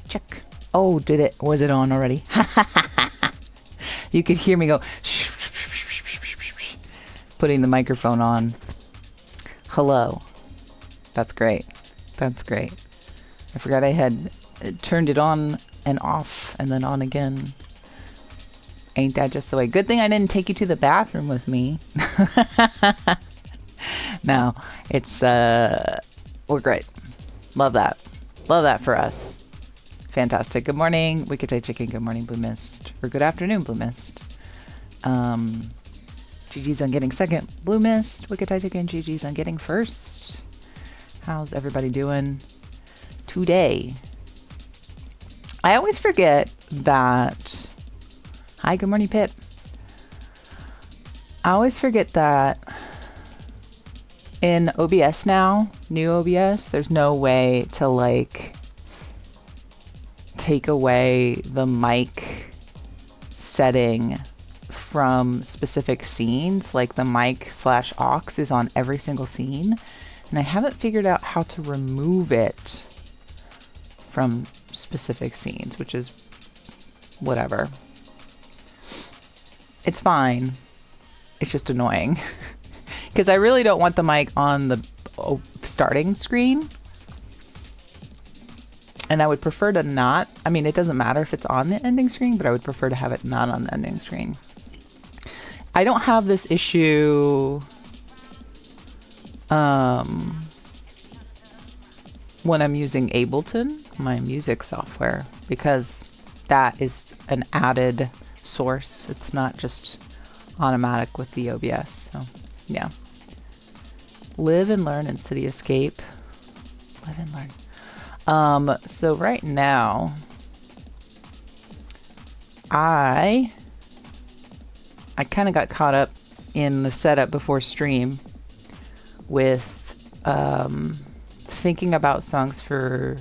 check. Oh, was it on already? You could hear me go, putting the microphone on. Hello. That's great. That's great. I forgot I had turned it on and off and then on again. Ain't that just the way? Good thing I didn't take you to the bathroom with me. No, it's, we're great. Love that. Love that for us. Fantastic. Good morning, Wicked Chicken. Good morning, Blue Mist. Or good afternoon, Blue Mist. GG's on getting second, Blue Mist. Wicked Chicken. GG's on getting first. How's everybody doing today? I always forget that. Hi, good morning, Pip. I always forget that in OBS now, new OBS, there's no way to like take away the mic setting from specific scenes. Like the mic/aux is on every single scene, and I haven't figured out how to remove it from specific scenes, which is whatever. It's fine. It's just annoying because I really don't want the mic on the starting screen. And I would prefer to not, I mean, it doesn't matter if it's on the ending screen, but I would prefer to have it not on the ending screen. I don't have this issue when I'm using Ableton, my music software, because that is an added source. It's not just automatic with the OBS. So, yeah. Live and learn in City Escape. Live and learn. So right now, I kind of got caught up in the setup before stream with thinking about songs for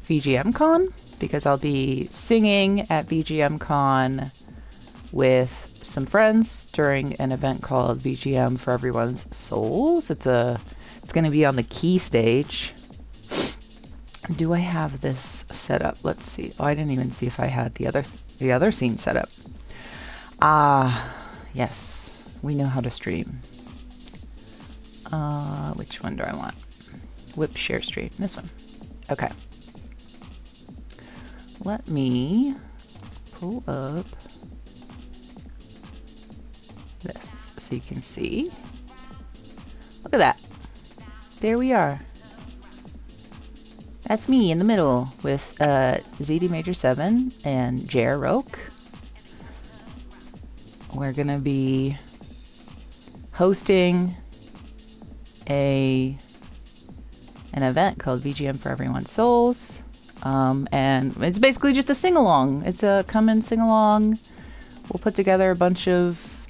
VGMCon, because I'll be singing at VGMCon with some friends during an event called VGM for Everyone's Souls. It's going to be on the Key stage. Do I have this set up? Let's see. Oh, I didn't even see if I had the other scene set up. Yes. We know how to stream. Which one do I want? Whip share stream. This one. Okay. Let me pull up this so you can see. Look at that. There we are. That's me in the middle with ZD Major 7 and Jer Roke. We're going to be hosting an event called VGM for Everyone's Souls. And it's basically just a sing-along. It's a come and sing along. We'll put together a bunch of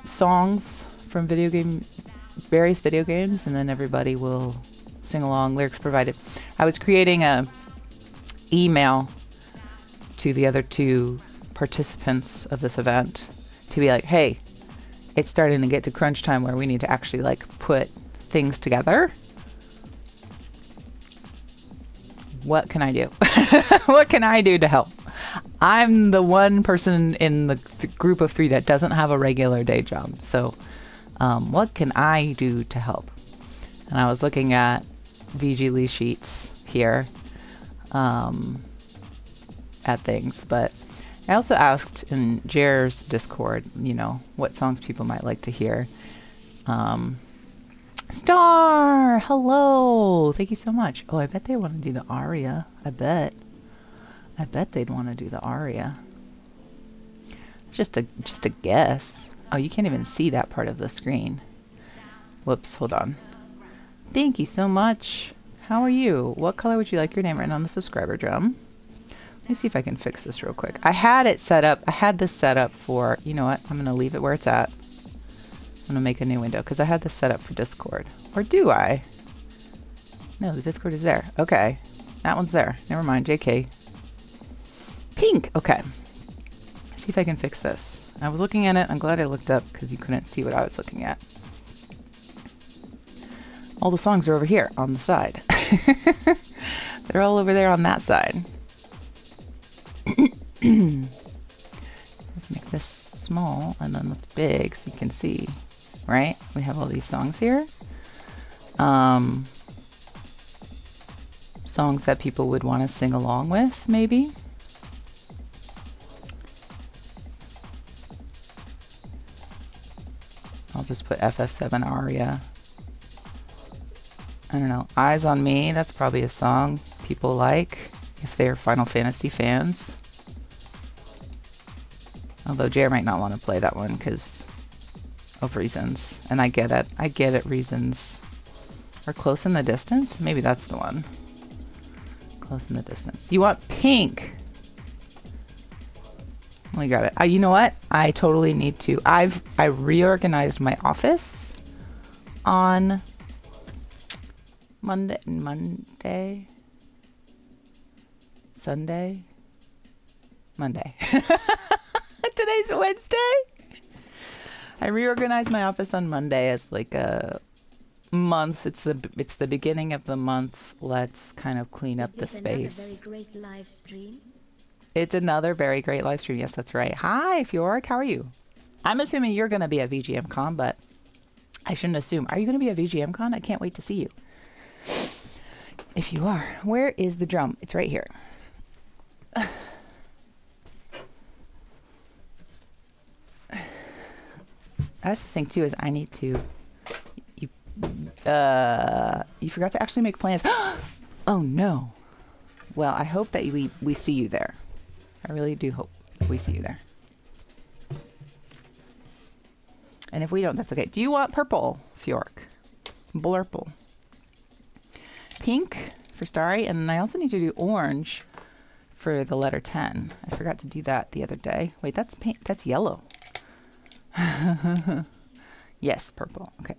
songs from various video games, and then everybody will sing along, lyrics provided. I was creating a email to the other two participants of this event to be like, hey, it's starting to get to crunch time where we need to actually like put things together. What can I do? What can I do to help? I'm the one person in the group of three that doesn't have a regular day job. So what can I do to help? And I was looking at VG Lee sheets here at things, but I also asked in Jer's Discord, what songs people might like to hear. Star, hello, thank you so much. Oh, I bet they want to do the aria. I bet they'd want to do the aria. Just a guess. Oh, you can't even see that part of the screen. Whoops, hold on. Thank you so much. How are you? What color would you like your name written on the subscriber drum? Let me see if I can fix this real quick. I had this set up for, you know what? I'm going to leave it where it's at. I'm going to make a new window because I had this set up for Discord. Or do I? No, the Discord is there. Okay. That one's there. Never mind. JK. Pink. Okay. Let's see if I can fix this. I was looking at it. I'm glad I looked up because you couldn't see what I was looking at. All the songs are over here on the side. They're all over there on that side. Let's make this small and then let's big so you can see, right? We have all these songs here. Songs that people would want to sing along with, maybe. I'll just put FF7 aria. I don't know. Eyes on Me, that's probably a song people like if they're Final Fantasy fans. Although Jer might not want to play that one because of reasons. And I get it. I get it, reasons. Or Close in the Distance? Maybe that's the one. Close in the Distance. You want Pink? We got it. You know what? I totally need to. I reorganized my office on Monday, Sunday, Monday. Today's Wednesday. I reorganized my office on Monday as like a month. It's the beginning of the month. Let's kind of clean up the space. Very great live stream. It's another very great live stream. Yes, that's right. Hi, Fjork. How are you? I'm assuming you're going to be at VGM Con, but I shouldn't assume. Are you going to be at VGM Con? I can't wait to see you. If you are, where is the drum? It's right here. That's the thing too, is I need to. You forgot to actually make plans. Oh no. Well, I hope that we see you there. I really do hope that we see you there. And if we don't, that's okay. Do you want purple, Fjork? Blurple. Pink for Starry, and I also need to do orange for the letter 10. I forgot to do that the other day. Wait, that's pink. That's yellow. Yes, purple. Okay.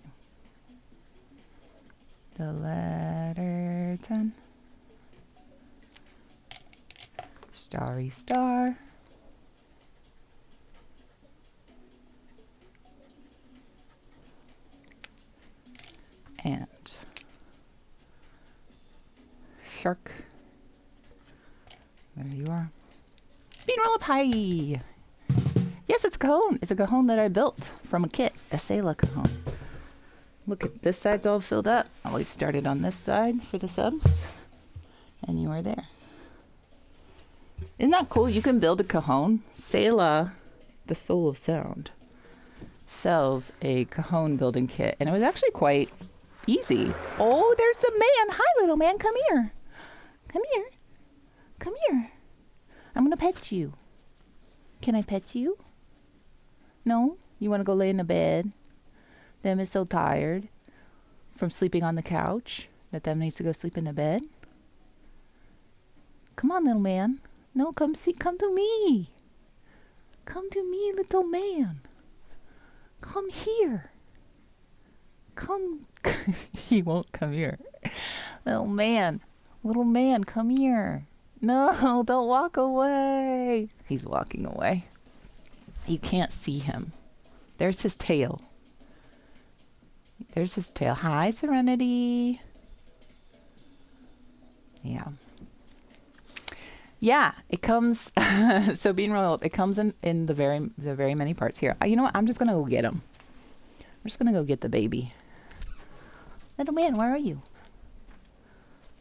The letter 10. Starry star. And shark. There you are. Bean roll up high. Yes, it's a cajon. It's a cajon that I built from a kit. A Sela cajon. Look at this side's all filled up. We've started on this side for the subs. And you are there. Isn't that cool? You can build a cajon. Sela, the soul of sound, sells a cajon building kit. And it was actually quite easy. Oh, there's the man. Hi, little man. Come here. Come here. Come here. I'm going to pet you. Can I pet you? No? You want to go lay in the bed? Them is so tired from sleeping on the couch that them needs to go sleep in the bed. Come on, little man. No, come to me. Come to me, little man. Come here. Come. He won't come here. Little man, come here. No, don't walk away. He's walking away. You can't see him. There's his tail. There's his tail. Hi, Serenity. Yeah. Yeah, it comes. So being rolled up, it comes in the very many parts here. You know what? I'm just gonna go get him. I'm just gonna go get the baby. Little man, where are you?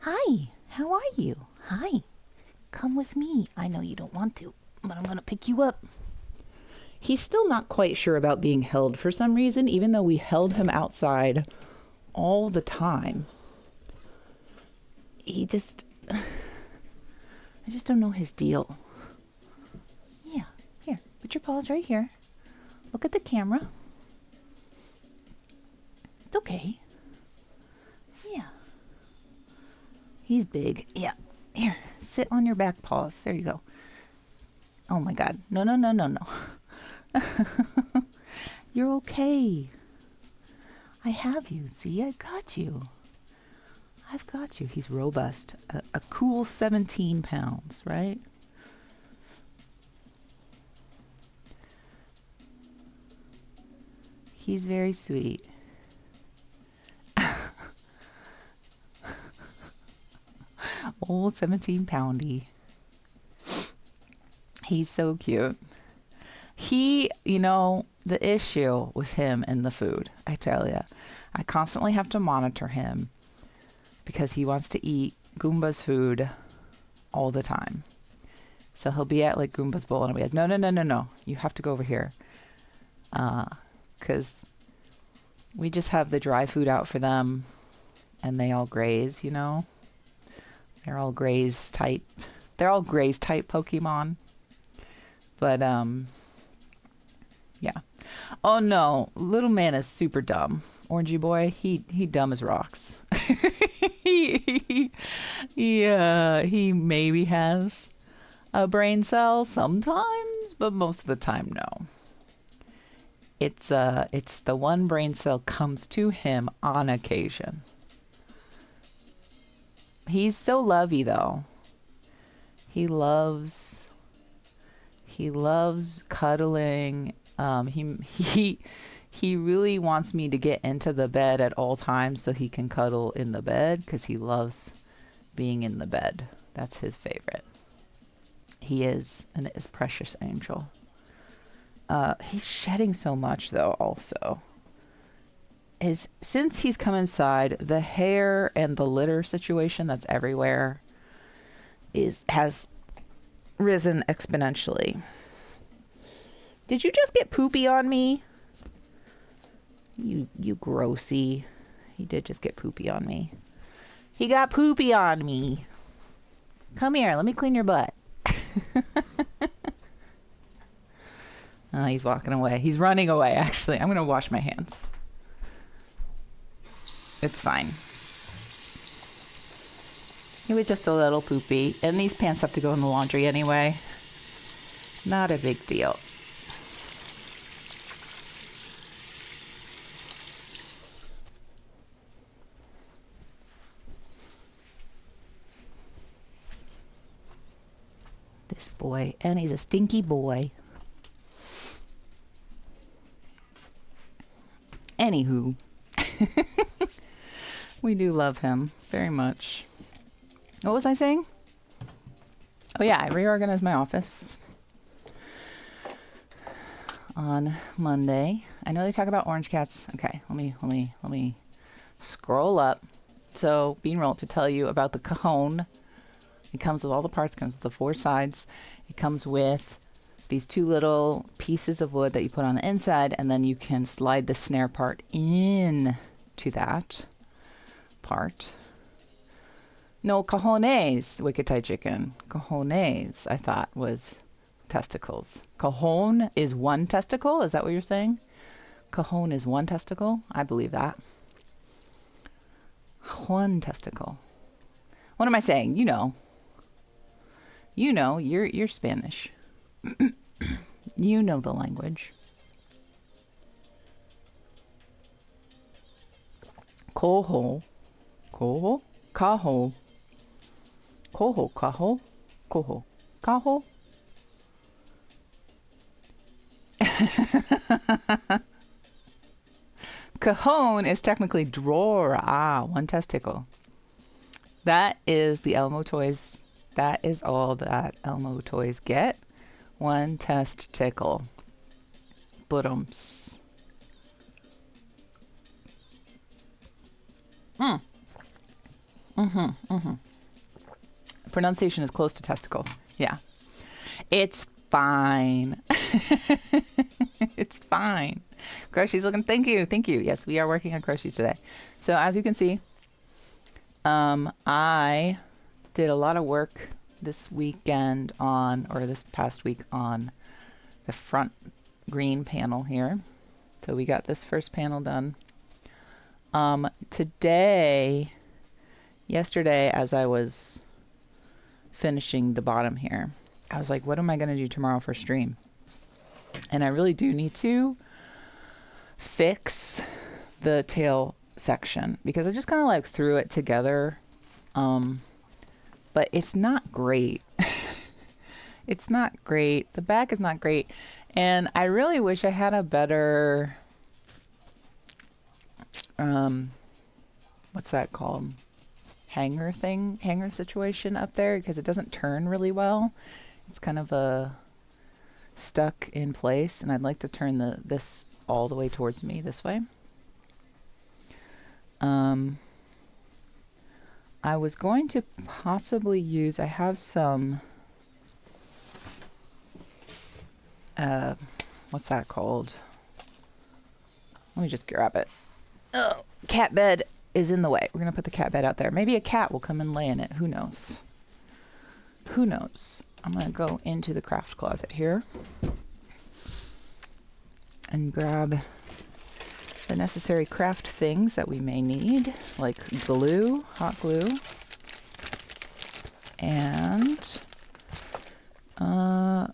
Hi. How are you? Hi. Come with me. I know you don't want to, but I'm gonna pick you up. He's still not quite sure about being held for some reason, even though we held him outside all the time. I just don't know his deal. Yeah, here, put your paws right here. Look at the camera. It's okay. Yeah. He's big. Yeah. Here, sit on your back paws. There you go. Oh my God. No. You're okay. I have you. See, I got you. I've got you. He's robust. A cool 17 pounds, right? He's very sweet. Old 17-poundy. He's so cute. The issue with him and the food, I tell you, I constantly have to monitor him because he wants to eat Goomba's food all the time. So he'll be at like Goomba's bowl and I'll be like, no. You have to go over here. Because we just have the dry food out for them and they all graze, They're all graze type. They're all graze type Pokemon. But, yeah. Oh no, little man is super dumb. Orangey boy, he dumb as rocks. he maybe has a brain cell sometimes, but most of the time, no. It's the one brain cell comes to him on occasion. He's so lovey though. He loves cuddling. He really wants me to get into the bed at all times so he can cuddle in the bed because he loves being in the bed. That's his favorite. He is an precious angel. He's shedding so much though also. Since he's come inside, the hair and the litter situation that's everywhere has risen exponentially. Did you just get poopy on me? You grossy. He did just get poopy on me. He got poopy on me. Come here, let me clean your butt. Oh, he's walking away. He's running away, actually. I'm going to wash my hands. It's fine. He was just a little poopy. And these pants have to go in the laundry anyway. Not a big deal. This boy. And he's a stinky boy. Anywho. We do love him very much. What was I saying? Oh yeah, I reorganized my office on Monday. I know they talk about orange cats. Okay, let me scroll up. So Bean Roll to tell you about the cajon. It comes with all the parts. It comes with the 4 sides. It comes with these 2 little pieces of wood that you put on the inside, and then you can slide the snare part in to that part. No, cojones, Wicked Thai Chicken. Cojones, I thought was testicles. Cajon is 1 testicle? Is that what you're saying? Cajon is 1 testicle? I believe that. 1 testicle. What am I saying? You're Spanish. You know the language. Cojo. Cojo. Cajo. Cojo. Cajo. Cojo. Cajo. Cajon is technically drawer. 1 testicle. That is the Elmo toys. That is all that Elmo toys get. 1 testicle. But-ums. Pronunciation is close to testicle. Yeah. It's fine. It's fine. Croshi's looking. Thank you. Yes, we are working on Croshi today. So as you can see, I did a lot of work this past week on the front green panel here. So we got this first panel done. Yesterday, as I was finishing the bottom here, I was like, what am I going to do tomorrow for stream? And I really do need to fix the tail section because I just kind of like threw it together. But it's not great. It's not great. The back is not great. And I really wish I had a better, what's that called? hanger situation up there because it doesn't turn really well. It's kind of stuck in place, and I'd like to turn this all the way towards me this way. I was going to possibly use, I have some, what's that called? Let me just grab it. Oh, cat bed is in the way. We're going to put the cat bed out there. Maybe a cat will come and lay in it. Who knows? Who knows? I'm going to go into the craft closet here and grab the necessary craft things that we may need, like glue, hot glue, and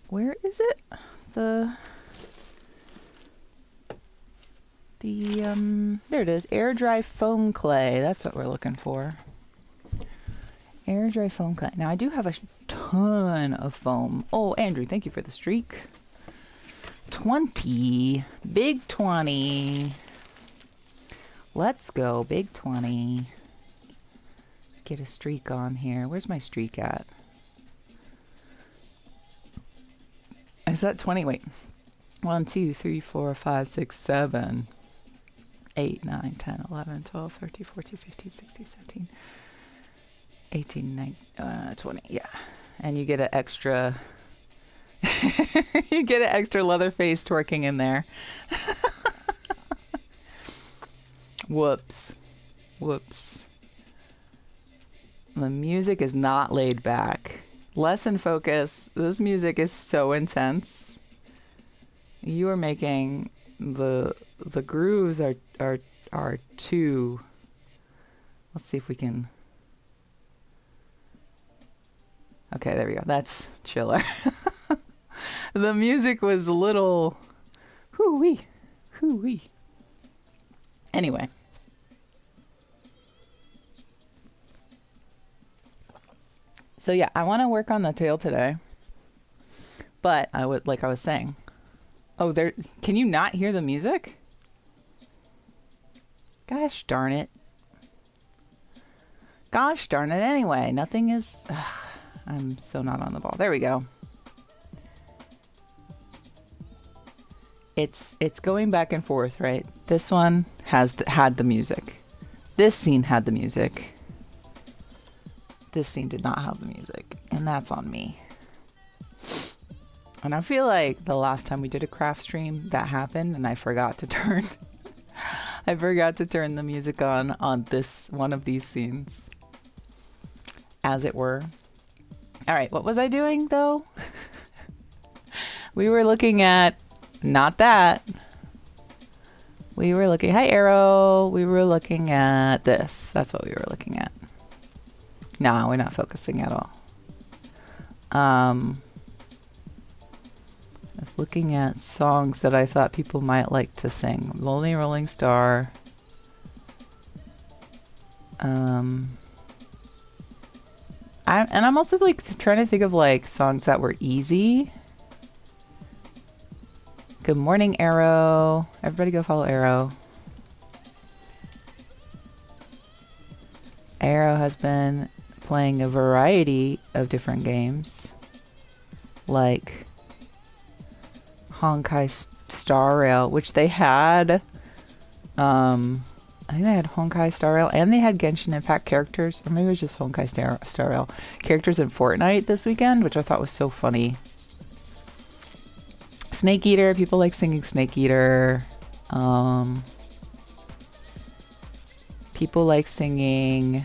where is it? There it is, air dry foam clay. That's what we're looking for. Air dry foam clay. Now I do have a ton of foam. Oh, Andrew, thank you for the streak. 20, big 20. Let's go, big 20. Get a streak on here. Where's my streak at? Is that 20? Wait. 1, 2, 3, 4, 5, 6, 7, 8, 9, 10, 11, 12, 13, 14, 15, 16, 17, 18, 19, 20. Yeah. And you get an extra... you get an extra leather face twerking in there. Whoops. Whoops. The music is not laid back. Lesson focus. This music is so intense. You are making the grooves are too. Let's see if we can. Okay, there we go. That's chiller. The music was a little hoo-wee. Hoo-wee. Anyway. So yeah, I want to work on the tail today. But I would, like I was saying. Oh, there, can you not hear the music? Gosh darn it. Gosh darn it. Anyway, nothing is, I'm so not on the ball. There we go. It's going back and forth, right? This one had the music. This scene had the music. This scene did not have the music, and that's on me. And I feel like the last time we did a craft stream, that happened, and I forgot to turn the music on this one of these scenes, as it were. All right, what was I doing though? We were looking at not that. We were looking, hi Arrow. We were looking at this. That's what we were looking at. No, we're not focusing at all. I was looking at songs that I thought people might like to sing. Lonely Rolling Star. I'm also like trying to think of like songs that were easy. Good morning, Arrow. Everybody go follow Arrow. Arrow has been playing a variety of different games, like Honkai Star Rail, which they had, I think they had Honkai Star Rail, and they had Genshin Impact characters, or maybe it was just Honkai Star Rail characters in Fortnite this weekend, which I thought was so funny. Snake Eater, people like singing Snake Eater. People like singing.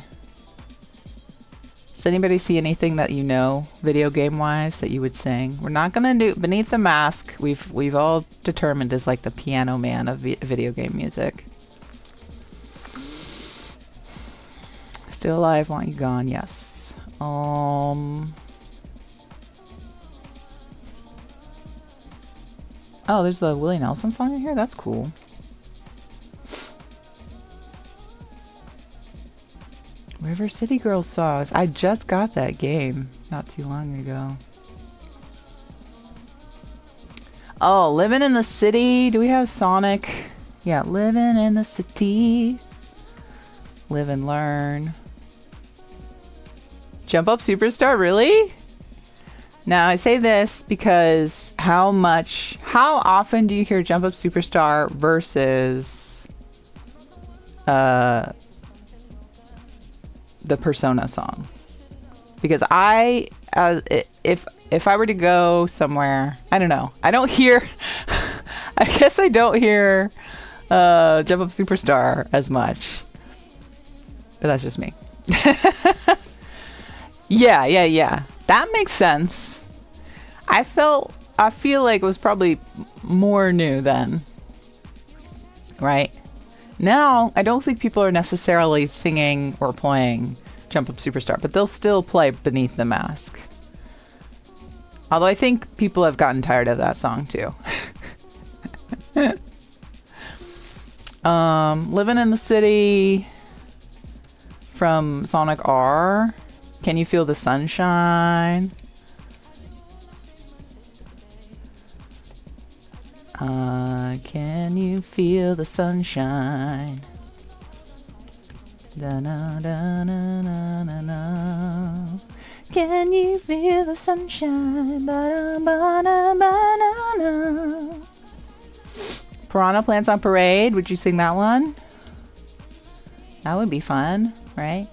Does anybody see anything that you know, video game wise, that you would sing? We're not gonna do Beneath the Mask. We've all determined is like the Piano Man of video game music. Still Alive, Want You Gone, yes. Oh, there's a Willie Nelson song in here? That's cool. River City Girls songs. I just got that game not too long ago. Oh, Living in the City. Do we have Sonic? Yeah, Living in the City. Live and Learn. Jump Up Superstar, really? Now I say this because how often do you hear Jump Up Superstar versus the Persona song? Because if I were to go somewhere, I don't know. I don't hear. I guess I don't hear Jump Up Superstar as much, but that's just me. Yeah. That makes sense. I feel like it was probably more new then, right? Now, I don't think people are necessarily singing or playing Jump Up Superstar, but they'll still play Beneath the Mask. Although I think people have gotten tired of that song too. Living in the City from Sonic R. Can You Feel the Sunshine? Can you feel the sunshine? Da na da na na na na. Can you feel the sunshine? Ba ba na ba na na. Piranha Plants on Parade. Would you sing that one? That would be fun, right?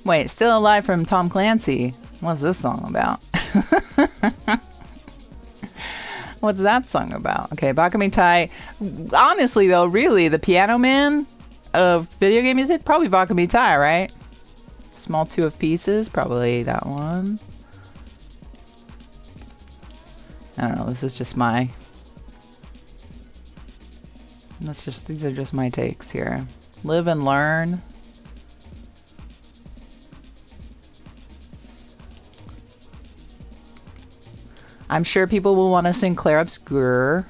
Wait, Still Alive from Tom Clancy. What's this song about? What's that song about? Okay, Bakamitai. Honestly, though, really, the piano man of video game music? Probably Bakamitai, right? Small Two of Pieces? Probably that one. I don't know. This is just my... These are just my takes here. Live and Learn. I'm sure people will want to sing Clair Obscur.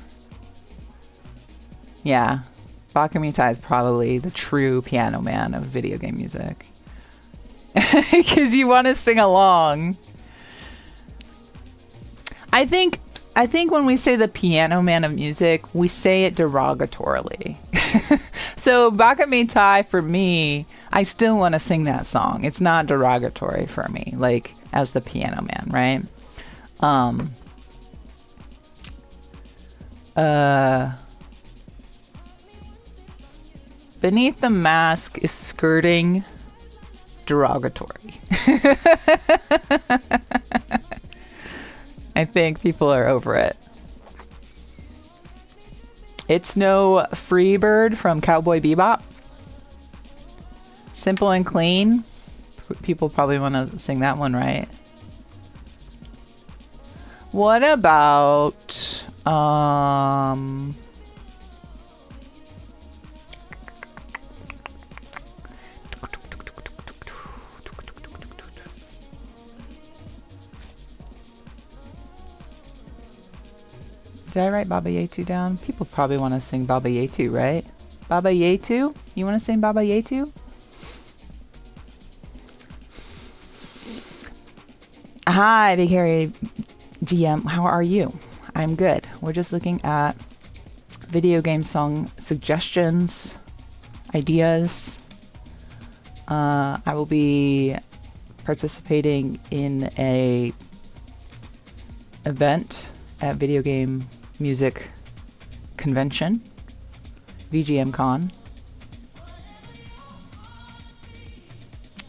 Yeah. Bakamitai is probably the true piano man of video game music. Because you want to sing along. I think when we say the piano man of music, we say it derogatorily. So Bakamitai, for me, I still want to sing that song. It's not derogatory for me, like as the piano man, right? Beneath the Mask is skirting derogatory. I think people are over it. It's no Freebird from Cowboy Bebop. Simple and Clean. People probably want to sing that one, right? What about did I write Baba Yetu down? People probably want to sing Baba Yetu, right? Baba Yetu? You want to sing Baba Yetu? Hi, Big Harry GM. How are you? I'm good. We're just looking at video game song suggestions, ideas. I will be participating in a event at Video Game Music Convention, VGM Con,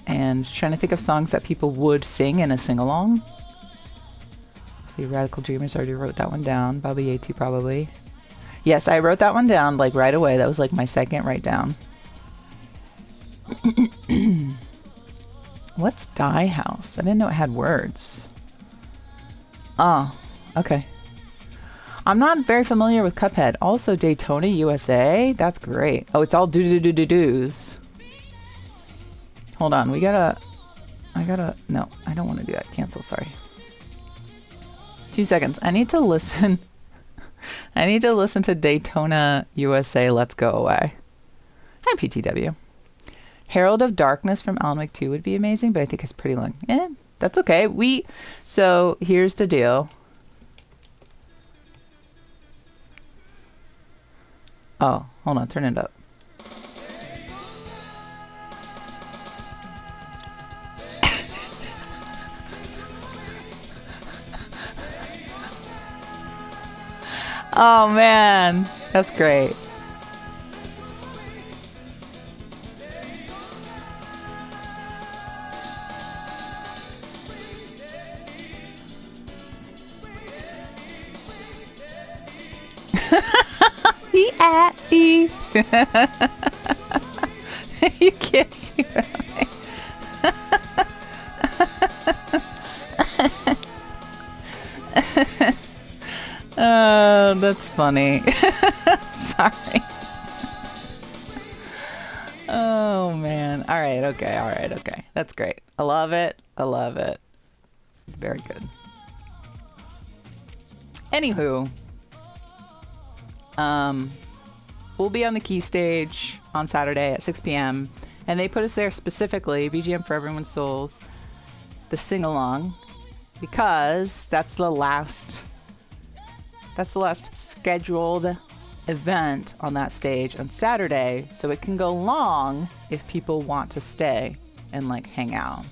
and trying to think of songs that people would sing in a sing-along. See, Radical Dreamers, already wrote that one down. Baba Yetu probably. Yes, I wrote that one down like right away. That was like my second write down. What's Die House? I didn't know it had words. Oh, okay. I'm not very familiar with Cuphead. Also, Daytona, USA. That's great. Oh, it's all do-do-do-do-do's. Hold on. No, I don't want to do that. Cancel, sorry. 2 seconds. I need to listen. I need to listen to Daytona, USA. Let's Go Away. Hi, PTW. Herald of Darkness from Alan Wake 2 would be amazing, but I think it's pretty long. That's okay. So here's the deal. Oh, hold on. Turn it up. Oh, man. That's great. He at E. You can't see me. Oh, that's funny. Sorry. Oh, man. All right. Okay. That's great. I love it. Very good. Anywho, we'll be on the Key stage on Saturday at 6 p.m. And they put us there specifically, VGM for Everyone's Souls, the sing-along, because that's the last scheduled event on that stage on Saturday, so it can go long if people want to stay and like hang out.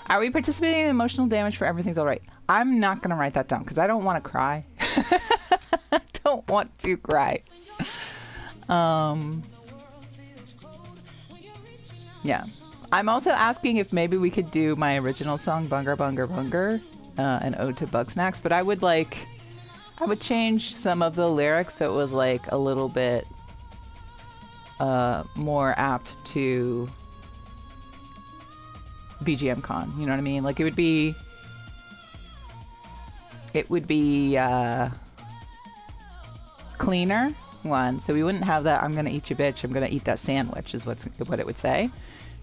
Are we participating in emotional damage for Everything's All Right? I'm not going to write that down because I don't want to cry. I don't want to cry. Yeah. I'm also asking if maybe we could do my original song, Bunga Bunga Bunga, an ode to bug snacks, but I would change some of the lyrics so it was like a little bit more apt to VGM Con. You know what I mean? Like it would be cleaner one, so we wouldn't have that I'm gonna eat you bitch, I'm gonna eat that sandwich is what it would say.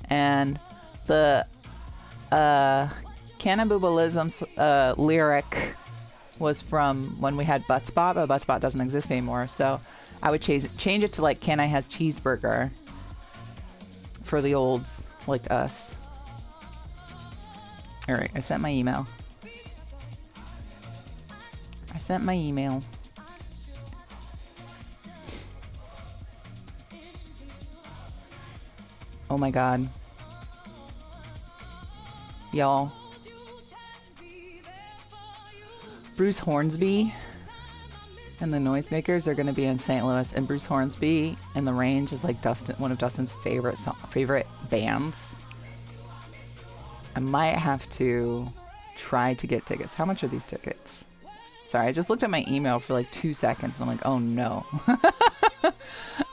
And the cannibalism's lyric was from when we had Butt Spot, but Butt Spot doesn't exist anymore, so I would change it to like Can I Has Cheeseburger for the olds like us. All right, I sent my email. Oh my god. Y'all. Bruce Hornsby and the Noisemakers are going to be in St. Louis, and Bruce Hornsby and the Range is like one of Dustin's favorite bands. I might have to try to get tickets. How much are these tickets? Sorry, I just looked at my email for like 2 seconds and I'm like, oh no.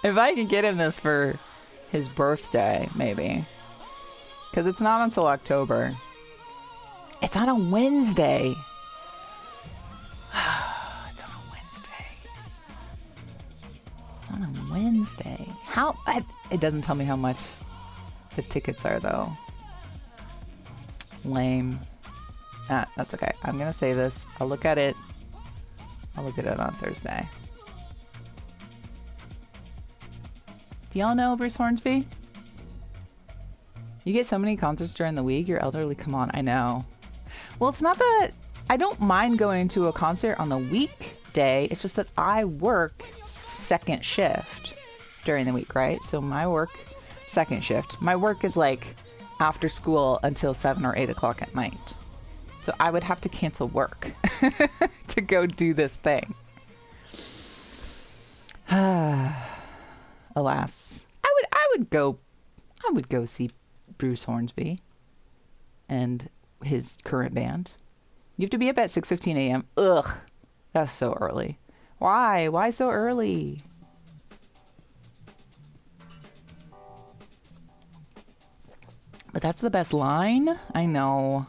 If I can get him this for his birthday, maybe. Because it's not until October. It's on a Wednesday. It's on a Wednesday. It doesn't tell me how much the tickets are though. Lame. That's okay. I'm gonna save this. I'll look at it on Thursday. Do y'all know Bruce Hornsby? You get so many concerts during the week, you're elderly. Come on, I know. Well, it's not that I don't mind going to a concert on the weekday. It's just that I work second shift during the week, right? So my work, second shift. My work is like after school until 7 or 8 o'clock at night. So I would have to cancel work to go do this thing. Alas, I would go see Bruce Hornsby and his current band. You have to be up at 6:15 a.m. Ugh, that's so early. Why so early? But that's the best line. I know.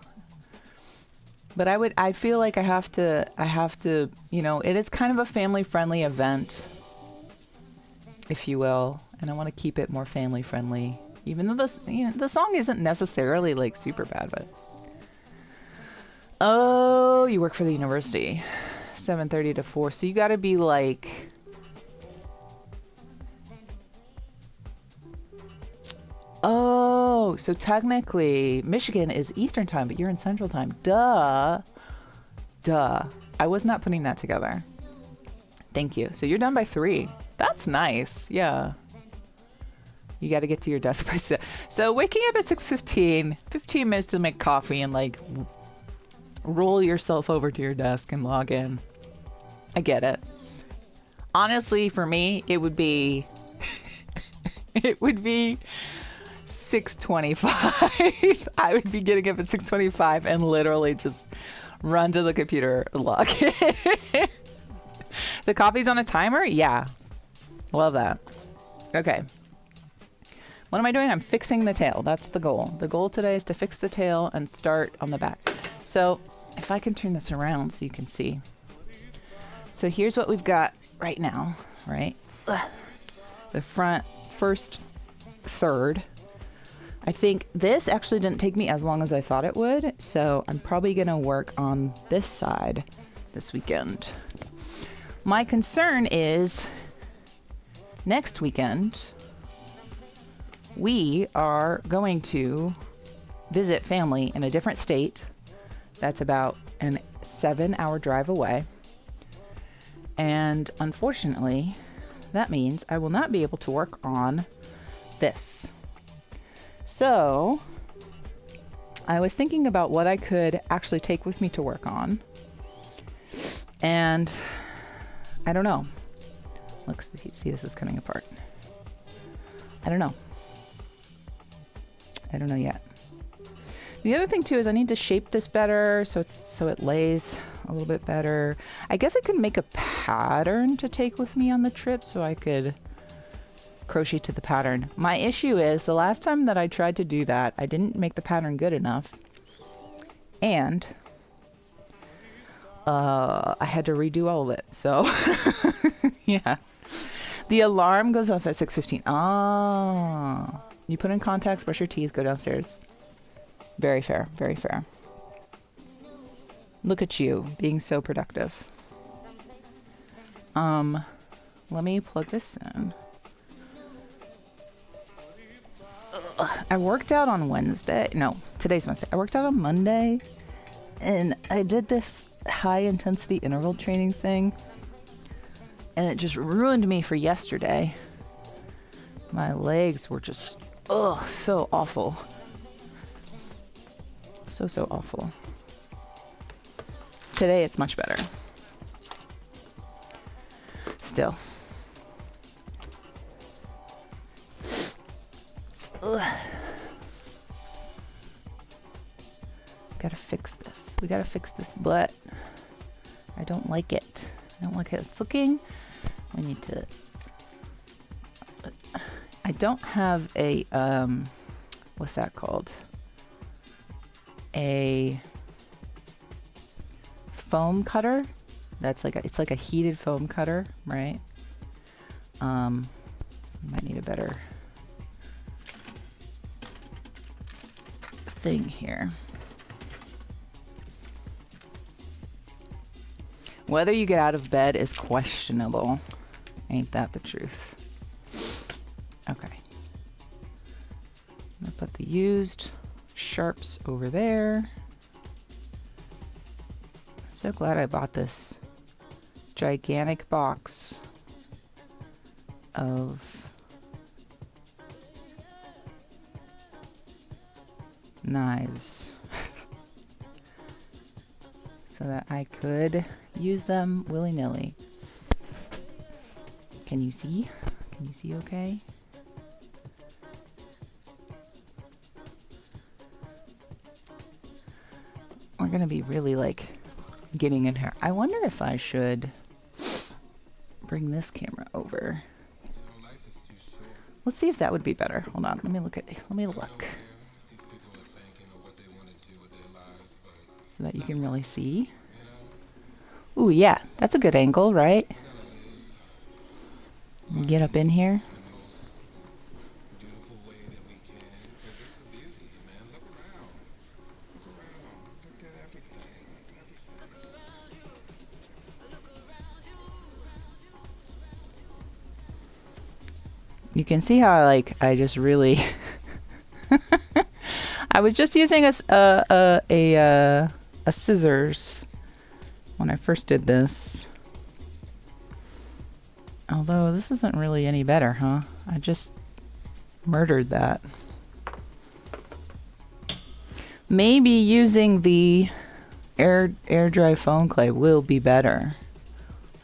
But I feel like I have to, you know, it is kind of a family-friendly event, if you will, and I want to keep it more family-friendly, even though the song isn't necessarily like super bad, but. Oh, you work for the university, 7:30 to 4, so you got to be like. Oh, so technically Michigan is Eastern time, but you're in Central time. Duh. I was not putting that together. Thank you. So you're done by 3. That's nice. Yeah. You got to get to your desk by 6. So waking up at 6:15, 15 minutes to make coffee and like roll yourself over to your desk and log in. I get it. Honestly, for me, it would be 6:25. I would be getting up at 6:25 and literally just run to the computer and log in. The coffee's on a timer? Yeah. Love that. Okay. What am I doing? I'm fixing the tail. That's the goal. The goal today is to fix the tail and start on the back. So if I can turn this around so you can see. So here's what we've got right now, right? The front first third. I think this actually didn't take me as long as I thought it would. So I'm probably going to work on this side this weekend. My concern is next weekend, we are going to visit family in a different state. That's about a 7-hour drive away. And unfortunately, that means I will not be able to work on this. So I was thinking about what I could actually take with me to work on. And I don't know. Look, see, this is coming apart. I don't know. I don't know yet. The other thing too is I need to shape this better so it lays a little bit better. I guess I could make a pattern to take with me on the trip so I could crochet to the pattern. My issue is the last time that I tried to do that, I didn't make the pattern good enough. And I had to redo all of it. So yeah. The alarm goes off at 6:15. Ah. You put in contacts, brush your teeth, go downstairs. Very fair. Very fair. Look at you being so productive. Let me plug this in. I worked out on Wednesday. No, today's Wednesday. I worked out on Monday and I did this high intensity interval training thing and it just ruined me for yesterday. My legs were just, so awful. So awful. Today it's much better. Still. Gotta fix this. We gotta fix this butt. I don't like it. I don't like how it's looking. We need to... I don't have a, what's that called? A foam cutter. That's like it's like a heated foam cutter, right? Might need a better thing here. Whether you get out of bed is questionable. Ain't that the truth? Okay. I'm gonna put the used sharps over there. I'm so glad I bought this gigantic box of knives so that I could use them willy-nilly. Can you see? Can you see okay? We're gonna be really like getting in here. I wonder if I should bring this camera over. Let's see if that would be better. Hold on, let me look. So that you can really see. Ooh, yeah, that's a good angle, right? Get up in here. You can see how I just really I was just using a scissors when I first did this. Although this isn't really any better, huh? I just murdered that. Maybe using the air dry foam clay will be better.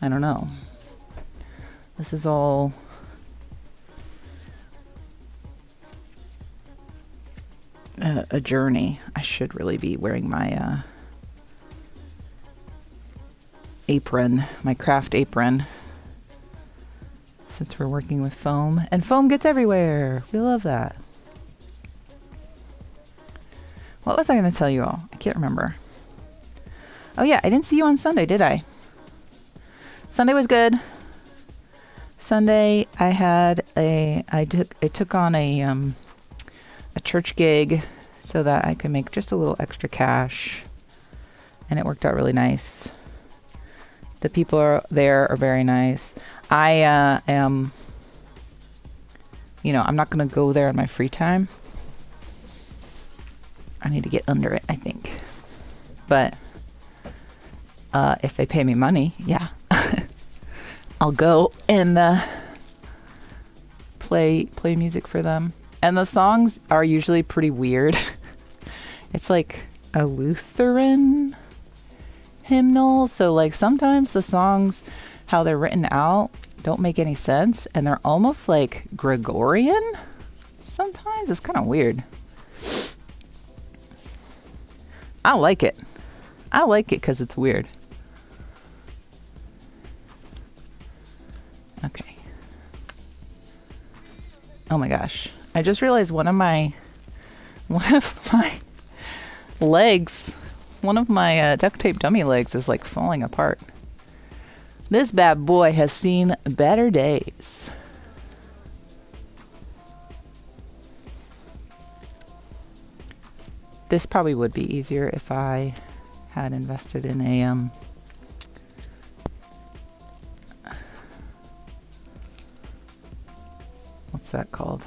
I don't know. This is all a journey. I should really be wearing my apron, my craft apron, since we're working with foam. And foam gets everywhere. We love that. What was I going to tell you all? I can't remember. Oh yeah, I didn't see you on Sunday, did I? Sunday was good. Sunday I took on a church gig so that I could make just a little extra cash, and it worked out really nice. The people there are very nice. I am, I'm not going to go there in my free time. I need to get under it, I think. But if they pay me money, yeah, I'll go and play music for them. And the songs are usually pretty weird. It's like a Lutheran hymnal. So like sometimes the songs, how they're written out, don't make any sense. And they're almost like Gregorian. Sometimes it's kind of weird. I like it. I like it because it's weird. Okay. Oh my gosh. I just realized one of my legs, one of my duct tape dummy legs is like falling apart. This bad boy has seen better days. This probably would be easier if I had invested in a what's that called?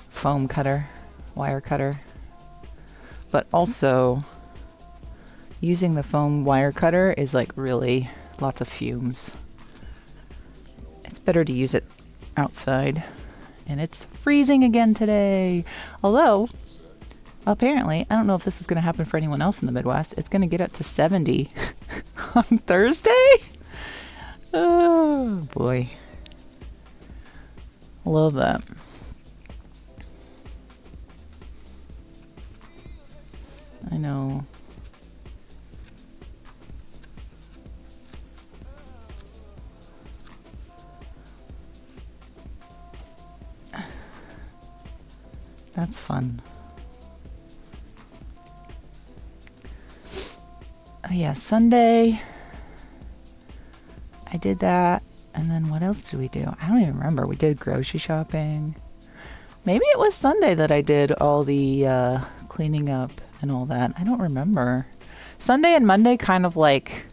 Foam cutter, wire cutter. But also using the foam wire cutter is like really lots of fumes. It's better to use it outside. And it's freezing again today. Although, apparently, I don't know if this is going to happen for anyone else in the Midwest, it's going to get up to 70 on Thursday. Oh, boy. Love that. I know. That's fun. Oh yeah, Sunday I did that. And then what else did we do? I don't even remember. We did grocery shopping. Maybe it was Sunday that I did all the cleaning up and all that. I don't remember. Sunday and Monday kind of like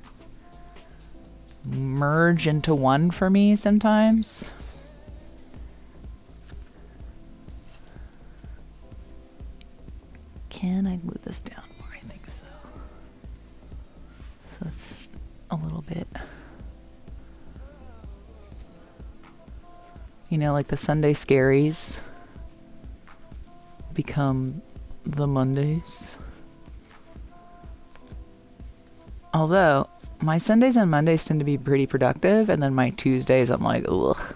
merge into one for me sometimes. Can I glue this down more? I think so. So it's a little bit, like the Sunday scaries become the Mondays. Although my Sundays and Mondays tend to be pretty productive, and then my Tuesdays I'm like, ugh.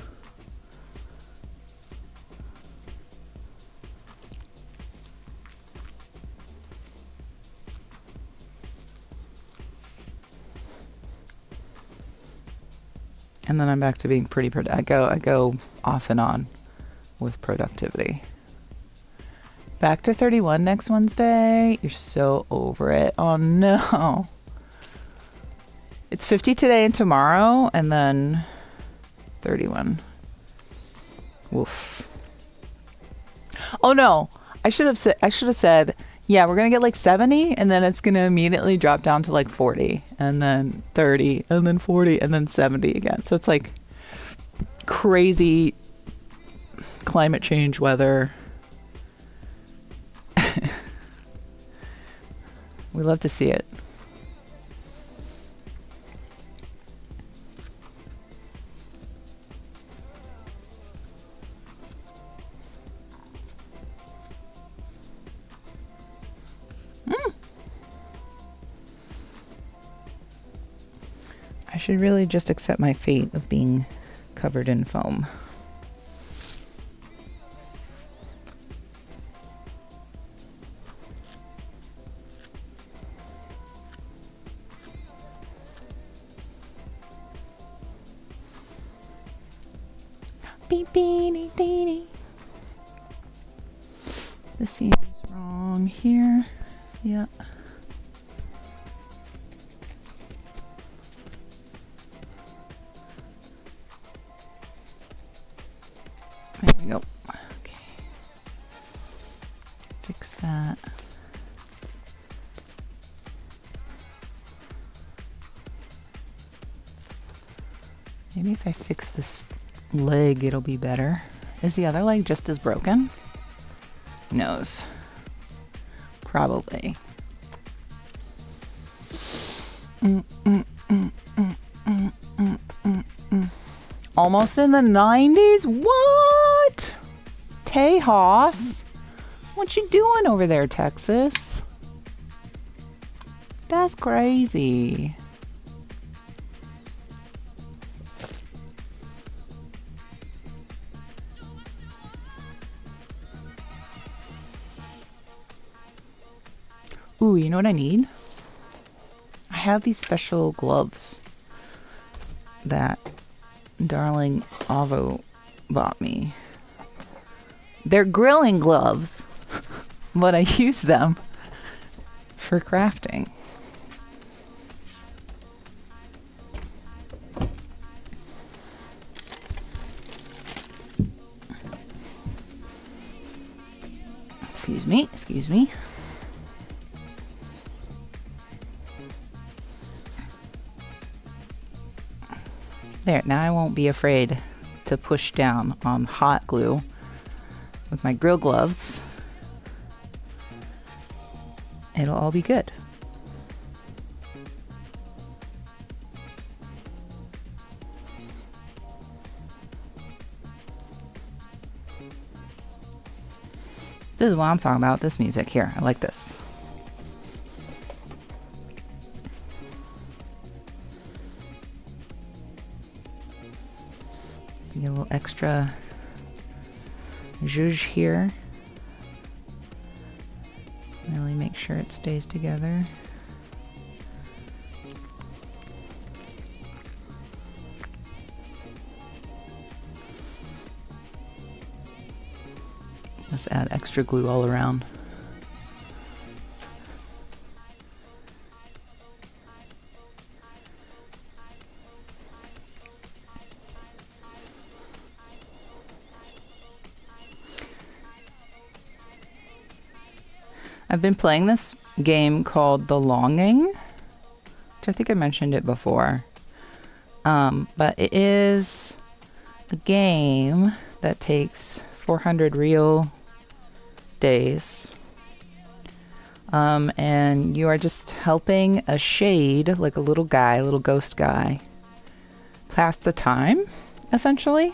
And then I'm back to being pretty productive. I go off and on with productivity. Back to 31 next Wednesday. You're so over it. Oh no. It's 50 today and tomorrow, and then 31. Woof. Oh no. I should have said, yeah, we're going to get like 70, and then it's going to immediately drop down to like 40, and then 30, and then 40, and then 70 again. So it's like crazy climate change weather. We love to see it. should really just accept my fate of being covered in foam. Beep, beanie, beanie. This seems wrong here. Yeah. There we go. Okay. Fix that. Maybe if I fix this leg, it'll be better. Is the other leg just as broken? Who knows? Probably. Almost in the 90s? What? Tejas? What you doing over there, Texas? That's crazy. Ooh, you know what I need? I have these special gloves that darling Avo bought me. They're grilling gloves, but I use them for crafting. Excuse me, excuse me. There, now I won't be afraid to push down on hot glue with my grill gloves. It'll all be good. This is what I'm talking about, this music here. I like this. Get a little extra zhuzh here. Really make sure it stays together. Just add extra glue all around. I've been playing this game called The Longing, which I think I mentioned it before. But it is a game that takes 400 real days. And you are just helping a shade, like a little guy, a little ghost guy, pass the time, essentially.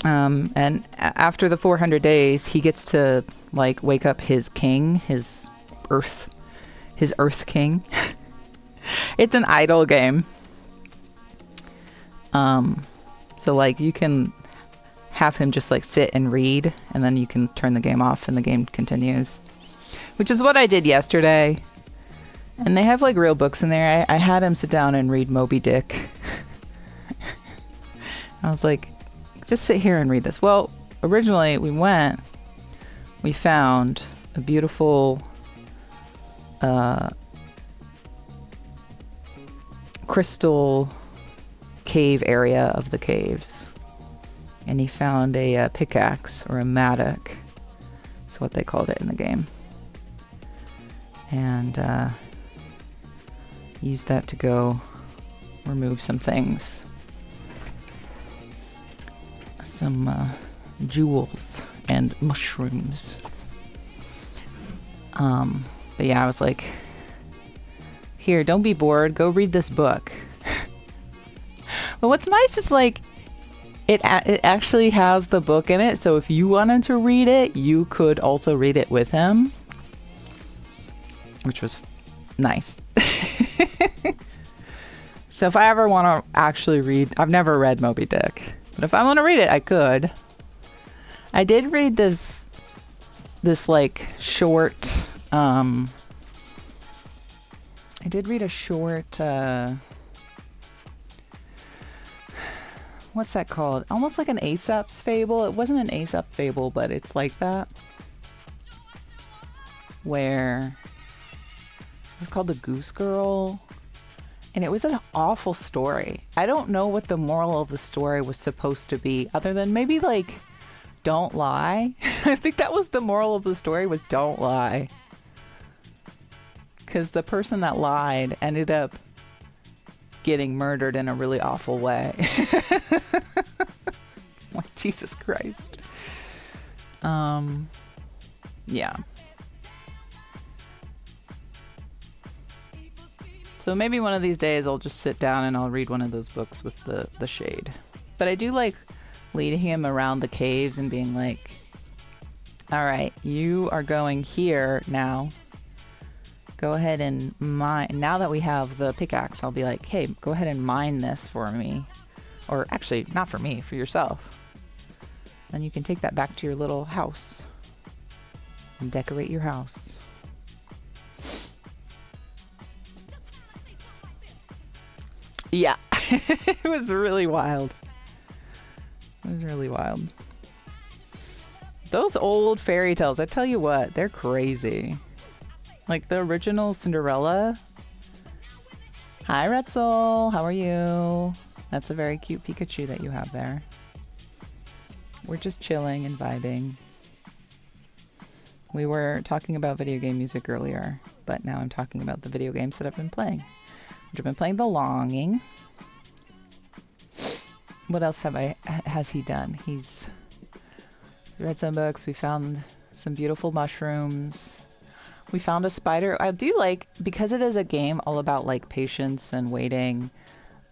And after the 400 days, he gets to like wake up his king, his earth king. It's an idle game. So like you can have him just like sit and read, and then you can turn the game off and the game continues, which is what I did yesterday. And they have like real books in there. I had him sit down and read Moby Dick. I was like, just sit here and read this. Well, originally we found a beautiful crystal cave area of the caves. And he found a pickaxe, or a mattock. That's what they called it in the game. And used that to go remove some things. Some jewels and mushrooms. But yeah, I was like, here, don't be bored. Go read this book. But what's nice is like, it actually has the book in it. So if you wanted to read it, you could also read it with him, which was nice. So if I ever want to actually read, I've never read Moby Dick, but if I want to read it, I could. I did read this like short, I did read a short, what's that called? Almost like an Aesop's fable. It wasn't an Aesop fable, but it's like that. Where it was called The Goose Girl. And it was an awful story. I don't know what the moral of the story was supposed to be, other than maybe like, don't lie. I think that was the moral of the story, was don't lie. Because the person that lied ended up getting murdered in a really awful way. Like, Jesus Christ. Yeah. So maybe one of these days I'll just sit down and I'll read one of those books with the shade. But I do like leading him around the caves and being like, all right, you are going here now. Go ahead and mine. Now that we have the pickaxe, I'll be like, hey, go ahead and mine this for me. Or actually, not for me, for yourself. Then you can take that back to your little house and decorate your house. Yeah, it was really wild. It was really wild. Those old fairy tales, I tell you what, they're crazy. Like the original Cinderella. Hi, Retzel. How are you? That's a very cute Pikachu that you have there. We're just chilling and vibing. We were talking about video game music earlier, but now I'm talking about the video games that I've been playing. I've been playing The Longing. What else has he done? He's read some books. We found some beautiful mushrooms. We found a spider. I do like, because it is a game all about like patience and waiting,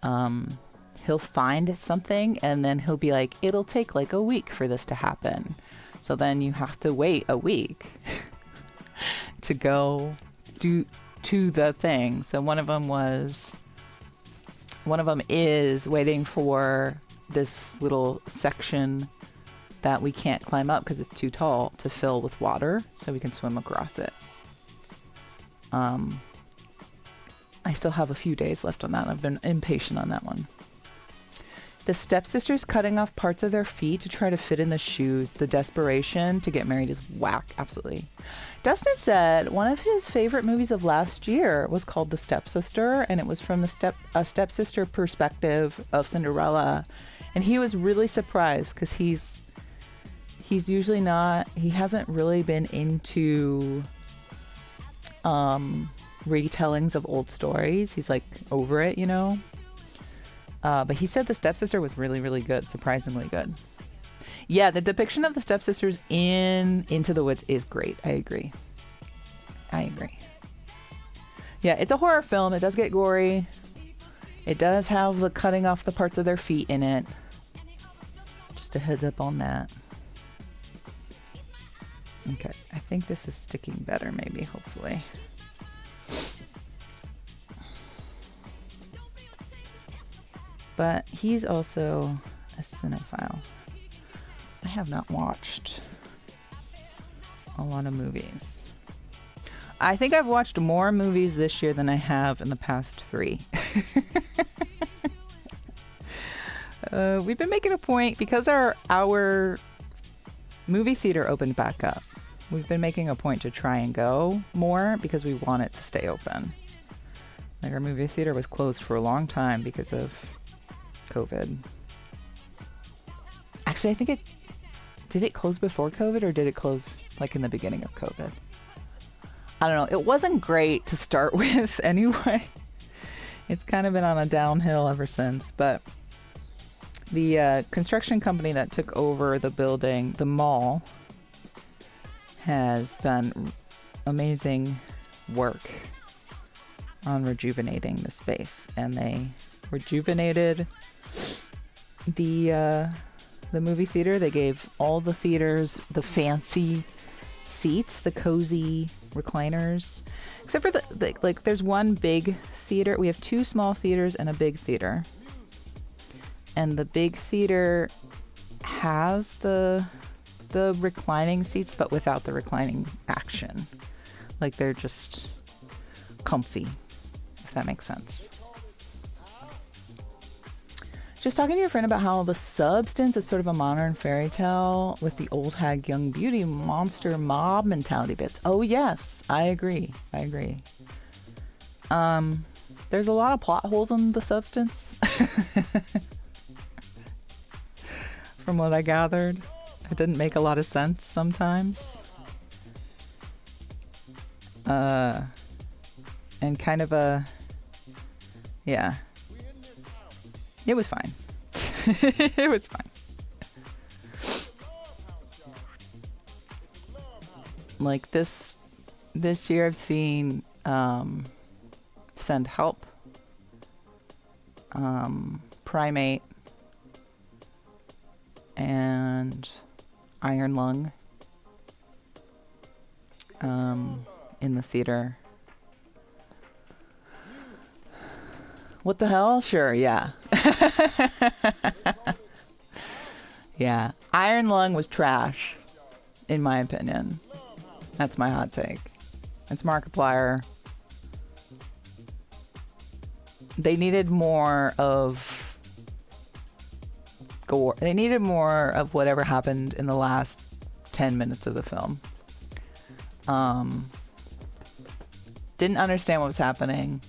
he'll find something and then he'll be like, it'll take like a week for this to happen. So then you have to wait a week to go to the thing. So one of them is waiting for this little section that we can't climb up because it's too tall to fill with water so we can swim across it. I still have a few days left on that. I've been impatient on that one. The stepsisters cutting off parts of their feet to try to fit in the shoes. The desperation to get married is whack. Absolutely. Dustin said one of his favorite movies of last year was called The Stepsister, and it was from a stepsister perspective of Cinderella. And he was really surprised because he's usually not, he hasn't really been into retellings of old stories. He's like over it, you know. But he said The Stepsister was really, really good, surprisingly good. Yeah, the depiction of the stepsisters in Into the Woods is great. I agree. Yeah, it's a horror film. It does get gory. It does have the cutting off the parts of their feet in it. Just a heads up on that. Okay, I think this is sticking better, maybe, hopefully. But he's also a cinephile. I have not watched a lot of movies. I think I've watched more movies this year than I have in the past 3. We've been making a point, because our movie theater opened back up. We've been making a point to try and go more because we want it to stay open. Like, our movie theater was closed for a long time because of COVID. Actually, I think did it close before COVID or did it close like in the beginning of COVID? I don't know. It wasn't great to start with anyway. It's kind of been on a downhill ever since, but the construction company that took over the building, the mall, has done amazing work on rejuvenating the space, and they rejuvenated the movie theater. They gave all the theaters the fancy seats, the cozy recliners. Except for like there's one big theater. We have two small theaters and a big theater. And the big theater has the reclining seats, but without the reclining action. Like they're just comfy, if that makes sense. Just talking to your friend about how the substance is sort of a modern fairy tale with the old hag, young beauty, monster mob mentality bits. Oh yes, I agree. There's a lot of plot holes in the substance. From what I gathered, it didn't make a lot of sense sometimes. And kind of yeah. It was fine. It was fine. Like this year I've seen Send Help, Primate, and Iron Lung in the theater. What the hell? Sure, yeah. Yeah. Iron Lung was trash, in my opinion. That's my hot take. It's Markiplier. They needed more of gore. They needed more of whatever happened in the last 10 minutes of the film. Didn't understand what was happening.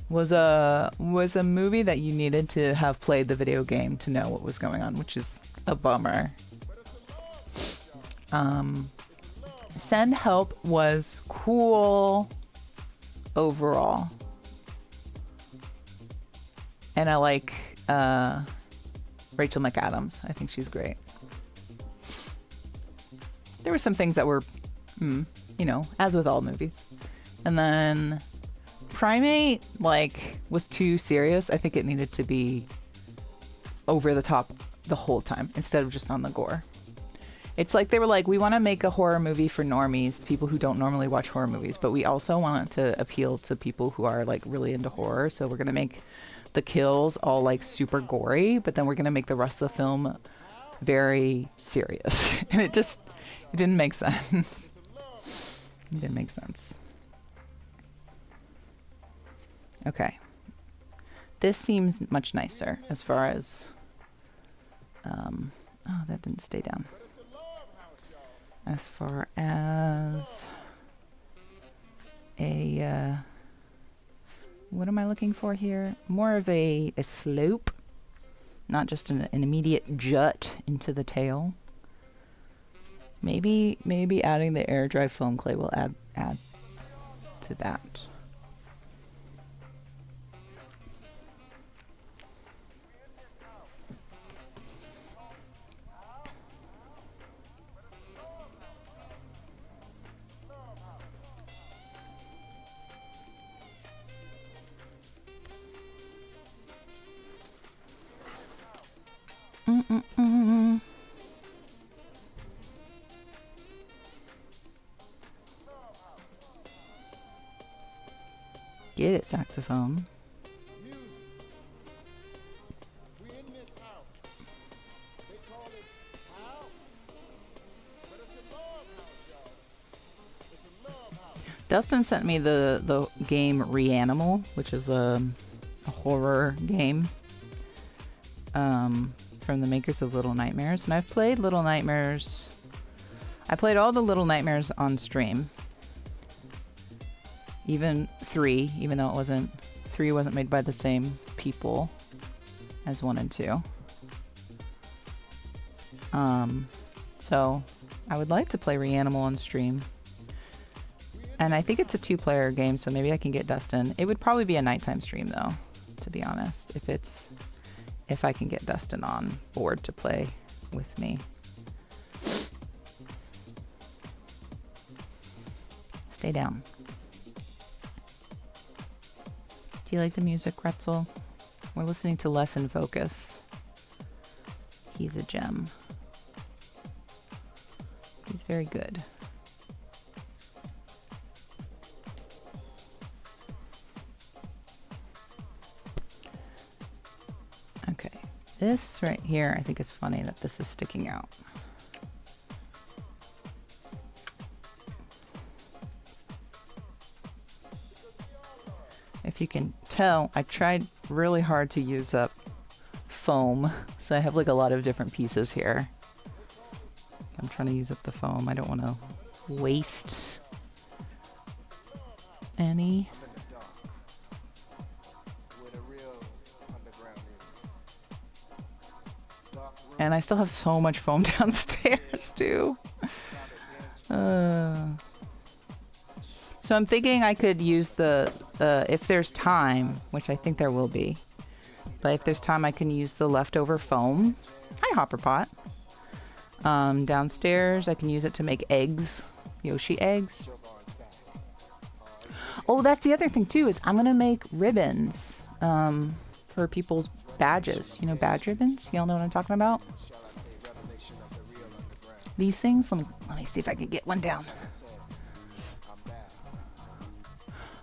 Was a movie that you needed to have played the video game to know what was going on, which is a bummer. Send Help was cool overall. And I like Rachel McAdams. I think she's great. There were some things that were, as with all movies. And then Primate, was too serious. I think it needed to be over the top the whole time instead of just on the gore. It's like they were like, we want to make a horror movie for normies, people who don't normally watch horror movies, but we also want it to appeal to people who are really into horror. So we're going to make the kills all super gory, but then we're going to make the rest of the film very serious. And it didn't make sense. It didn't make sense. Okay. This seems much nicer as far as... oh, that didn't stay down. As far as a... what am I looking for here? More of a slope. Not just an immediate jut into the tail. Maybe adding the air dry foam clay will add to that. Get it, saxophone. Dustin sent me the game Reanimal, which is a horror game from the makers of Little Nightmares. And I've played Little Nightmares. I played all the Little Nightmares on stream. Even 3, even though 3 wasn't made by the same people as 1 and 2. So I would like to play Reanimal on stream. And I think it's a 2-player game, so maybe I can get Dustin. It would probably be a nighttime stream though, to be honest, if I can get Dustin on board to play with me. Stay down. Do you like the music, Retzel? We're listening to Less in Focus. He's a gem. He's very good. This right here, I think is funny that this is sticking out. If you can tell, I tried really hard to use up foam. So I have like a lot of different pieces here. I'm trying to use up the foam. I don't want to waste any. And I still have so much foam downstairs too. So I'm thinking I could use the, if there's time, which I think there will be, but if there's time I can use the leftover foam. Hi, Hopper Pot. Downstairs I can use it to make eggs, Yoshi eggs. Oh, that's the other thing too, is I'm gonna make ribbons for people's badges. You know, badge ribbons? Y'all know what I'm talking about? These things? Let me see if I can get one down.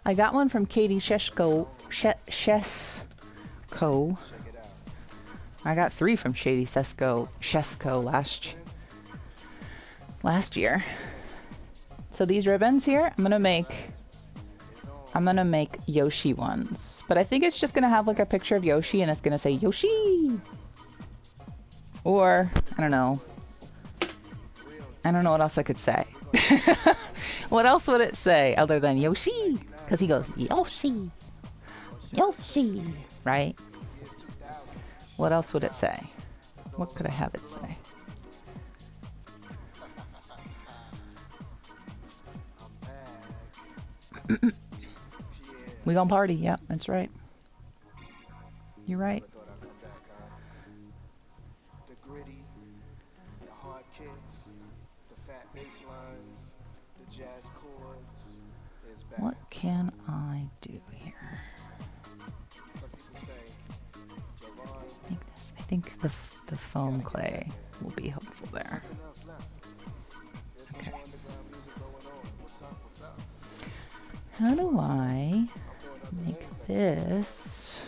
I got one from Katie Shesko. I got 3 from Shady Shesko last year. So these ribbons here, I'm gonna make Yoshi ones. But I think it's just gonna have like a picture of Yoshi and it's gonna say Yoshi. Or I don't know what else I could say. What else would it say other than Yoshi? Because he goes, Yoshi. Yoshi. Right? What else would it say? What could I have it say? We gonna party. Yep, that's right. You're right. What can I do here? Make this. I think the foam clay will be helpful there. Okay. How do I make this?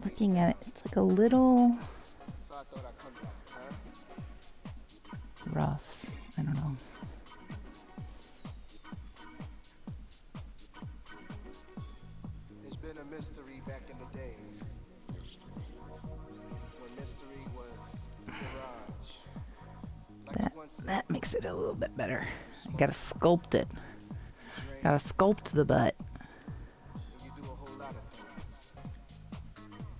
Looking at it, it's like a little rough. I don't know. There's been a mystery back in the days when mystery was garage. That makes it a little bit better. I gotta sculpt it. Gotta sculpt the butt.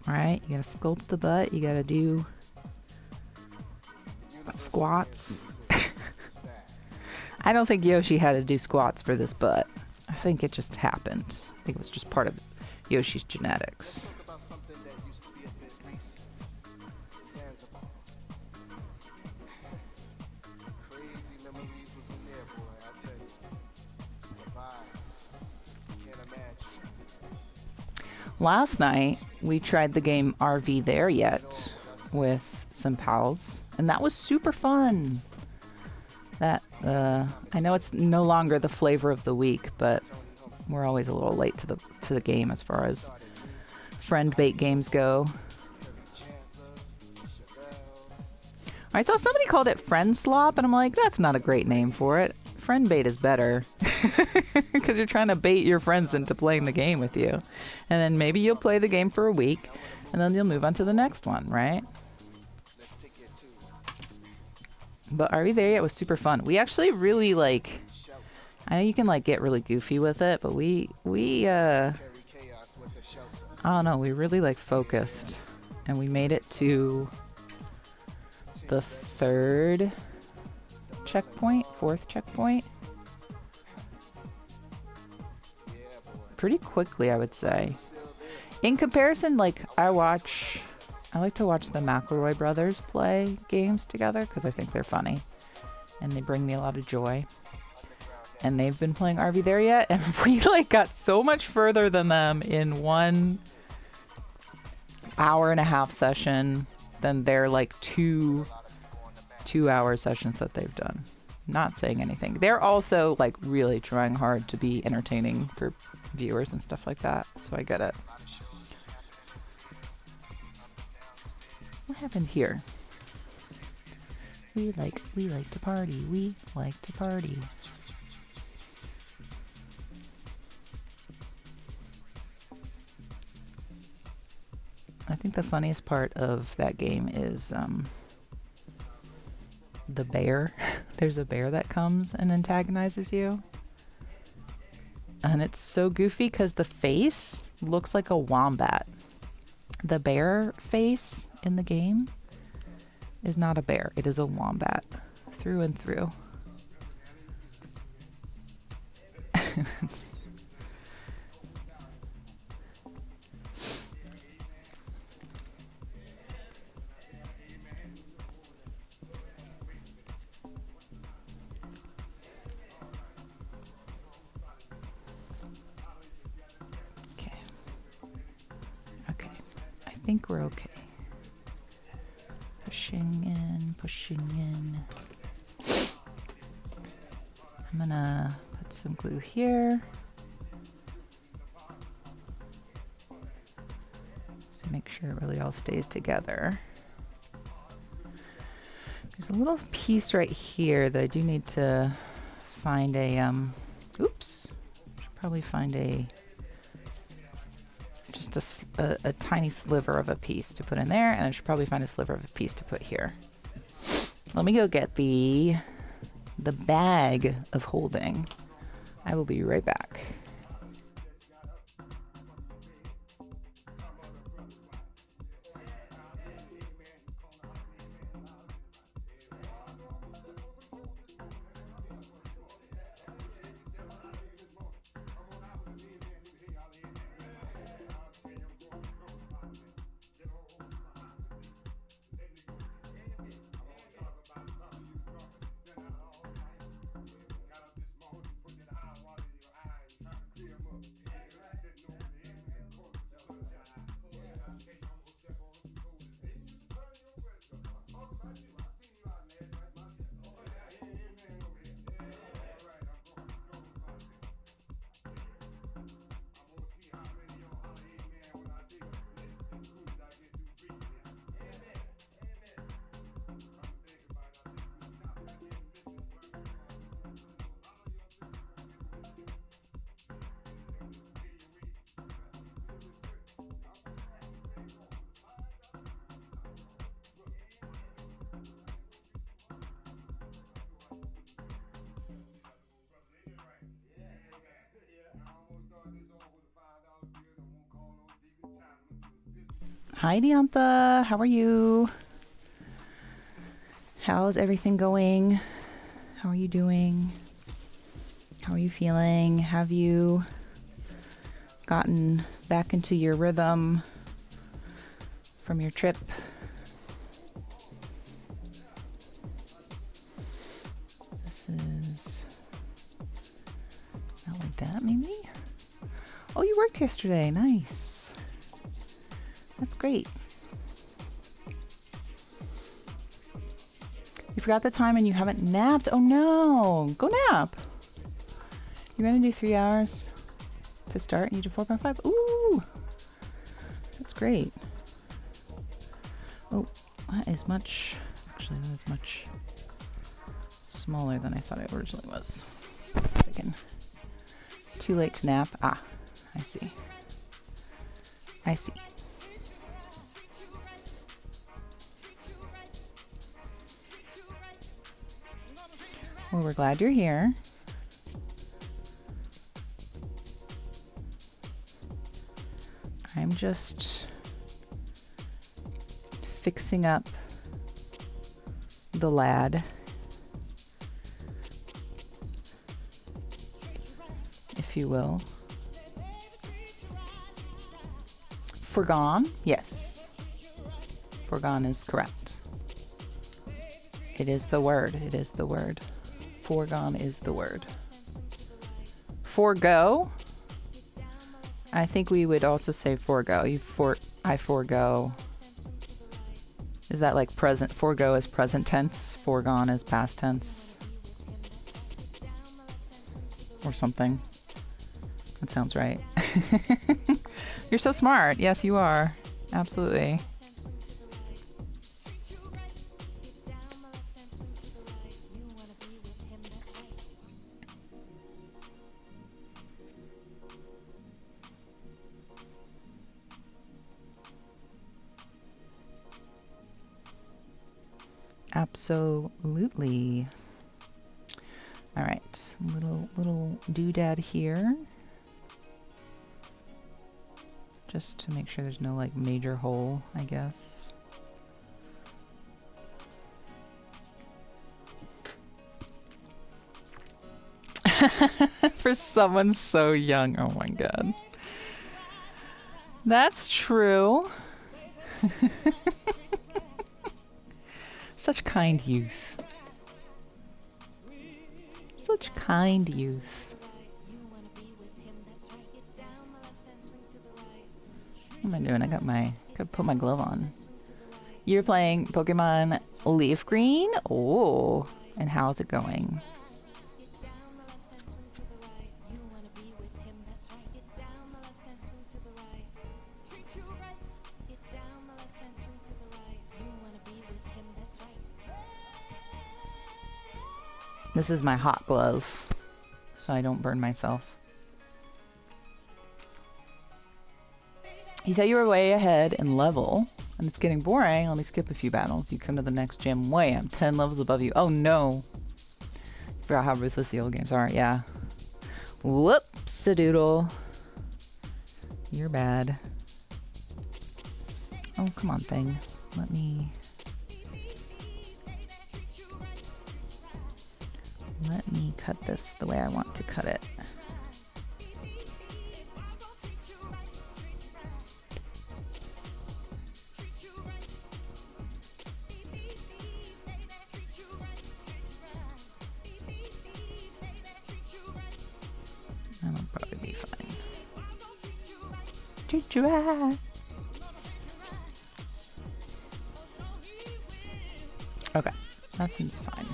Alright, you gotta sculpt the butt. You gotta do squats. I don't think Yoshi had to do squats for this butt. I think it just happened. I think it was just part of Yoshi's genetics. Last night, we tried the game RV There Yet with some pals, and that was super fun. That, I know it's no longer the flavor of the week, but we're always a little late to the game as far as friend bait games go. I saw somebody called it friend slop, and I'm like, that's not a great name for it. Friend bait is better because you're trying to bait your friends into playing the game with you, and then maybe you'll play the game for a week and then you'll move on to the next one, right? But Are We There Yet was super fun. We actually really like, I know you can like get really goofy with it, but we I don't know, we really like focused, and we made it to the 4th checkpoint pretty quickly, I would say. In comparison, like I like to watch the McElroy brothers play games together because I think they're funny and they bring me a lot of joy. And they've been playing RV There Yet, and we like got so much further than them in 1 hour-and-a-half session than their like 2-hour sessions that they've done. Not saying anything. They're also like really trying hard to be entertaining for viewers and stuff like that, so I get it. What happened here? We like to party. We like to party. I think the funniest part of that game is the bear. There's a bear that comes and antagonizes you. And it's so goofy because the face looks like a wombat. The bear face in the game is not a bear. It is a wombat through and through. Okay, I think we're okay. Pushing in. I'm gonna put some glue here. So make sure it really all stays together. There's a little piece right here that I do need to find a, oops, should probably find just a tiny sliver of a piece to put in there, and I should probably find a sliver of a piece to put here. Let me go get the bag of holding. I will be right back. Hi, Deantha. How are you? How's everything going? How are you doing? How are you feeling? Have you gotten back into your rhythm from your trip? This is not like that, maybe? Oh, you worked yesterday. Nice. That's great. You forgot the time and you haven't napped? Oh no, go nap. You're gonna do 3 hours to start and you do 4.5? Ooh, that's great. Oh, that is much, actually that is much smaller than I thought it originally was. Let's see if I can. Too late to nap. Ah, I see. I see. Well, we're glad you're here. I'm just fixing up the lad, if you will. Foregone? Yes. Foregone is correct. It is the word. It is the word. Foregone is the word. Forego? I think we would also say forego. I forego. Is that like present? Forego is present tense. Foregone is past tense. Or something. That sounds right. You're so smart. Yes, you are. Absolutely. Absolutely. All right, little doodad here. Just to make sure there's no like major hole, I guess. For someone so young. Oh my god. That's true. Such kind youth. Such kind youth. What am I doing? Gotta put my glove on. You're playing Pokemon Leaf Green? Oh, and how's it going? This is my hot glove, so I don't burn myself. You said you were way ahead in level, and it's getting boring. Let me skip a few battles. You come to the next gym. Wait, I'm 10 levels above you. Oh no. Forgot how ruthless the old games are. Yeah. Whoops-a-doodle. You're bad. Oh, come on, thing. Let me cut this the way I want to cut it. That'll probably be fine. Choo-choo-ah. Okay, that seems fine.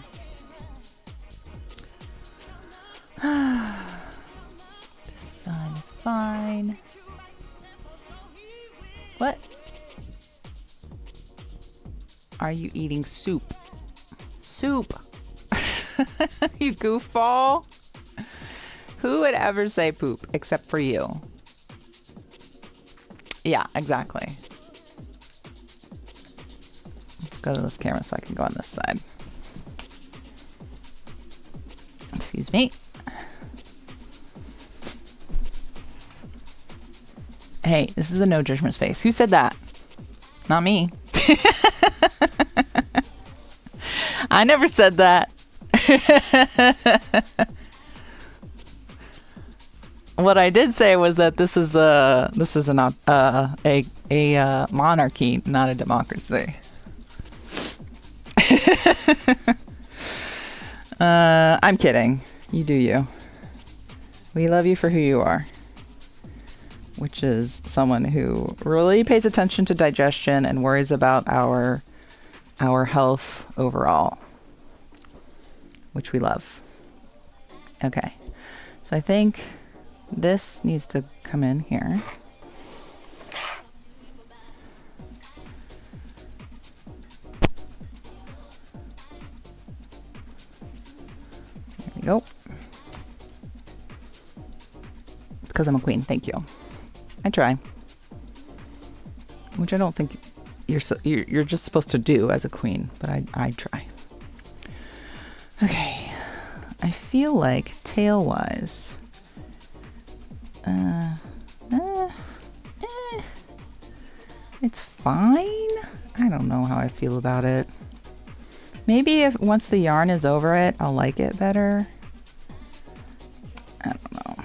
This sign is fine. What? Are you eating soup? Soup! You goofball! Who would ever say poop except for you? Yeah, exactly. Let's go to this camera so I can go on this side. Excuse me. Hey, this is a no judgment space. Who said that? Not me. I never said that. What I did say was that this is a monarchy, not a democracy. I'm kidding. You do you. We love you for who you are, which is someone who really pays attention to digestion and worries about our health overall, which we love. Okay, so I think this needs to come in here. There we go. Because I'm a queen. Thank you. I try. Which I don't think you're just supposed to do as a queen, but I try. Okay. I feel like tail-wise, it's fine. I don't know how I feel about it. Maybe if once the yarn is over it, I'll like it better. I don't know.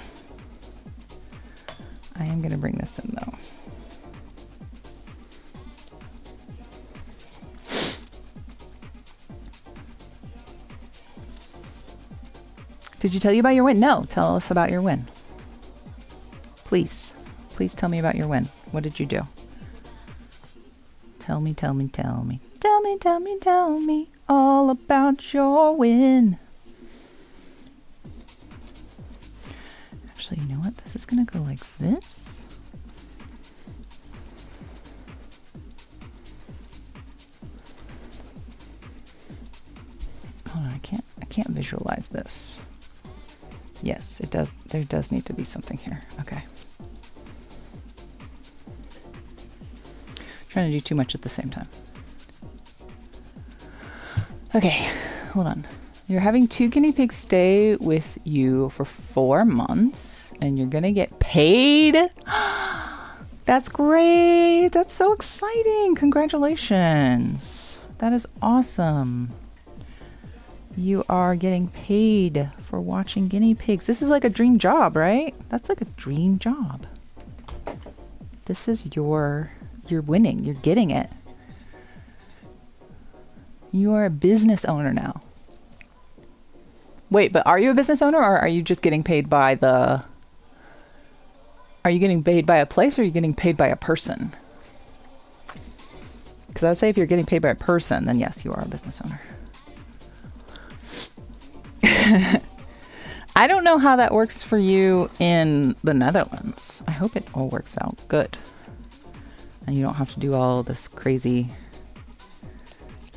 I am gonna bring this in though. Did you tell you about your win? No, tell us about your win. Please. Please tell me about your win. What did you do? Tell me, tell me, tell me. Tell me, tell me, tell me all about your win. Actually, you know what? This is gonna go like this. Hold on, I can't visualize this. Yes, it does. There does need to be something here. Okay. Trying to do too much at the same time. Okay, hold on. You're having 2 guinea pigs stay with you for 4 months, and you're gonna get paid. That's great. That's so exciting. Congratulations. That is awesome. You are getting paid for watching guinea pigs. This is like a dream job, right? That's like a dream job. This is you're winning. You're getting it. You are a business owner now. Wait, but are you a business owner, or are you just getting paid by the... Are you getting paid by a place, or are you getting paid by a person? Because I would say if you're getting paid by a person, then yes, you are a business owner. I don't know how that works for you in the Netherlands. I hope it all works out good. And you don't have to do all this crazy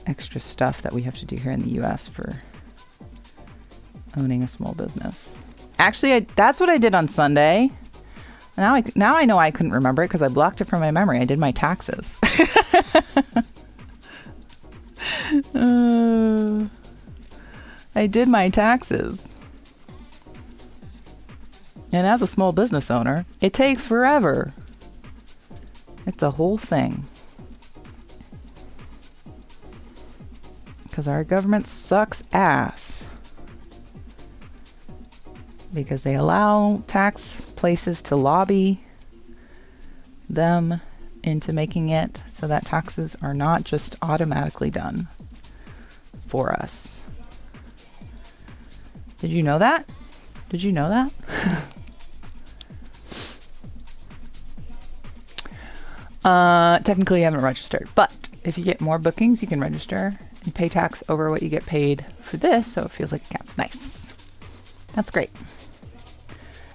extra stuff that we have to do here in the US for owning a small business. Actually, that's what I did on Sunday. Now I know I couldn't remember it because I blocked it from my memory. I did my taxes. I did my taxes. And as a small business owner, it takes forever. It's a whole thing. Because our government sucks ass. Because they allow tax places to lobby them into making it so that taxes are not just automatically done for us. Did you know that? Did you know that? Technically, I haven't registered, but if you get more bookings, you can register and pay tax over what you get paid for this, so it feels like it counts. Nice. That's great.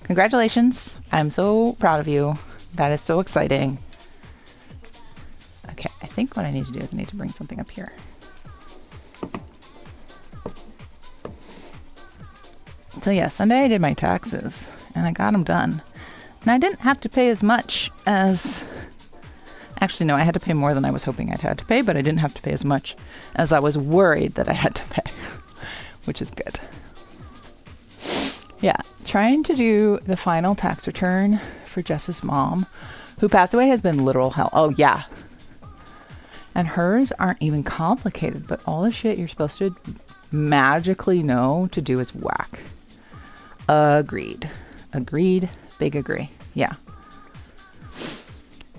Congratulations. I'm so proud of you. That is so exciting. Okay, I think what I need to do is I need to bring something up here. So yeah, Sunday I did my taxes and I got them done. And I didn't have to pay as much as... Actually, no, I had to pay more than I was hoping I'd had to pay, but I didn't have to pay as much as I was worried that I had to pay, which is good. Yeah, trying to do the final tax return for Jeff's mom, who passed away, has been literal hell. Oh, yeah. And hers aren't even complicated, but all the shit you're supposed to magically know to do is whack. Agreed. Agreed. Big agree. Yeah.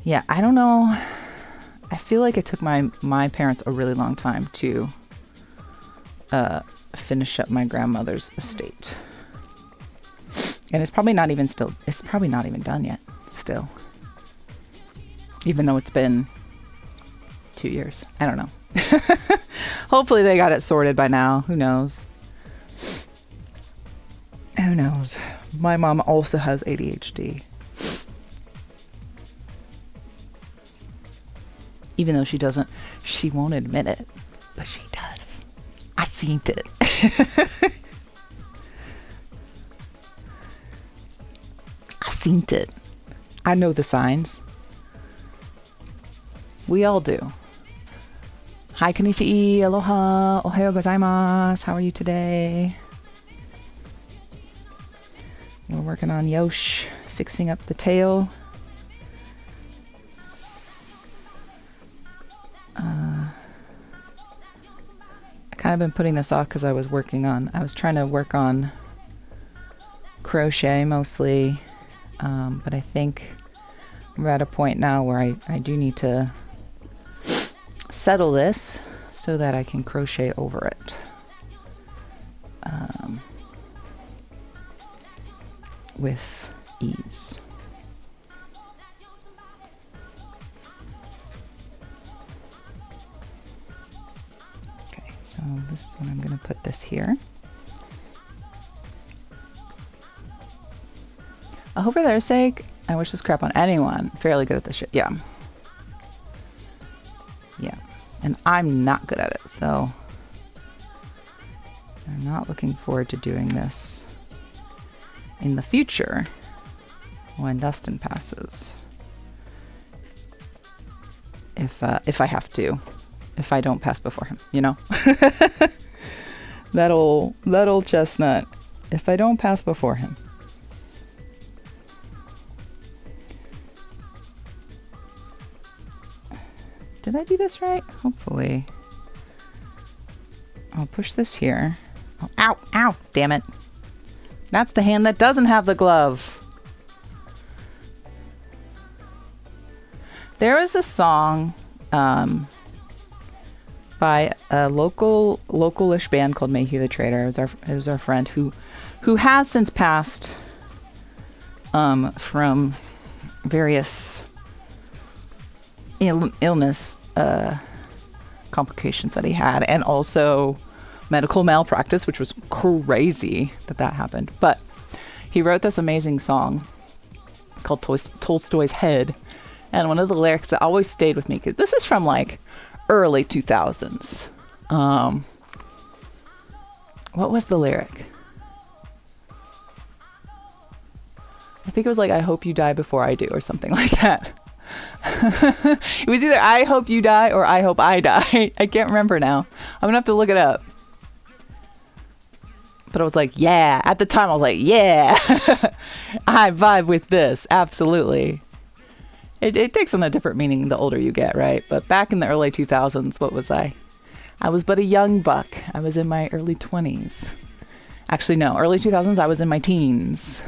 Yeah, I don't know. I feel like it took my parents a really long time to finish up my grandmother's estate. And it's probably not even done yet, still. Even though it's been 2 years. I don't know. Hopefully they got it sorted by now. Who knows? Who knows? My mom also has ADHD. Even though she won't admit it, but she does. I seen it. I seen it. I know the signs. We all do. Hi, konnichiwa, aloha, ohayo gozaimasu. How are you today? We're working on Yosh fixing up the tail. I kind of been putting this off because I was trying to work on crochet mostly, but I think we're at a point now where I do need to settle this so that I can crochet over it. With ease. Okay, so this is when I'm going to put this here. I hope for their sake, I wish this crap on anyone. Fairly good at this shit. Yeah. Yeah. And I'm not good at it, so I'm not looking forward to doing this in the future when Dustin passes. If I have to. if I don't pass before him, you know? that old chestnut. If I don't pass before him. Did I do this right? Hopefully. I'll push this here. Oh, ow, ow, damn it. That's the hand that doesn't have the glove. There was a song by a local-ish band called Mayhew the Trader. It was our friend who has since passed from various illness complications that he had, and also medical malpractice, which was crazy that happened. But he wrote this amazing song called Tolstoy's Head, and one of the lyrics that always stayed with me, because this is from like early 2000s. What was the lyric? I think it was like, I hope you die before I do, or something like that. It was either I hope you die or I hope I die. I can't remember now. I'm gonna have to look it up. But I was like, yeah. At the time, I was like, yeah. I vibe with this. Absolutely. It takes on a different meaning the older you get, right? But back in the early 2000s, what was I? I was but a young buck. I was in my early 20s. Actually, no. Early 2000s, I was in my teens.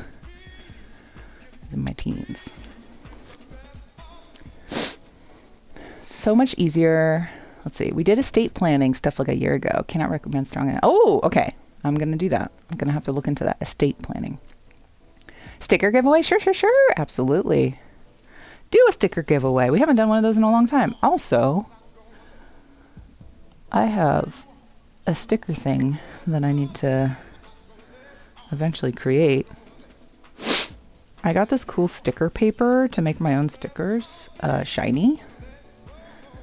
So much easier. Let's see. We did estate planning stuff like a year ago. Cannot recommend strong. Oh, okay. I'm going to do that. I'm going to have to look into that. Estate planning. Sticker giveaway? Sure. Absolutely. Do a sticker giveaway. We haven't done one of those in a long time. Also, I have a sticker thing that I need to eventually create. I got this cool sticker paper to make my own stickers. Shiny.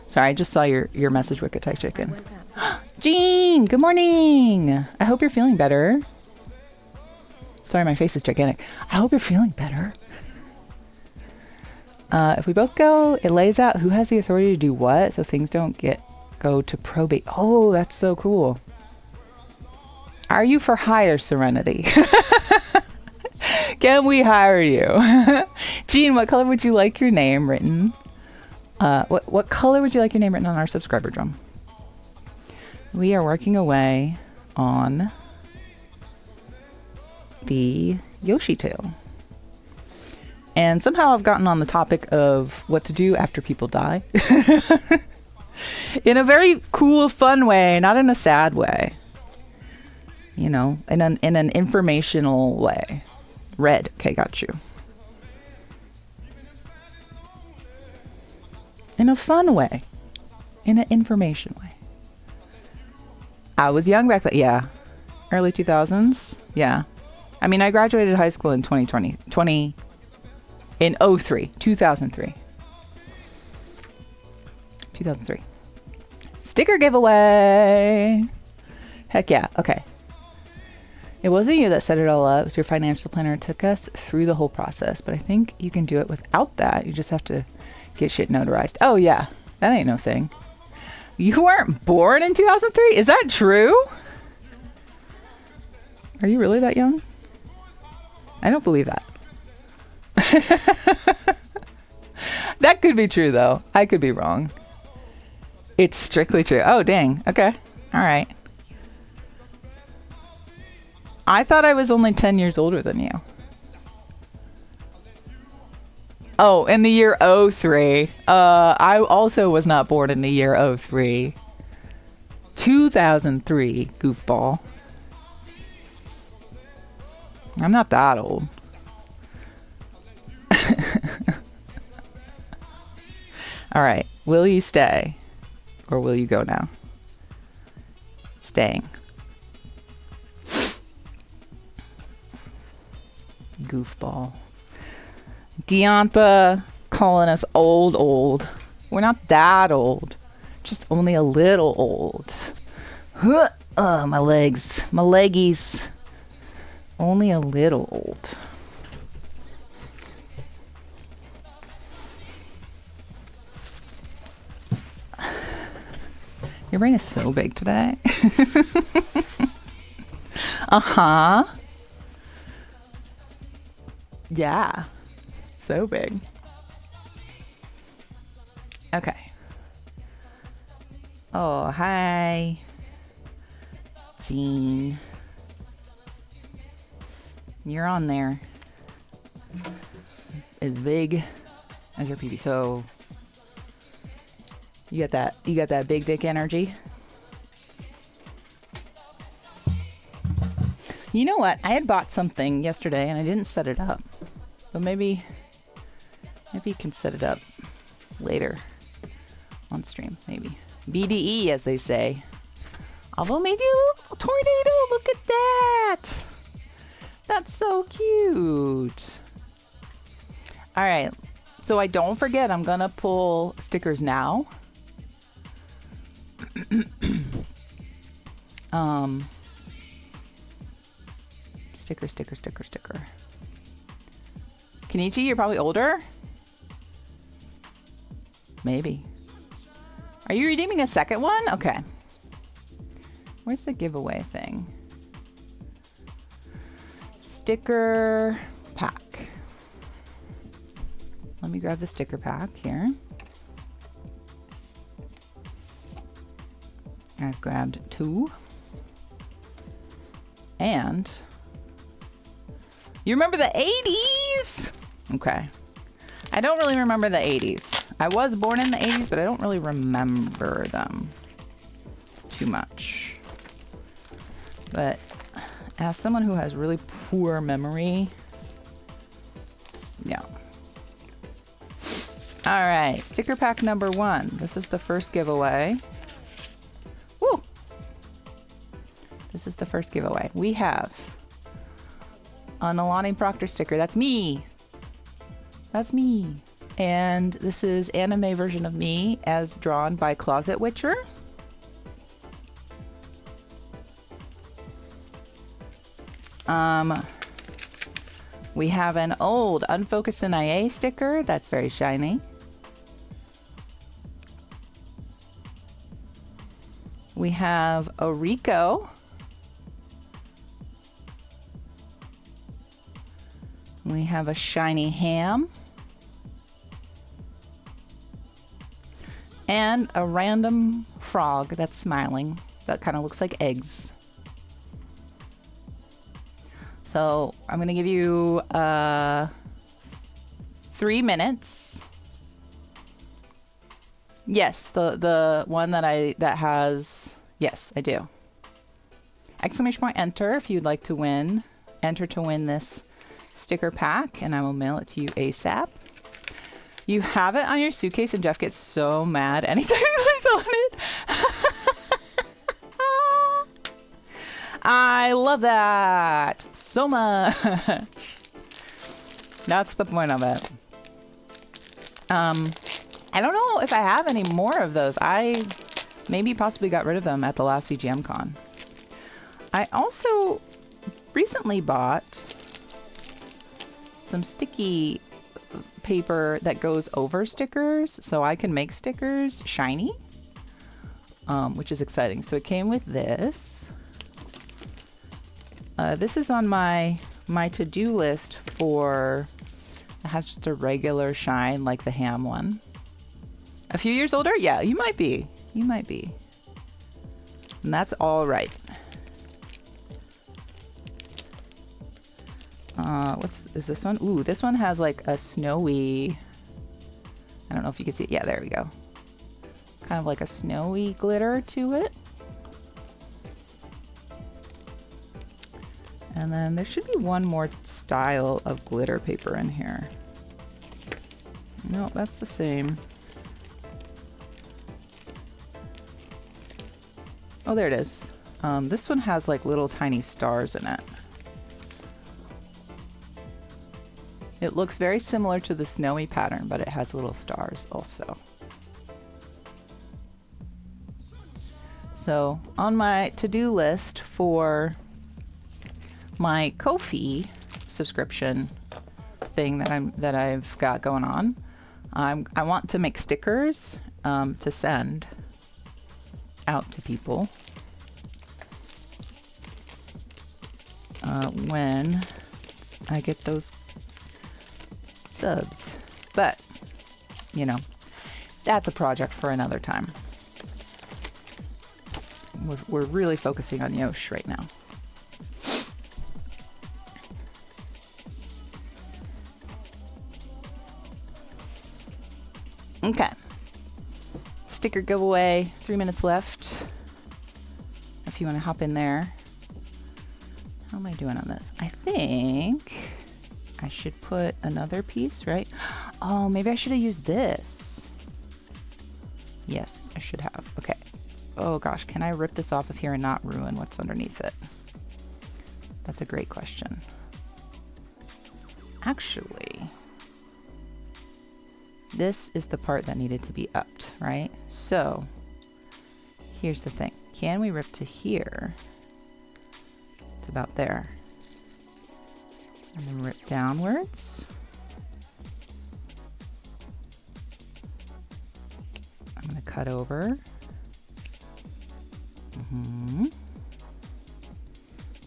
Sorry, I just saw your message, Wicked Thai Chicken. Jean, good morning. I hope you're feeling better. Sorry, my face is gigantic. I hope you're feeling better. If we both go, it lays out who has the authority to do what, so things don't go to probate. Oh, that's so cool. Are you for hire, Serenity? Can we hire you? Jean, what color would you like your name written? What color would you like your name written on our subscriber drum? We are working away on the Yoshi tail. And somehow I've gotten on the topic of what to do after people die. In a very cool, fun way, not in a sad way. You know, in an informational way. Red. Okay, got you. In a fun way. In an information way. I was young back then. Yeah. Early 2000s. Yeah. I mean, I graduated high school in 2003. 2003. Sticker giveaway. Heck yeah. Okay. It wasn't you that set it all up. It was your financial planner. It took us through the whole process, but I think you can do it without that. You just have to get shit notarized. Oh yeah. That ain't no thing. You weren't born in 2003? Is that true? Are you really that young? I don't believe that. That could be true though. I could be wrong. It's strictly true. Oh dang. Okay. All right. I thought I was only 10 years older than you. Oh, in the year 03. I also was not born in the year 03. 2003, goofball. I'm not that old. All right. Will you stay? Or will you go now? Staying. Goofball. Deonta calling us old. We're not that old. Just only a little old. My legs. My leggies. Only a little old. Your brain is so big today. Uh-huh. Yeah. So big. Okay. Oh, hi. Jean. You're on there. As big as your PB. So you got that big dick energy. You know what? I had bought something yesterday and I didn't set it up. But maybe you can set it up later on stream, maybe. BDE, as they say. Although made you a little tornado. Look at that. That's so cute. All right. So I don't forget, I'm going to pull stickers now. Sticker. Kenichi, you're probably older? Maybe. Are you redeeming a second one? Okay. Where's the giveaway thing? Sticker pack. Let me grab the sticker pack here. I've grabbed 2. And you remember the 80s? Okay. I don't really remember the 80s. I was born in the 80s, but I don't really remember them too much. But as someone who has really poor memory, yeah. All right, sticker pack number 1. This is the first giveaway. Woo! This is the first giveaway. We have an Alani Proctor sticker. That's me. That's me. And this is anime version of me as drawn by Closet Witcher. We have an old Unfocused NIA sticker that's very shiny. We have a Rico. We have a shiny ham. And a random frog that's smiling. That kind of looks like eggs. So I'm going to give you 3 minutes. Yes, the one that has, yes, I do. Exclamation point enter if you'd like to win. Enter to win this sticker pack, and I will mail it to you ASAP. You have it on your suitcase, and Jeff gets so mad anytime he clicks on it. I love that so much. That's the point of it. I don't know if I have any more of those. I maybe possibly got rid of them at the last VGM Con. I also recently bought some sticky paper that goes over stickers so I can make stickers shiny, which is exciting. So it came with this. This is on my to-do list for, it has just a regular shine like the ham one. A few years older? Yeah, you might be. You might be. And that's all right. Is this one? Ooh, this one has like a snowy, I don't know if you can see it. Yeah, there we go. Kind of like a snowy glitter to it. And then there should be one more style of glitter paper in here. No, that's the same. Oh, there it is. This one has like little tiny stars in it. It looks very similar to the snowy pattern, but it has little stars also. So on my to-do list for my Ko-fi subscription thing that I've got going on, I want to make stickers to send out to people when I get those subs. But, you know, that's a project for another time. We're really focusing on Yosh right now. Okay. Sticker giveaway, 3 minutes left. If you want to hop in there. How am I doing on this? I think I should put another piece, right? Oh, maybe I should have used this. Yes, I should have. Okay. Oh gosh, can I rip this off of here and not ruin what's underneath it? That's a great question. Actually, this is the part that needed to be upped, right? So here's the thing. Can we rip to here? It's about there. And then rip downwards. I'm going to cut over.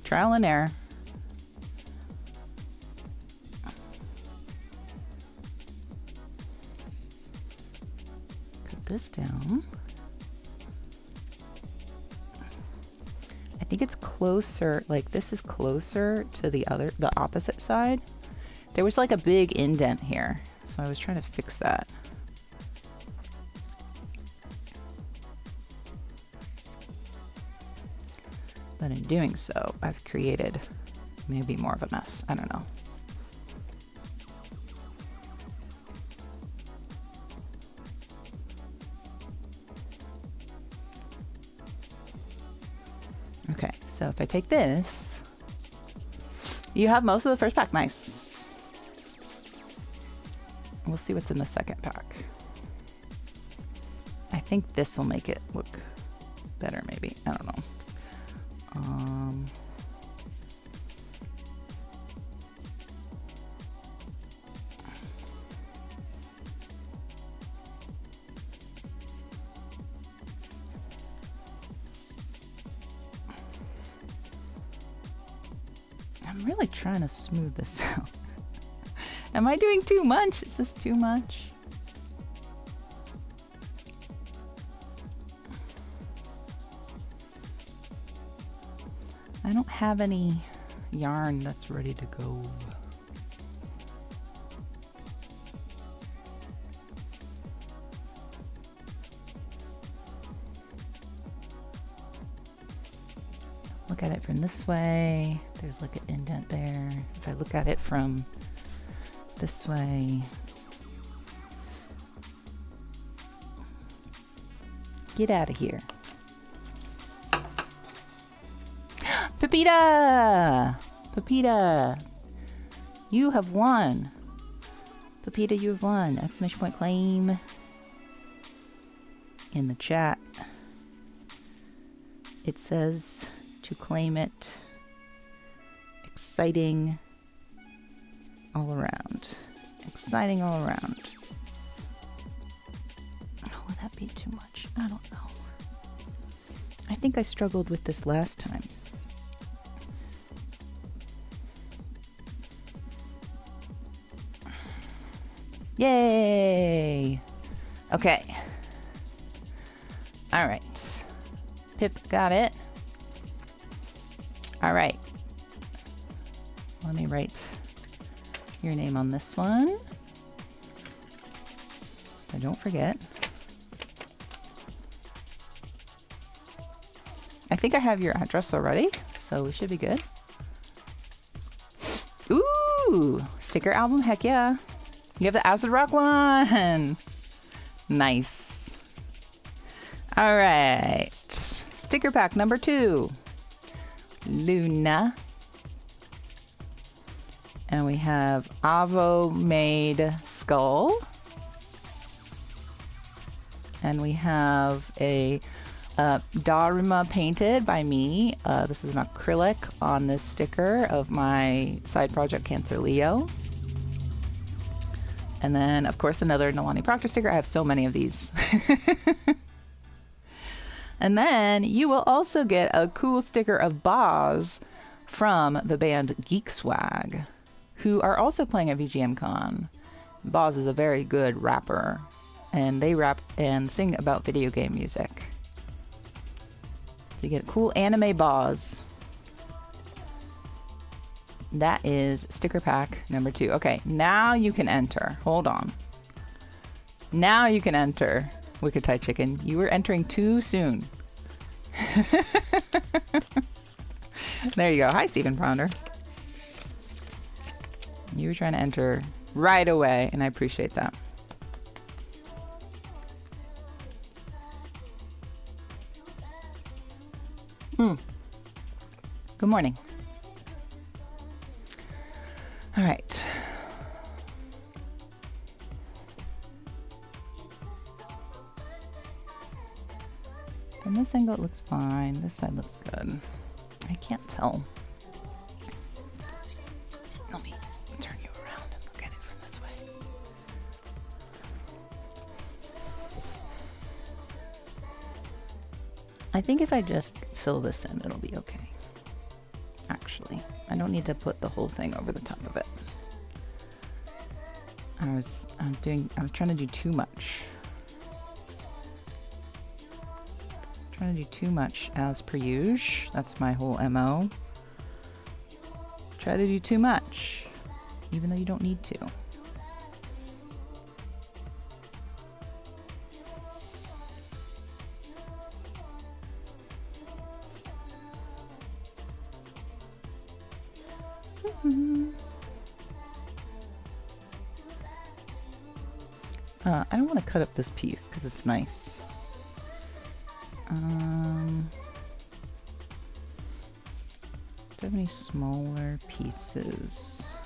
Trial and error. Cut this down. I think it's closer, like this is closer to the opposite side. There was like a big indent here, so I was trying to fix that. But in doing so, I've created maybe more of a mess. I don't know. Okay, so if I take this, you have most of the first pack. Nice. We'll see what's in the second pack. I think this will make it look better, maybe. I don't know. I'm really trying to smooth this out. Am I doing too much? Is this too much? I don't have any yarn that's ready to go. Look at it from this way. There's like an indent there. If I look at it from this way. Get out of here. Pepita! Pepita! You have won. Pepita, you have won. Exclamation point claim in the chat. It says to claim it. Exciting all around. Exciting all around. Oh, would that be too much? I don't know. I think I struggled with this last time. Yay! Okay. All right. Pip got it. All right. Let me write your name on this one. So don't forget. I think I have your address already, so we should be good. Ooh! Sticker album, heck yeah. You have the Acid Rock one. Nice. All right. Sticker pack number 2. Luna. And we have Avo made skull. And we have a Daruma painted by me. This is an acrylic on this sticker of my side project Cancer Leo. And then, of course, another Nalani Proctor sticker. I have so many of these. And then you will also get a cool sticker of Boz from the band Geek Swag, who are also playing at VGM Con. Boz is a very good rapper, and they rap and sing about video game music. So you get a cool anime Boz. That is sticker pack number 2. Okay, now you can enter. Hold on. Now you can enter Wicked Thai Chicken. You were entering too soon. There you go. Hi, Stephen Prounder. You were trying to enter right away, and I appreciate that. Good morning. All right. From this angle, it looks fine. This side looks good. I can't tell. Let me turn you around and look at it from this way. I think if I just fill this in, it'll be okay. Actually, I don't need to put the whole thing over the top of it. I was trying to do too much. Trying to do too much as per usual. That's my whole MO. Try to do too much, even though you don't need to. I don't want to cut up this piece because it's nice. Do you have any smaller pieces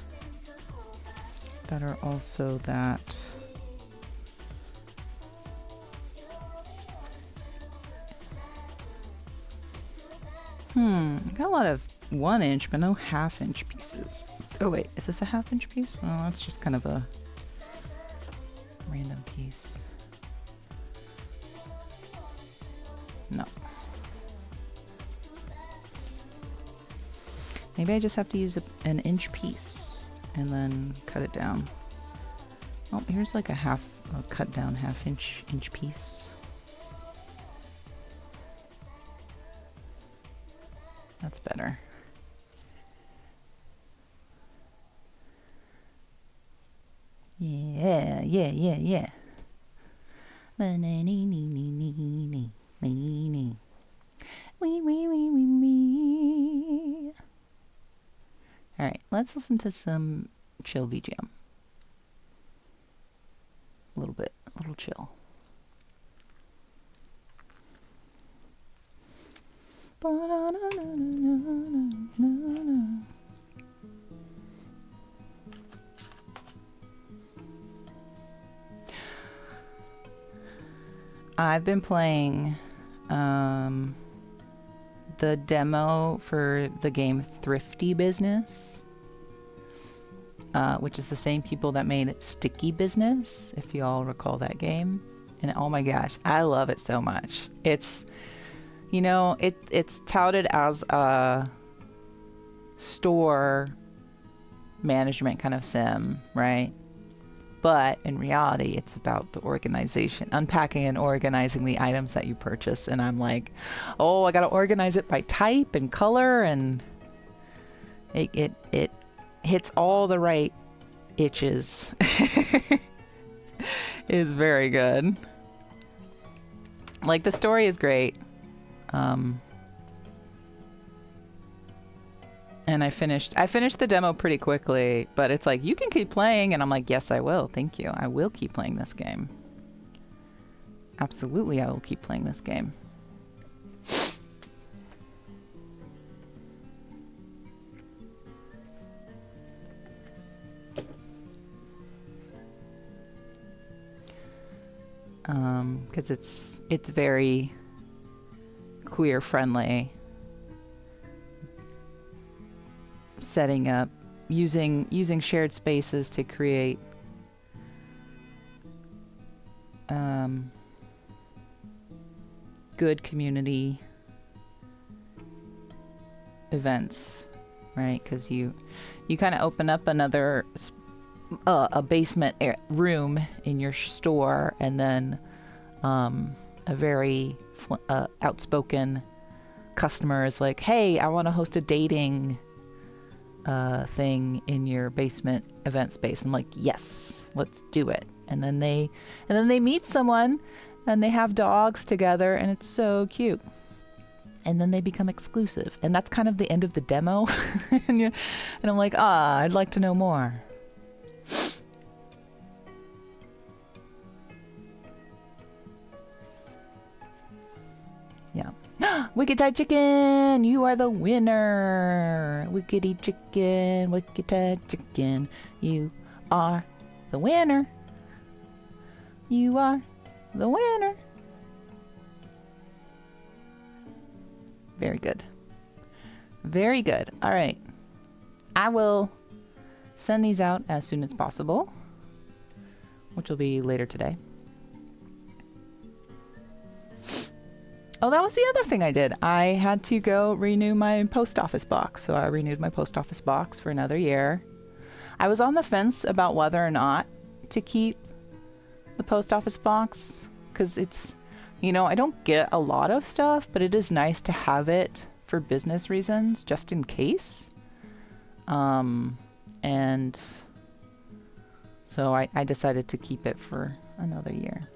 that are also that? I got a lot of 1 inch, but no 1/2 inch pieces. Oh wait, is this a 1/2 inch piece? Oh, that's just kind of a random piece. No. Maybe I just have to use an inch piece and then cut it down. Oh, here's like a cut down 1/2 inch piece. That's better. Yeah. All right, let's listen to some chill VGM. A little chill. I've been playing the demo for the game Thrifty Business, which is the same people that made Sticky Business, if you all recall that game. And oh my gosh, I love it so much. It's, you know, it's touted as a store management kind of sim, right? But in reality, it's about the organization, unpacking and organizing the items that you purchase. And I'm like, oh, I got to organize it by type and color. And it hits all the right itches. It's very good. Like, the story is great. And I finished the demo pretty quickly, but it's like, you can keep playing, and I'm like, yes, I will. Thank you. I will keep playing this game. Absolutely, I will keep playing this game. Because it's very queer friendly. Setting up, using shared spaces to create good community events, right? Because you kind of open up another a basement room in your store, and then a very outspoken customer is like, hey, I want to host a dating thing in your basement event space. I'm like, yes, let's do it. And then they meet someone, and they have dogs together, and it's so cute. And then they become exclusive, and that's kind of the end of the demo. and I'm like, I'd like to know more. Yeah. Wicked Chicken, you are the winner. Wickedy Chicken, Wicked Chicken, you are the winner. You are the winner. Very good. Very good. All right. I will send these out as soon as possible, which will be later today. Oh, that was the other thing I did. I had to go renew my post office box. So I renewed my post office box for another year. I was on the fence about whether or not to keep the post office box, because it's, I don't get a lot of stuff, but it is nice to have it for business reasons, just in case. And so I decided to keep it for another year.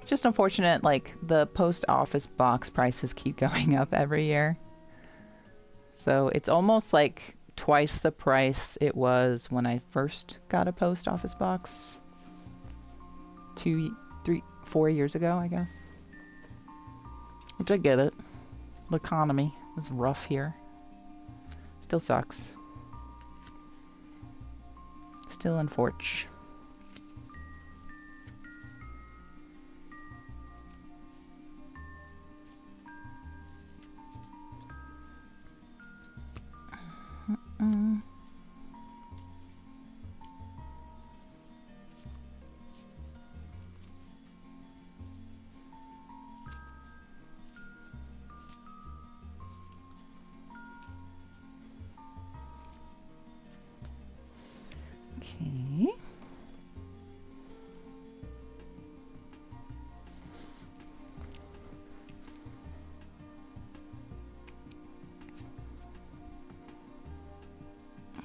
Just unfortunate, like, the post office box prices keep going up every year. So it's almost like twice the price it was when I first got a post office box 2, 3, 4 years ago, I guess. Which I get it. The economy is rough here. Still sucks. Still unfortunate. Okay.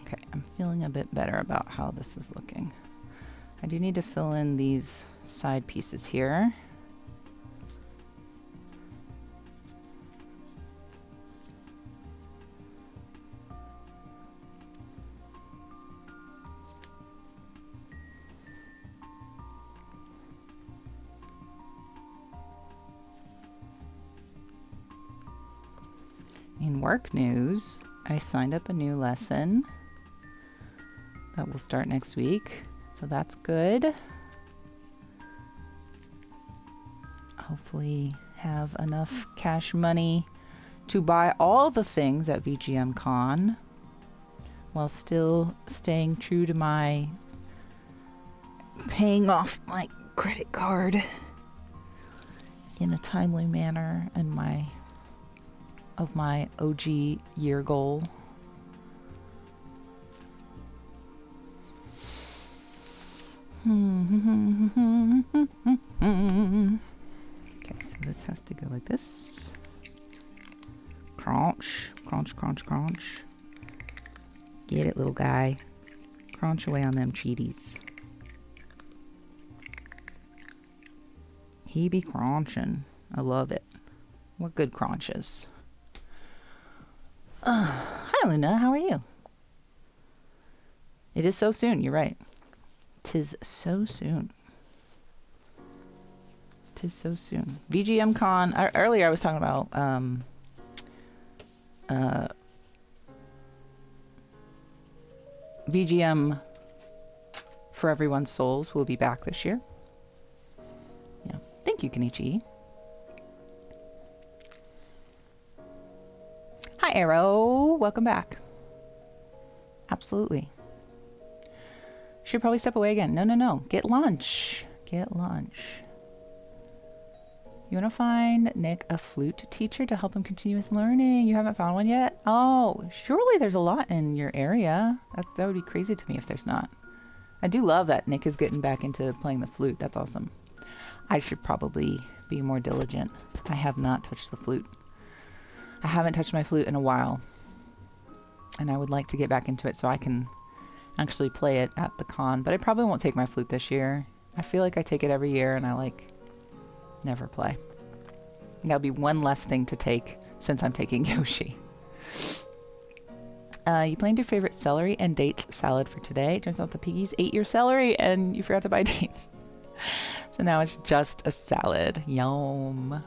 Okay, I'm feeling a bit better about how this is looking. I do need to fill in these side pieces here. In work news, I signed up a new lesson that will start next week, so that's good. Hopefully have enough cash money to buy all the things at VGM Con while still staying true to my paying off my credit card in a timely manner and my OG year goal. Okay, so this has to go like this. Crunch, crunch, crunch, crunch. Get it, little guy. Crunch away on them Cheeties. He be crunching. I love it. What good crunches. Hi, Luna. How are you? It is so soon. You're right. 'Tis so soon. 'Tis so soon. VGM Con. Earlier I was talking about VGM for Everyone's Souls will be back this year. Yeah. Thank you, Kenichi. Hi, Arrow. Welcome back. Absolutely. Should probably step away again. No. Get lunch. Get lunch. You want to find Nick a flute teacher to help him continue his learning. You haven't found one yet? Oh, surely there's a lot in your area. That would be crazy to me if there's not. I do love that Nick is getting back into playing the flute. That's awesome. I should probably be more diligent. I have not touched the flute. I haven't touched my flute in a while. And I would like to get back into it so I can actually play it at the con. But I probably won't take my flute this year. I feel like I take it every year and I never play. That'll be one less thing to take since I'm taking Yoshi. You planned your favorite celery and dates salad for today. Turns out the piggies ate your celery and you forgot to buy dates. So now it's just a salad. Yum.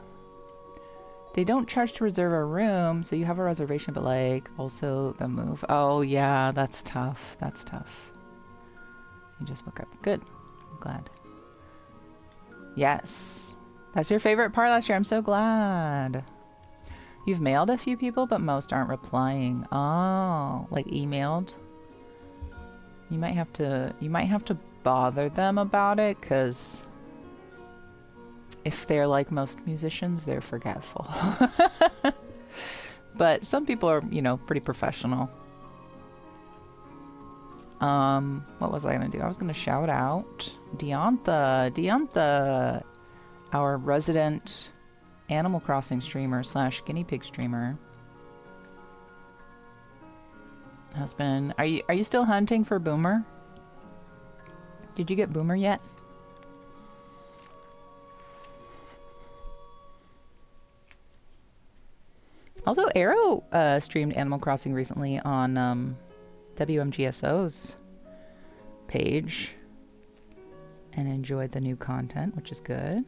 They don't charge to reserve a room, so you have a reservation, but also the move. Oh yeah, that's tough. That's tough. You just book up. Good. I'm glad. Yes. That's your favorite part last year. I'm so glad. You've mailed a few people, but most aren't replying. Oh, emailed. You might have to bother them about it, because if they're like most musicians, they're forgetful. But some people are, pretty professional. What was I gonna do? I was gonna shout out Deantha, our resident Animal Crossing streamer / guinea pig streamer. Husband, are you still hunting for Boomer? Did you get Boomer yet? Also, Arrow streamed Animal Crossing recently on WMGSO's page and enjoyed the new content, which is good.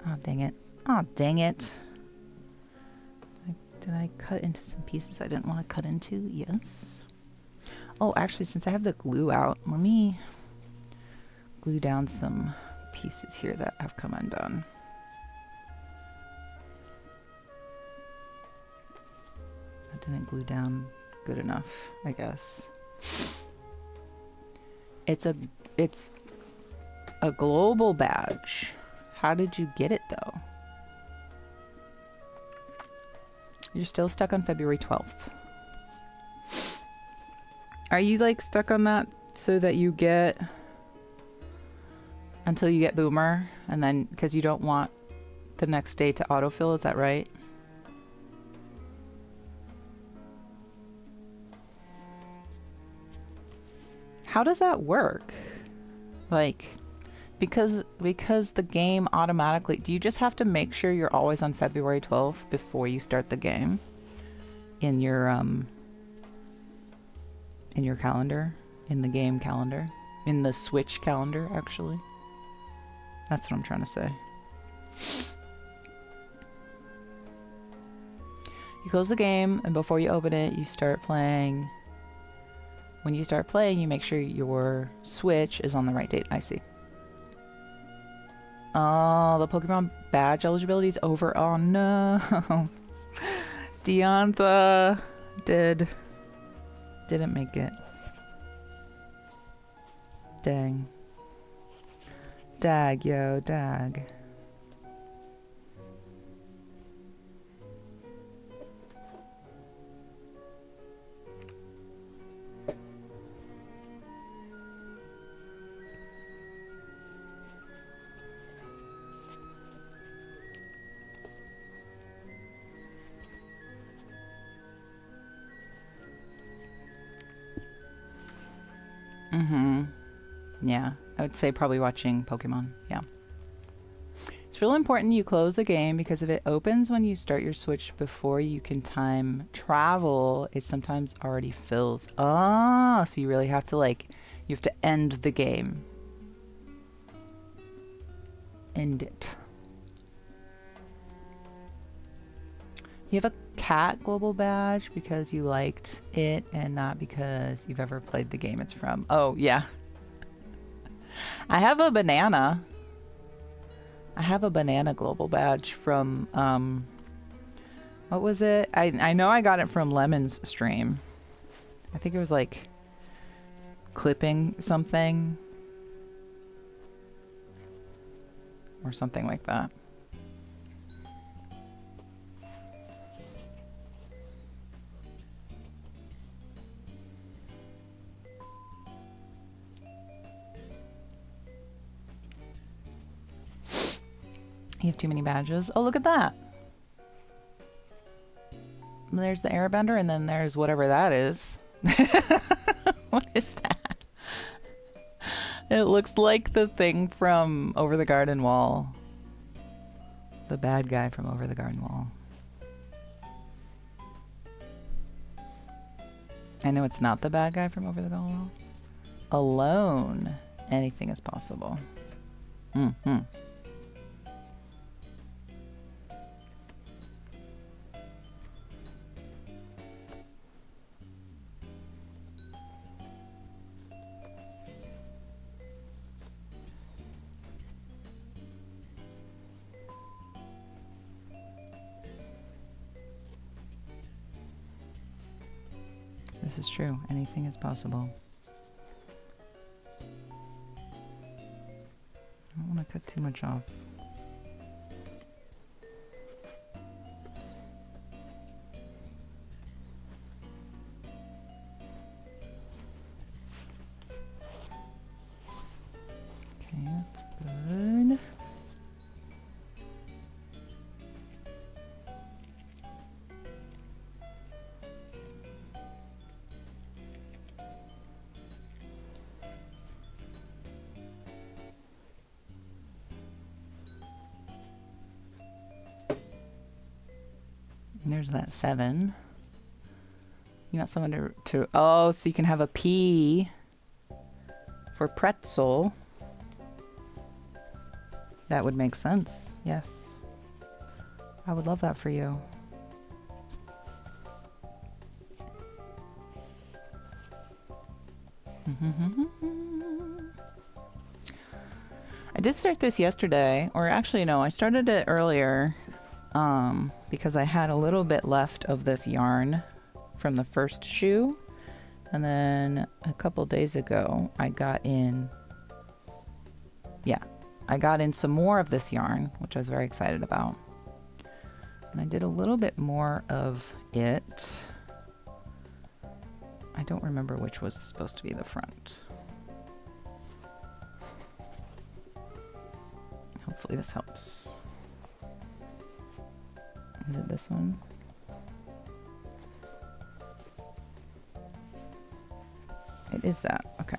Oh, dang it. Oh, dang it. Did I cut into some pieces I didn't want to cut into? Yes. Oh, actually, since I have the glue out, let me glue down some pieces here that have come undone. That didn't glue down good enough, I guess. It's a global badge. How did you get it, though? You're still stuck on February 12th. Are you, stuck on that so that you get... until you get Boomer? And then, because you don't want the next day to autofill, is that right? How does that work? Because the game automatically... Do you just have to make sure you're always on February 12th before you start the game? In your calendar? In the game calendar? In the Switch calendar, actually? That's what I'm trying to say. You close the game, and before you open it, you start playing. When you start playing, you make sure your Switch is on the right date. I see. Oh, the Pokemon badge eligibility is over. Oh no. Deantha didn't make it. Dang. Dag, yo, dag. Yeah, I would say probably watching Pokemon. Yeah. It's really important you close the game, because if it opens when you start your Switch before you can time travel, it sometimes already fills. Oh, so you really have to you have to end the game. End it. You have a cat global badge because you liked it and not because you've ever played the game it's from. Oh, yeah. I have a banana. I have a banana global badge from, what was it? I know I got it from Lemon's stream. I think it was clipping something. Or something like that. You have too many badges. Oh, look at that. There's the airbender, and then there's whatever that is. What is that? It looks like the thing from Over the Garden Wall. The bad guy from Over the Garden Wall. I know it's not the bad guy from Over the Garden Wall. Alone. Anything is possible. Mm-hmm. This is true. Anything is possible. I don't want to cut too much off. Okay, that's good. There's that 7. You want someone to oh, so you can have a P for pretzel. That would make sense. Yes. I would love that for you. I did start this yesterday, or actually no, I started it earlier. Because I had a little bit left of this yarn from the first shoe, and then a couple days ago I got in some more of this yarn, which I was very excited about, and I did a little bit more of it. I don't remember which was supposed to be the front. Hopefully this helps. Is it this one? It is that. Okay.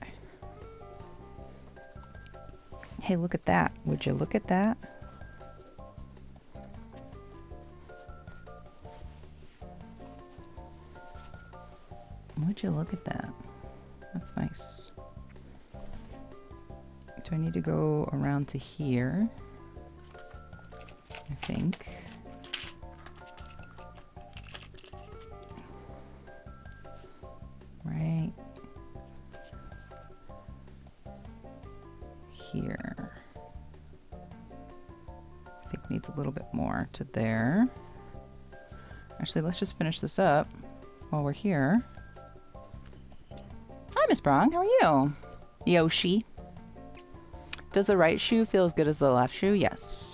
Hey, look at that. Would you look at that? Would you look at that? That's nice. Do I need to go around to here? I think. Right here. I think needs a little bit more to there. Actually, let's just finish this up while we're here. Hi, Miss Brong. How are you? Yoshi. Does the right shoe feel as good as the left shoe? Yes.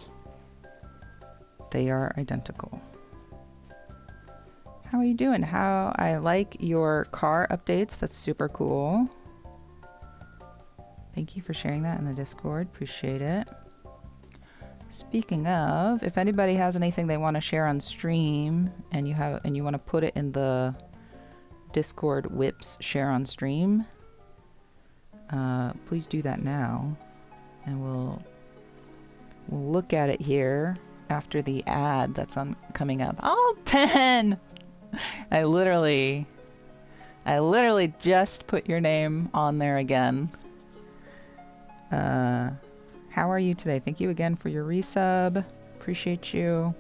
They are identical. How are you doing? How I like your car updates. That's super cool. Thank you for sharing that in the Discord. Appreciate it. Speaking of, if anybody has anything they want to share on stream and you want to put it in the Discord whips share on stream, please do that now, and we'll look at it here after the ad that's coming up. Oh, 10. I literally just put your name on there again. How are you today? Thank you again for your resub. Appreciate you.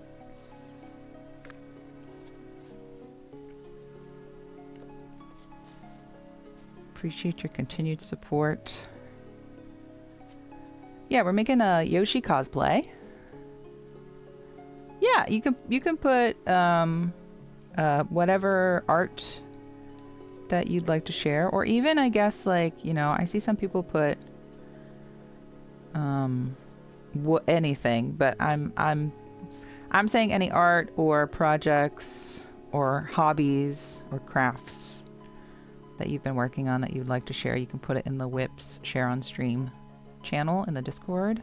Appreciate your continued support. Yeah, we're making a Yoshi cosplay. Yeah, you can put whatever art that you'd like to share, or even, I guess, like, you know, I see some people put anything, but I'm saying any art or projects or hobbies or crafts that you've been working on that you'd like to share. You can put it in the Whips share on stream channel in the Discord.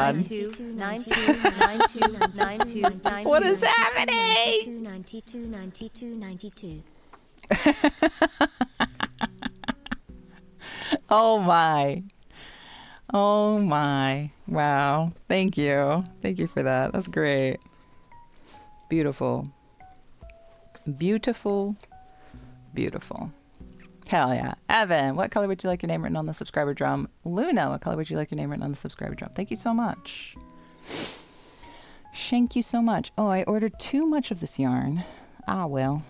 God. What is happening? 92. Oh my. Oh my. Wow. Thank you. Thank you for that. That's great. Beautiful. Beautiful. Beautiful. Hell yeah. Evan, what color would you like your name written on the subscriber drum? Luna, what color would you like your name written on the subscriber drum? Thank you so much. Thank you so much. Oh, I ordered too much of this yarn. Ah, well.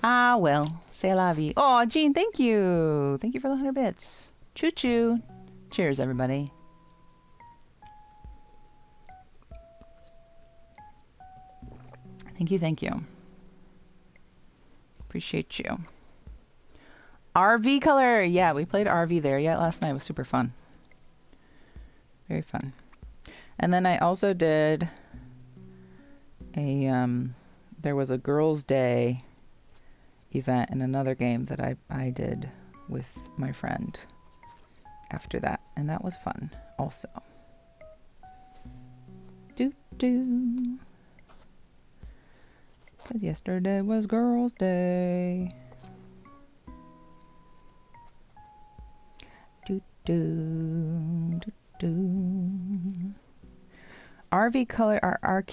Ah, well. C'est la vie. Oh, Jean, thank you. Thank you for the 100 bits. Choo choo. Cheers, everybody. Thank you, thank you. Appreciate you. RV color. Yeah, we played RV there. Yeah, last night. It was super fun. Very fun. And then I also did a, there was a girls' day event in another game that I did with my friend after that. And that was fun also. Doo doo. Because yesterday was girls' day. Doo doo. Doo doo. RV color, our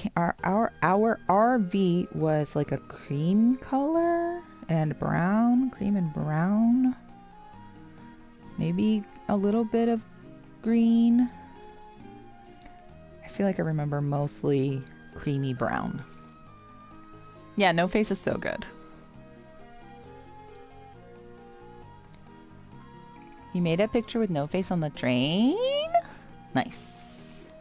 RV was like a cream color and brown, cream and brown. Maybe a little bit of green. I feel like I remember mostly creamy brown. Yeah, No Face is so good. You made a picture with No Face on the train? Nice.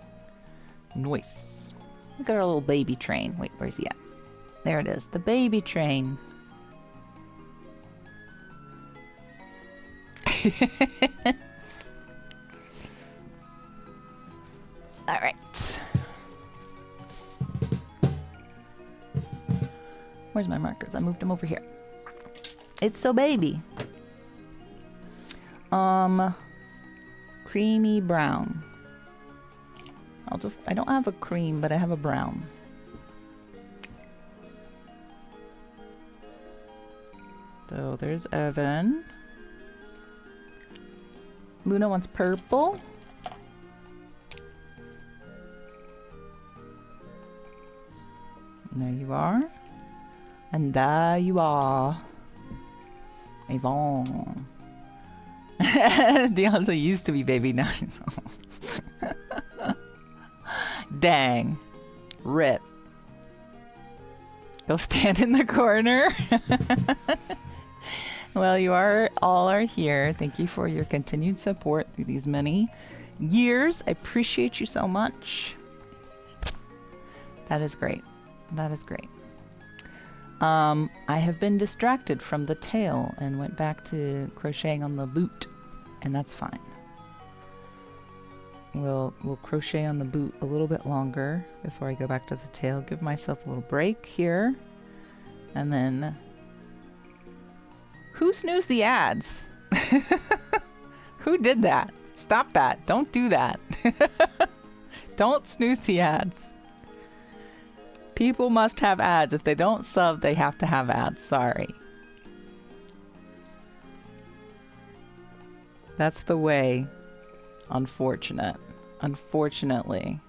Nice. Look at our little baby train. Wait, where's he at? There it is. The baby train. All right. Where's my markers? I moved them over here. It's so baby. Creamy brown. I don't have a cream, but I have a brown. So there's Evan. Luna wants purple. And there you are. And there you are. Yvonne. Deonta used to be baby, now she's Dang. Rip. Go stand in the corner. Well, you all are here. Thank you for your continued support through these many years. I appreciate you so much. That is great. That is great. I have been distracted from the tail and went back to crocheting on the boot, and that's fine. We'll crochet on the boot a little bit longer before I go back to the tail. Give myself a little break here, and then who snoozed the ads? Who did that? Stop that! Don't do that! Don't snooze the ads. People must have ads. If they don't sub, they have to have ads. Sorry. That's the way. Unfortunate. Unfortunately.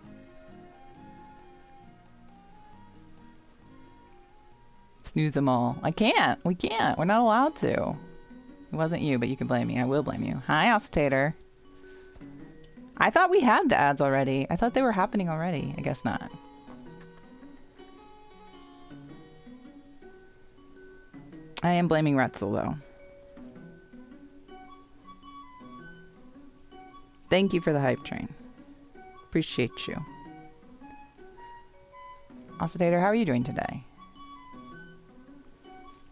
Snooze them all. I can't. We can't. We're not allowed to. It wasn't you, but you can blame me. I will blame you. Hi, Oscillator. I thought we had the ads already. I thought they were happening already. I guess not. I am blaming Retzel, though. Thank you for the hype train. Appreciate you. Oscillator, how are you doing today?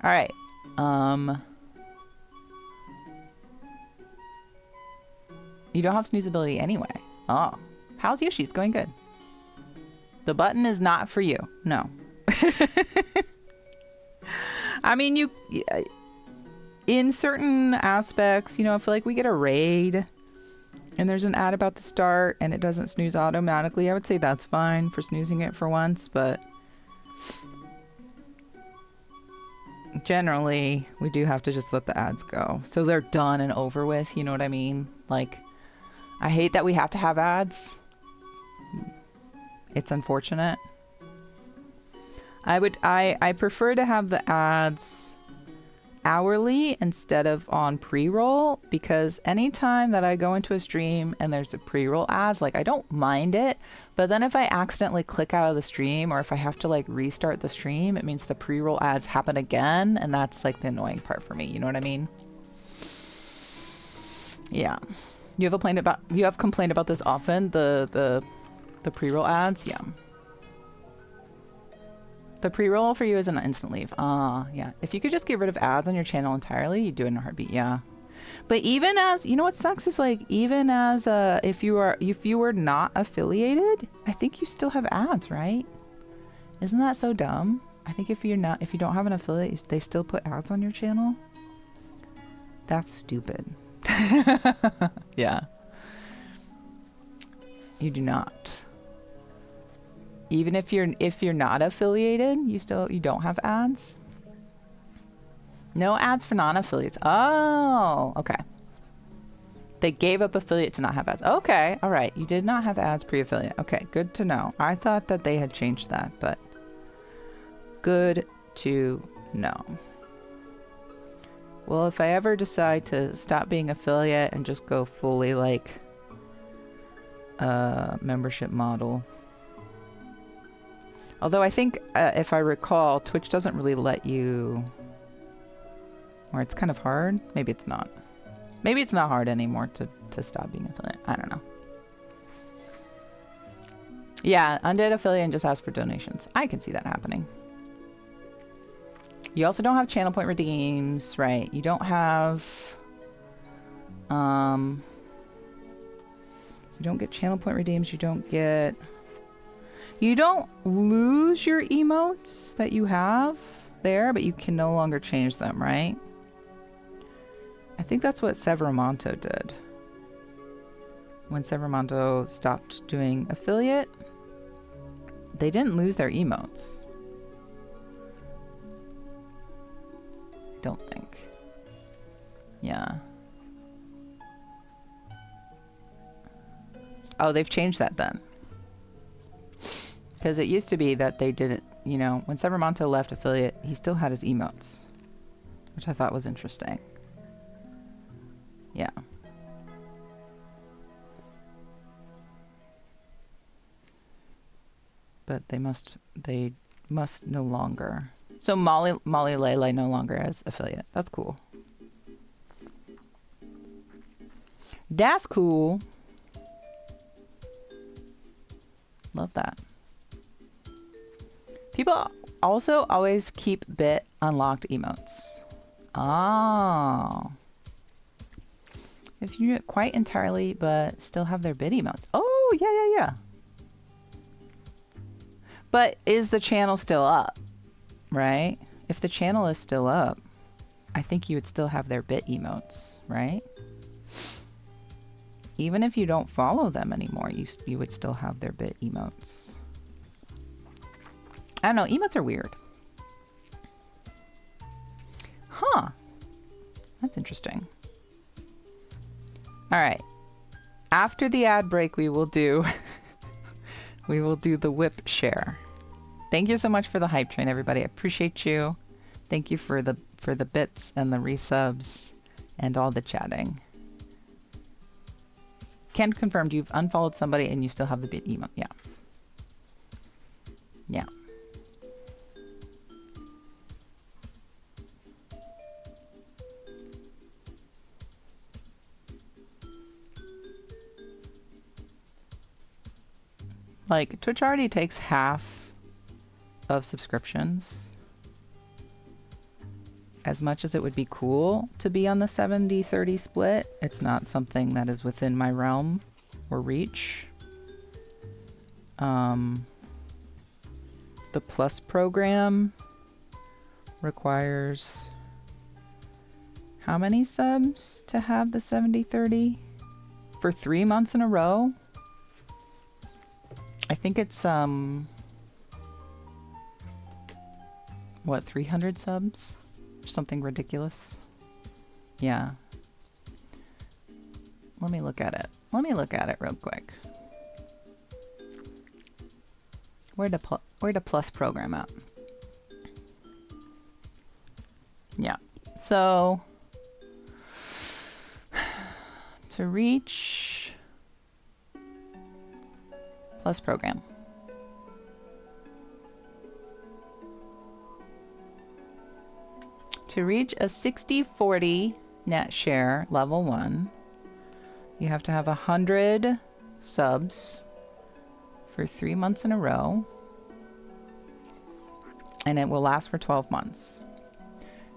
All right. You don't have snoozability anyway. Oh. How's Yoshi? It's going good. The button is not for you. No. I mean, in certain aspects, you know, I feel like we get a raid and there's an ad about to start and it doesn't snooze automatically. I would say that's fine for snoozing it for once, but generally we do have to just let the ads go. So they're done and over with, you know what I mean? Like, I hate that we have to have ads. It's unfortunate. I prefer to have the ads hourly instead of on pre-roll, because anytime that I go into a stream and there's a pre-roll ads, like I don't mind it, but then if I accidentally click out of the stream or if I have to like restart the stream, it means the pre-roll ads happen again, and that's like the annoying part for me. You know what I mean? Yeah. You have complained about this often, the pre-roll ads? Yeah. The pre-roll for you is an instant leave. Yeah. If you could just get rid of ads on your channel entirely, you'd do it in a heartbeat. Yeah. But even as, you know what sucks is like, even as if you were not affiliated, I think you still have ads, right? Isn't that so dumb? I think if you don't have an affiliate, they still put ads on your channel. That's stupid. Yeah. You do not. Even if you're not affiliated, you don't have ads. No ads for non-affiliates. Oh, okay. They gave up affiliate to not have ads. Okay, all right. You did not have ads pre-affiliate. Okay, good to know. I thought that they had changed that, but good to know. Well, if I ever decide to stop being affiliate and just go fully like membership model. Although I think, if I recall, Twitch doesn't really let you, or it's kind of hard. Maybe it's not. Maybe it's not hard anymore to stop being affiliate. I don't know. Yeah, undid affiliate and just ask for donations. I can see that happening. You also don't have channel point redeems, right? You don't have, you don't get channel point redeems. You don't lose your emotes that you have there, but you can no longer change them, right? I think that's what Severamonto did. When Severamonto stopped doing affiliate, they didn't lose their emotes. Don't think. Yeah. Oh, they've changed that then. Because it used to be that they didn't, you know, when Severamonto left affiliate, he still had his emotes, which I thought was interesting. Yeah. But they must no longer. So Molly Lele no longer has affiliate. That's cool. That's cool. Love that. People also always keep bit unlocked emotes. Oh. If you do it quite entirely, but still have their bit emotes. Oh, yeah. But is the channel still up? Right? If the channel is still up, I think you would still have their bit emotes, right? Even if you don't follow them anymore, you would still have their bit emotes. I don't know, emotes are weird. Huh. That's interesting. All right. After the ad break, we will do the whip share. Thank you so much for the hype train, everybody. I appreciate you. Thank you for the bits and the resubs and all the chatting. Ken confirmed you've unfollowed somebody and you still have the bit emote. Yeah. Yeah. Like, Twitch already takes half of subscriptions. As much as it would be cool to be on the 70-30 split, it's not something that is within my realm or reach. The Plus program requires how many subs to have the 70-30? For 3 months in a row? I think it's, what, 300 subs? Something ridiculous. Yeah. Let me look at it. Let me look at it real quick. Where'd the Plus program at? Yeah. So to reach plus program. To reach a 60/40 net share level 1, you have to have 100 subs for 3 months in a row, and it will last for 12 months.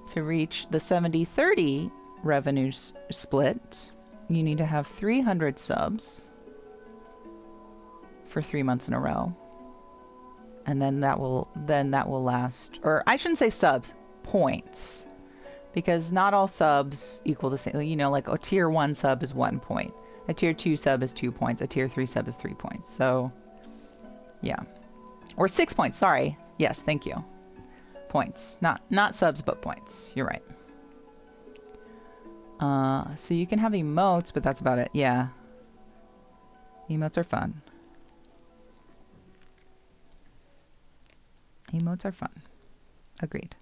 To reach the 70/30 revenue split, you need to have 300 subs for 3 months in a row, and then that will last, or I shouldn't say subs, points, because not all subs equal the same. You know, like a tier 1 sub is 1 point, a tier 2 sub is 2 points, a tier 3 sub is 3 points. So yeah, or 6 points, sorry. Yes, thank you. Points, not subs, but points. You're right. So you can have emotes, but that's about it. Yeah, emotes are fun. Emotes are fun. Agreed.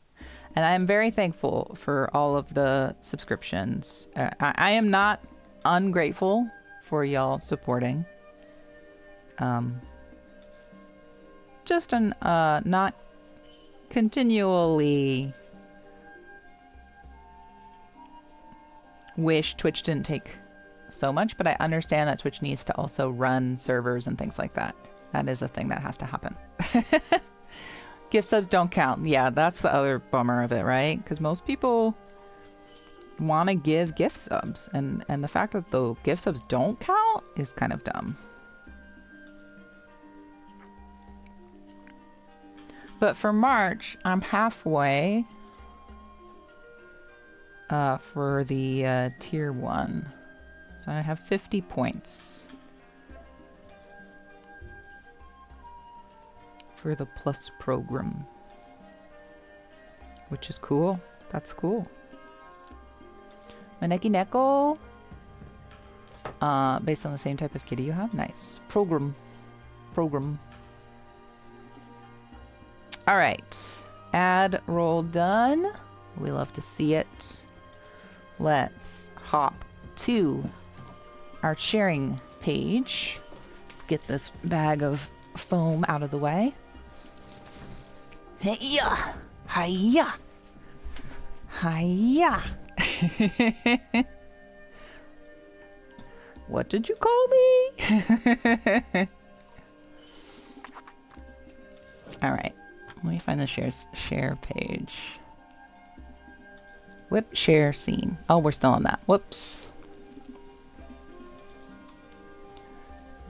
And I am very thankful for all of the subscriptions. I am not ungrateful for y'all supporting. Just an not continually wish Twitch didn't take so much, but I understand that Twitch needs to also run servers and things like that. That is a thing that has to happen. Gift subs don't count. Yeah, that's the other bummer of it, right? Because most people want to give gift subs, and the fact that the gift subs don't count is kind of dumb. But for March, I'm halfway for the tier 1. So I have 50 points for the plus program, which is cool. That's cool. Maneki Neko, based on the same type of kitty you have. Nice. Program. All right, ad roll done. We love to see it. Let's hop to our sharing page. Let's get this bag of foam out of the way. Hiya! Hiya! Hiya! What did you call me? All right, let me find the share page. Whip share scene. Oh, we're still on that. Whoops.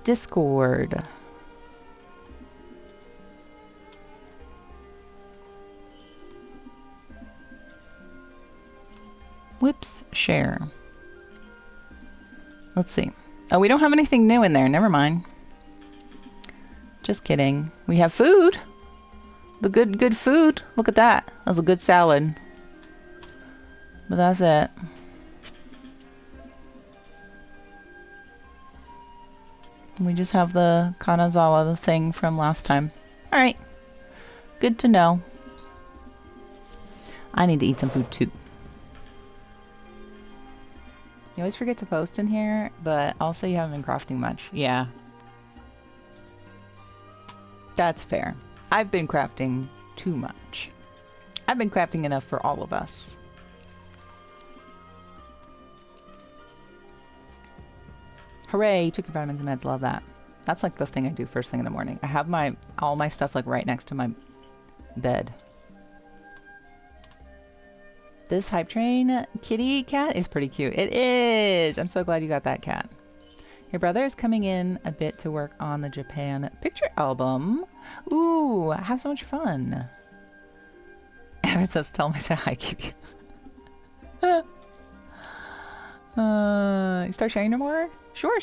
Discord. Whips share. Let's see. Oh, we don't have anything new in there. Never mind. Just kidding. We have food. The good food. Look at that. That was a good salad. But that's it. We just have the Kanazawa thing from last time. All right. Good to know. I need to eat some food too. You always forget to post in here, but also you haven't been crafting much. Yeah. That's fair. I've been crafting too much. I've been crafting enough for all of us. Hooray, you took your vitamins and meds. Love that. That's like the thing I do first thing in the morning. I have all my stuff like right next to my bed. This hype train kitty cat is pretty cute. It is. I'm so glad you got that cat. Your brother is coming in a bit to work on the Japan picture album. Ooh, have so much fun. It says, tell me to say hi, kitty. You start sharing no more? Sure.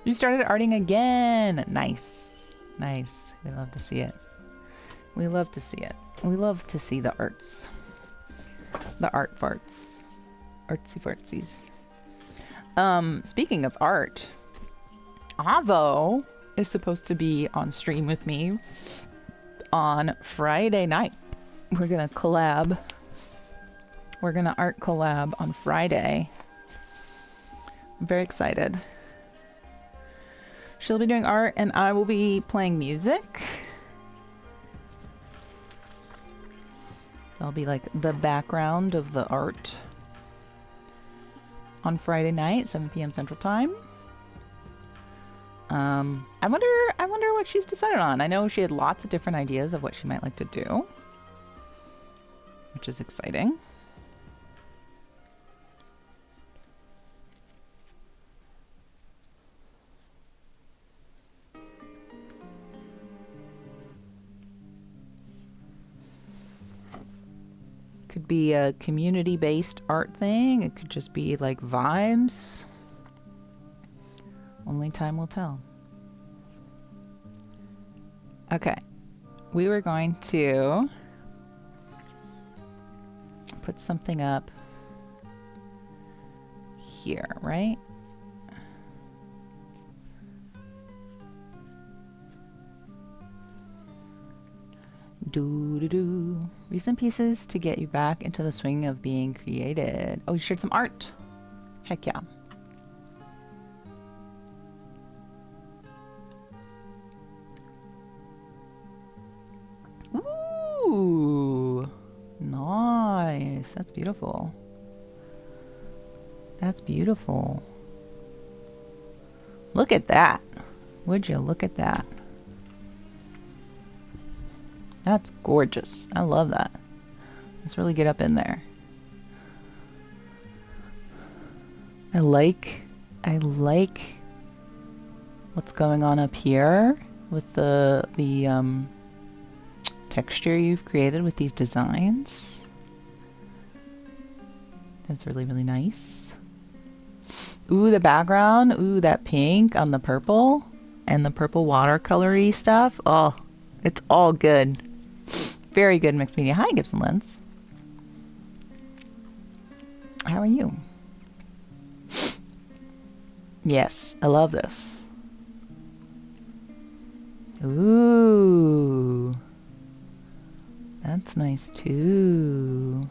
You started arting again. Nice. We love to see it. We love to see the arts. The art farts. Artsy fartsies. Speaking of art, Avo is supposed to be on stream with me on Friday night. We're gonna collab We're gonna art collab on Friday. I'm very excited. She'll be doing art and I will be playing music. I'll be like the background of the art on Friday night, 7 p.m. Central Time. I wonder what she's decided on. I know she had lots of different ideas of what she might like to do, which is exciting. Could be a community-based art thing. It could just be like vibes. Only time will tell. Okay. We were going to put something up here, right? Do. Recent pieces to get you back into the swing of being created. Oh, you shared some art. Heck yeah. Ooh. Nice. That's beautiful. That's beautiful. Look at that. Would you look at that? That's gorgeous. I love that. Let's really get up in there. I like what's going on up here with the texture you've created with these designs. That's really, really nice. Ooh, the background. Ooh, that pink on the purple and the purple watercolory stuff. Oh, it's all good. Very good mixed media. Hi, Gibson Lens. How are you? Yes, I love this. Ooh. That's nice too.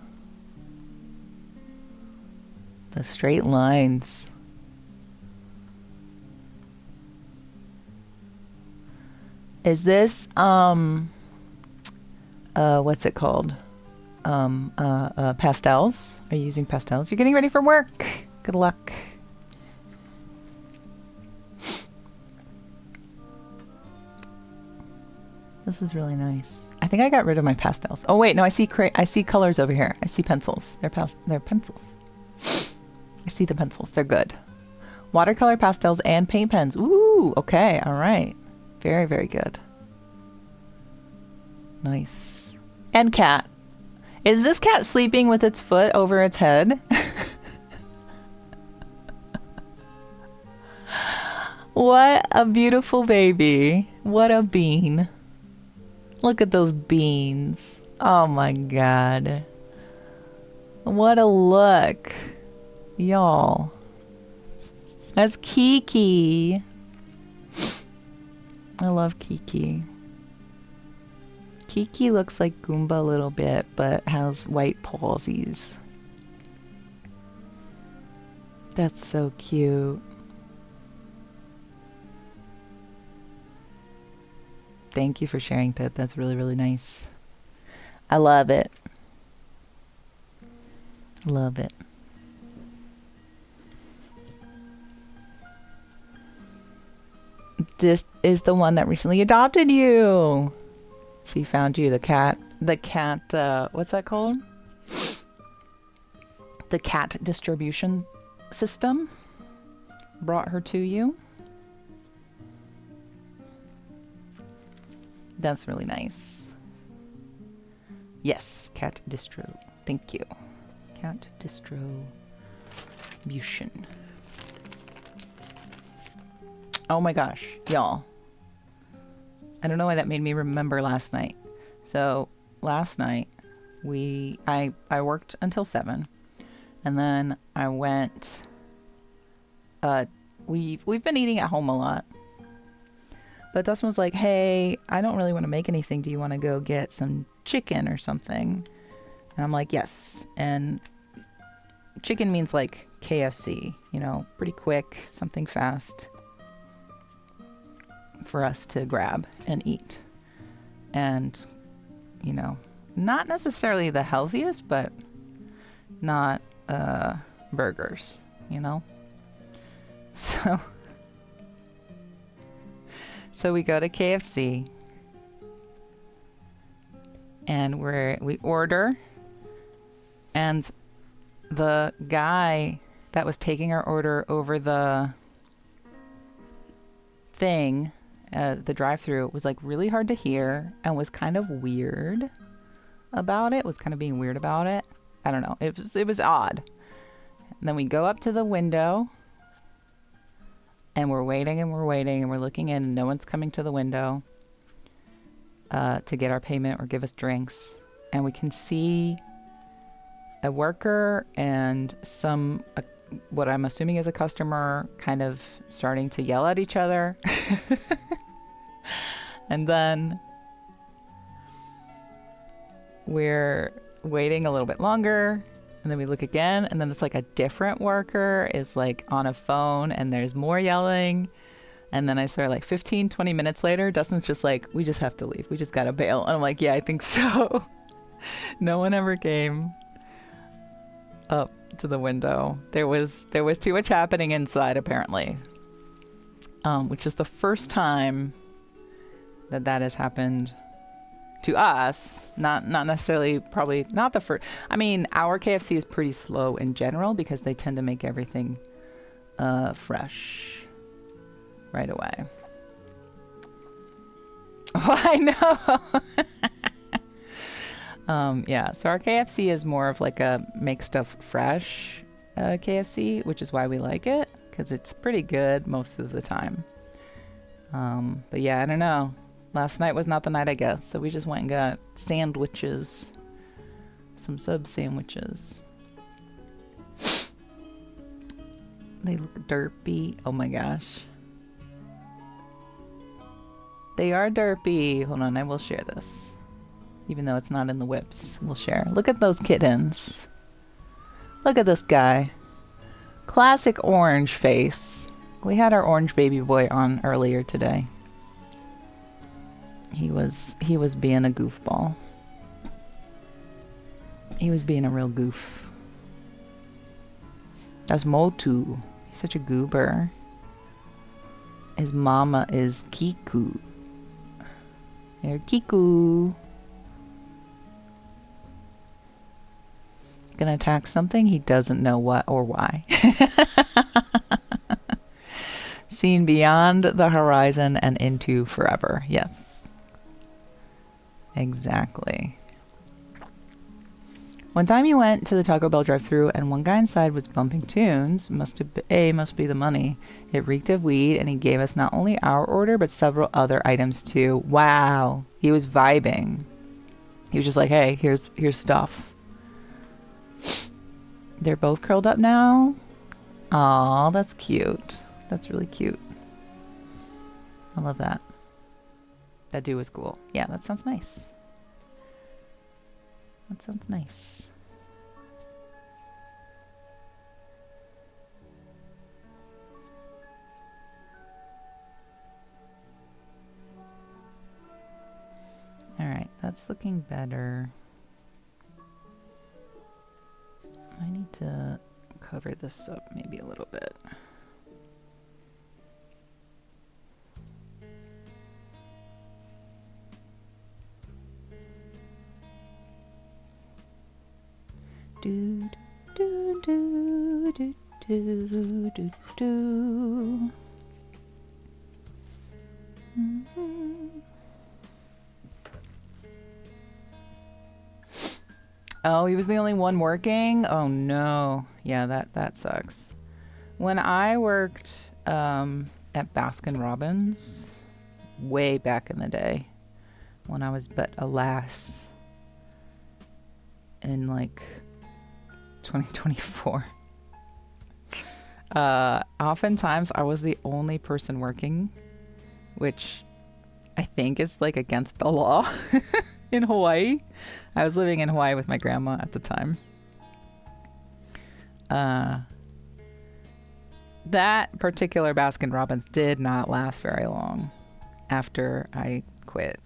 The straight lines. Is this, what's it called? Pastels? Are you using pastels? You're getting ready for work. Good luck. This is really nice. I think I got rid of my pastels. Oh wait, no, I see colors over here. I see pencils. They're pencils. I see the pencils. They're good. Watercolor, pastels, and paint pens. Ooh, okay, all right. Very, very good. Nice. And cat. Is this cat sleeping with its foot over its head? What a beautiful baby. What a bean. Look at those beans. Oh my god. What a look. Y'all. That's Kiki. I love Kiki. Kiki looks like Goomba a little bit, but has white palsies. That's so cute. Thank you for sharing, Pip. That's really, really nice. I love it. Love it. This is the one that recently adopted you. She found you, the cat, what's that called? The cat distribution system brought her to you. That's really nice. Yes, cat distro. Thank you. Cat distribution. Oh my gosh, y'all. I don't know why that made me remember last night. So last night I worked until 7, and then I went. We've been eating at home a lot. But Dustin was like, hey, I don't really want to make anything. Do you want to go get some chicken or something? And I'm like, yes. And chicken means like KFC, you know, pretty quick, something fast for us to grab and eat. And, you know, not necessarily the healthiest, but not burgers, you know? So we go to KFC and we order, and the guy that was taking our order over the thing, the drive-through, was like really hard to hear and was kind of weird about it, was kind of being weird about it. I don't know. It was odd. And then we go up to the window and we're waiting and we're looking in and no one's coming to the window to get our payment or give us drinks. And we can see a worker and some, what I'm assuming is a customer, kind of starting to yell at each other. And then we're waiting a little bit longer, and then we look again, and then it's like a different worker is like on a phone and there's more yelling. And then I swear, like 15, 20 minutes later, Dustin's just like, we just have to leave. We just gotta bail. And I'm like, yeah, I think so. No one ever came up to the window. There was too much happening inside, apparently. Which is the first time that has happened to us. Not necessarily, probably not the first. I mean, our KFC is pretty slow in general because they tend to make everything fresh right away. Oh, I know. Yeah, so our KFC is more of like a make stuff fresh KFC, which is why we like it, because it's pretty good most of the time. But yeah, I don't know. Last night was not the night, I guess. So we just went and got sandwiches. Some sub sandwiches. They look derpy. Oh my gosh. They are derpy. Hold on, I will share this. Even though it's not in the whips, we'll share. Look at those kittens. Look at this guy. Classic orange face. We had our orange baby boy on earlier today. He was being a goofball. He was being a real goof. That's Motu. He's such a goober. His mama is Kiku. Here, Kiku. Gonna attack something he doesn't know what or why. Seen beyond the horizon and into forever. Yes. Exactly. One time you went to the Taco Bell drive-thru and one guy inside was bumping tunes. Must be the money. It reeked of weed, and he gave us not only our order but several other items too. Wow. He was vibing. He was just like, hey, here's stuff. They're both curled up now. Aw, that's cute. That's really cute. I love that. That dude was cool. Yeah, that sounds nice. That sounds nice. All right, that's looking better. I need to cover this up maybe a little bit. Do do do do do do do. Oh, he was the only one working? Oh no. Yeah, that sucks. When I worked at Baskin Robbins way back in the day, when I was but a lass in like 2024, oftentimes I was the only person working, which I think is like against the law in Hawaii. I was living in Hawaii with my grandma at the time. That particular Baskin Robbins did not last very long after I quit.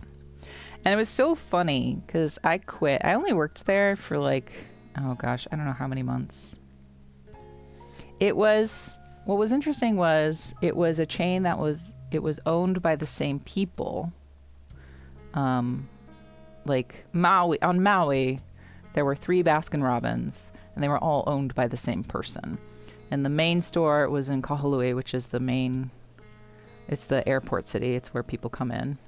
And it was so funny because I quit. I only worked there for like, oh gosh, I don't know how many months. What was interesting was it was a chain that was owned by the same people. Like on Maui, there were 3 Baskin Robbins and they were all owned by the same person. And the main store was in Kahului, which is it's the airport city. It's where people come in.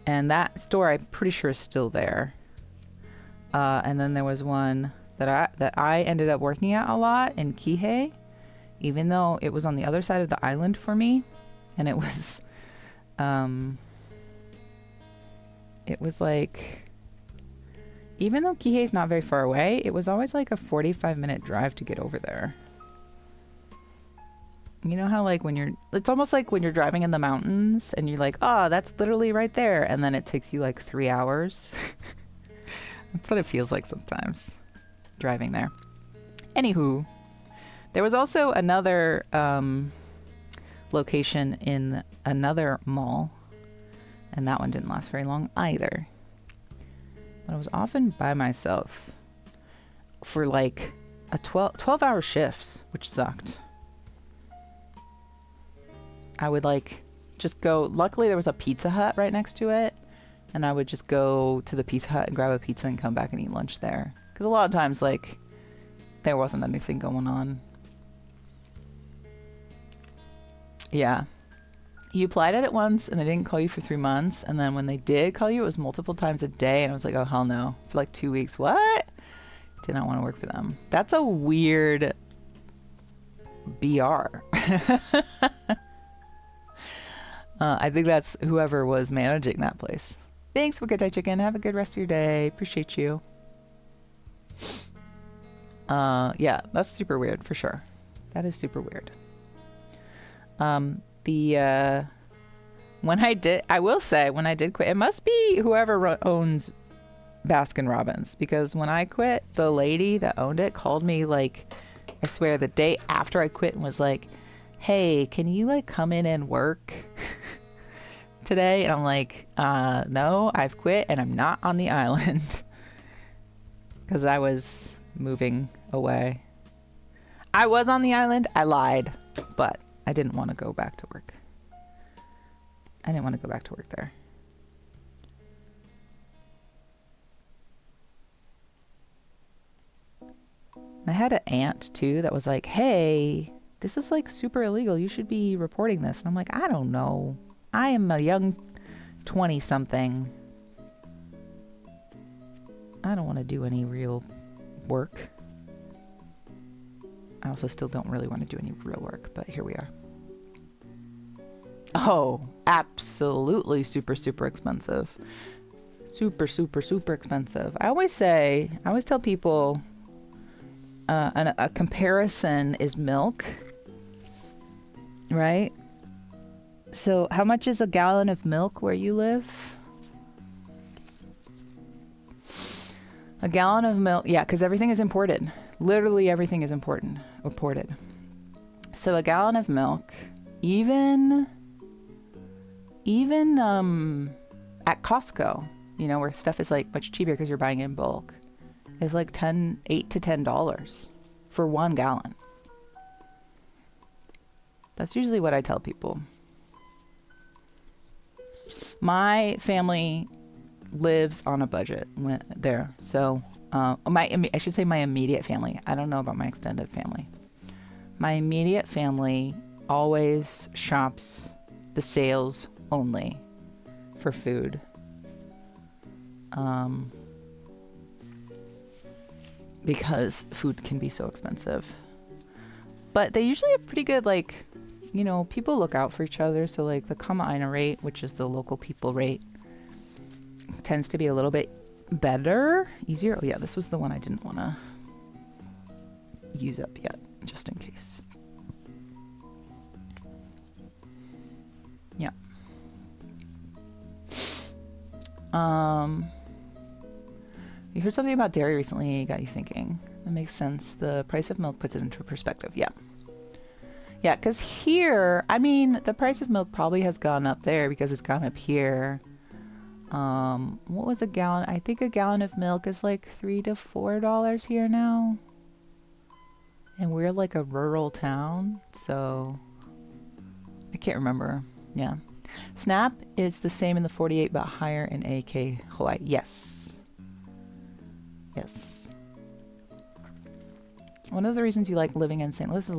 And that store, I'm pretty sure, is still there. And then there was one that I ended up working at a lot in Kihei, even though it was on the other side of the island for me. And it was like, even though Kihei's not very far away, it was always like a 45-minute drive to get over there. You know how like it's almost like when you're driving in the mountains and you're like, oh, that's literally right there. And then it takes you like 3 hours. That's what it feels like sometimes driving there. Anywho, there was also another location in another mall. And that one didn't last very long either. But I was often by myself for like a 12-hour shifts, which sucked. I would like just go, luckily there was a Pizza Hut right next to it, and I would just go to the Pizza Hut and grab a pizza and come back and eat lunch there. Because a lot of times like there wasn't anything going on. Yeah. You applied at it once and they didn't call you for 3 months. And then when they did call you, it was multiple times a day. And I was like, oh, hell no. For like 2 weeks. What? Did not want to work for them. That's a weird BR. I think that's whoever was managing that place. Thanks, Wakatai Chicken. Have a good rest of your day. Appreciate you. Yeah, that's super weird for sure. That is super weird. I will say when I did quit, it must be whoever owns Baskin Robbins, because when I quit, the lady that owned it called me like, I swear, the day after I quit and was like, hey, can you like come in and work today? And I'm like, no, I've quit and I'm not on the island. Because I was moving away. I was on the island. I lied, but I didn't want to go back to work. I didn't want to go back to work there. I had an aunt too that was like, hey, this is like super illegal. You should be reporting this. And I'm like, I don't know. I am a young 20-something. I don't want to do any real work. I also still don't really want to do any real work, but here we are. Oh, absolutely super, super expensive. Super, super, super expensive. I always tell people a comparison is milk, right? So how much is a gallon of milk where you live? A gallon of milk, yeah, because everything is imported. Literally everything is imported. So a gallon of milk, even at Costco, you know, where stuff is like much cheaper because you're buying in bulk, is like $8 to $10 for 1 gallon. That's usually what I tell people. My family lives on a budget there. So I should say my immediate family. I don't know about my extended family. My immediate family always shops the sales only for food. Because food can be so expensive. But they usually have pretty good, like, you know, people look out for each other. So like the Kama'aina rate, which is the local people rate, tends to be a little bit better, easier. Oh yeah, this was the one I didn't want to use up yet, just in case. Yeah. You heard something about dairy recently, got you thinking. That makes sense. The price of milk puts it into perspective. Yeah. Yeah, because here, I mean, the price of milk probably has gone up there because it's gone up here. What was a gallon? I think a gallon of milk is like $3 to $4 here now. And we're like a rural town, so I can't remember. Yeah. SNAP is the same in the 48 but higher in AK Hawaii. Yes. Yes. One of the reasons you like living in St. Louis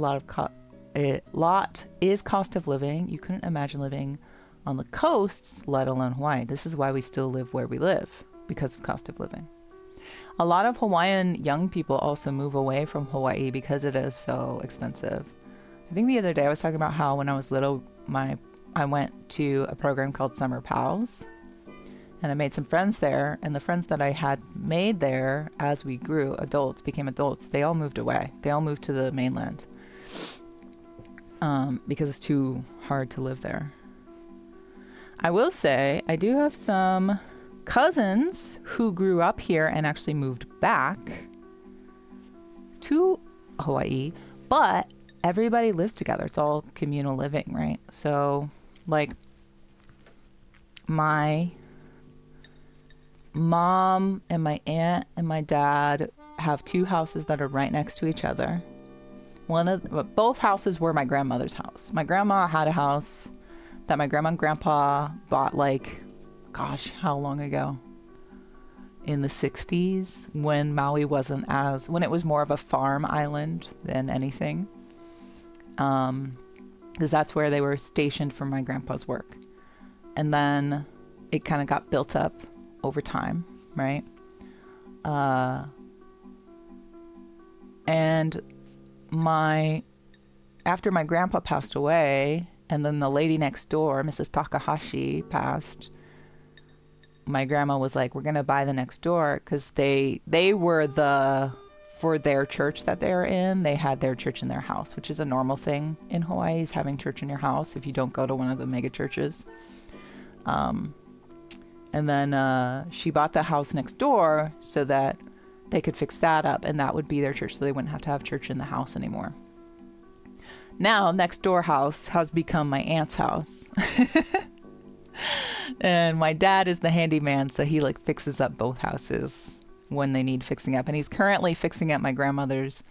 is cost of living. You couldn't imagine living on the coasts, let alone Hawaii. This is why we still live where we live, because of cost of living. A lot of Hawaiian young people also move away from Hawaii because it is so expensive. I think the other day I was talking about how when I was little, I went to a program called Summer Pals, and I made some friends there, and the friends that I had made there as we grew, became adults, they all moved away. They all moved to the mainland because it's too hard to live there. I will say I do have some cousins who grew up here and actually moved back to Hawaii, but everybody lives together. It's all communal living, right? So like my mom and my aunt and my dad have two houses that are right next to each other. Both houses were my grandmother's house. My grandma had a house that my grandma and grandpa bought like, gosh, how long ago? In the 60s, when Maui wasn't when it was more of a farm island than anything. Because that's where they were stationed for my grandpa's work. And then it kind of got built up over time, right? And after my grandpa passed away, and then the lady next door, Mrs. Takahashi, passed, my grandma was like, we're going to buy the next door, because they were for their church that they're in, they had their church in their house, which is a normal thing in Hawaii, is having church in your house if you don't go to one of the mega churches. And then she bought the house next door so that they could fix that up, and that would be their church, so they wouldn't have to have church in the house anymore. Now, next door house has become my aunt's house. And my dad is the handyman, so he like fixes up both houses when they need fixing up. And he's currently fixing up my grandparents'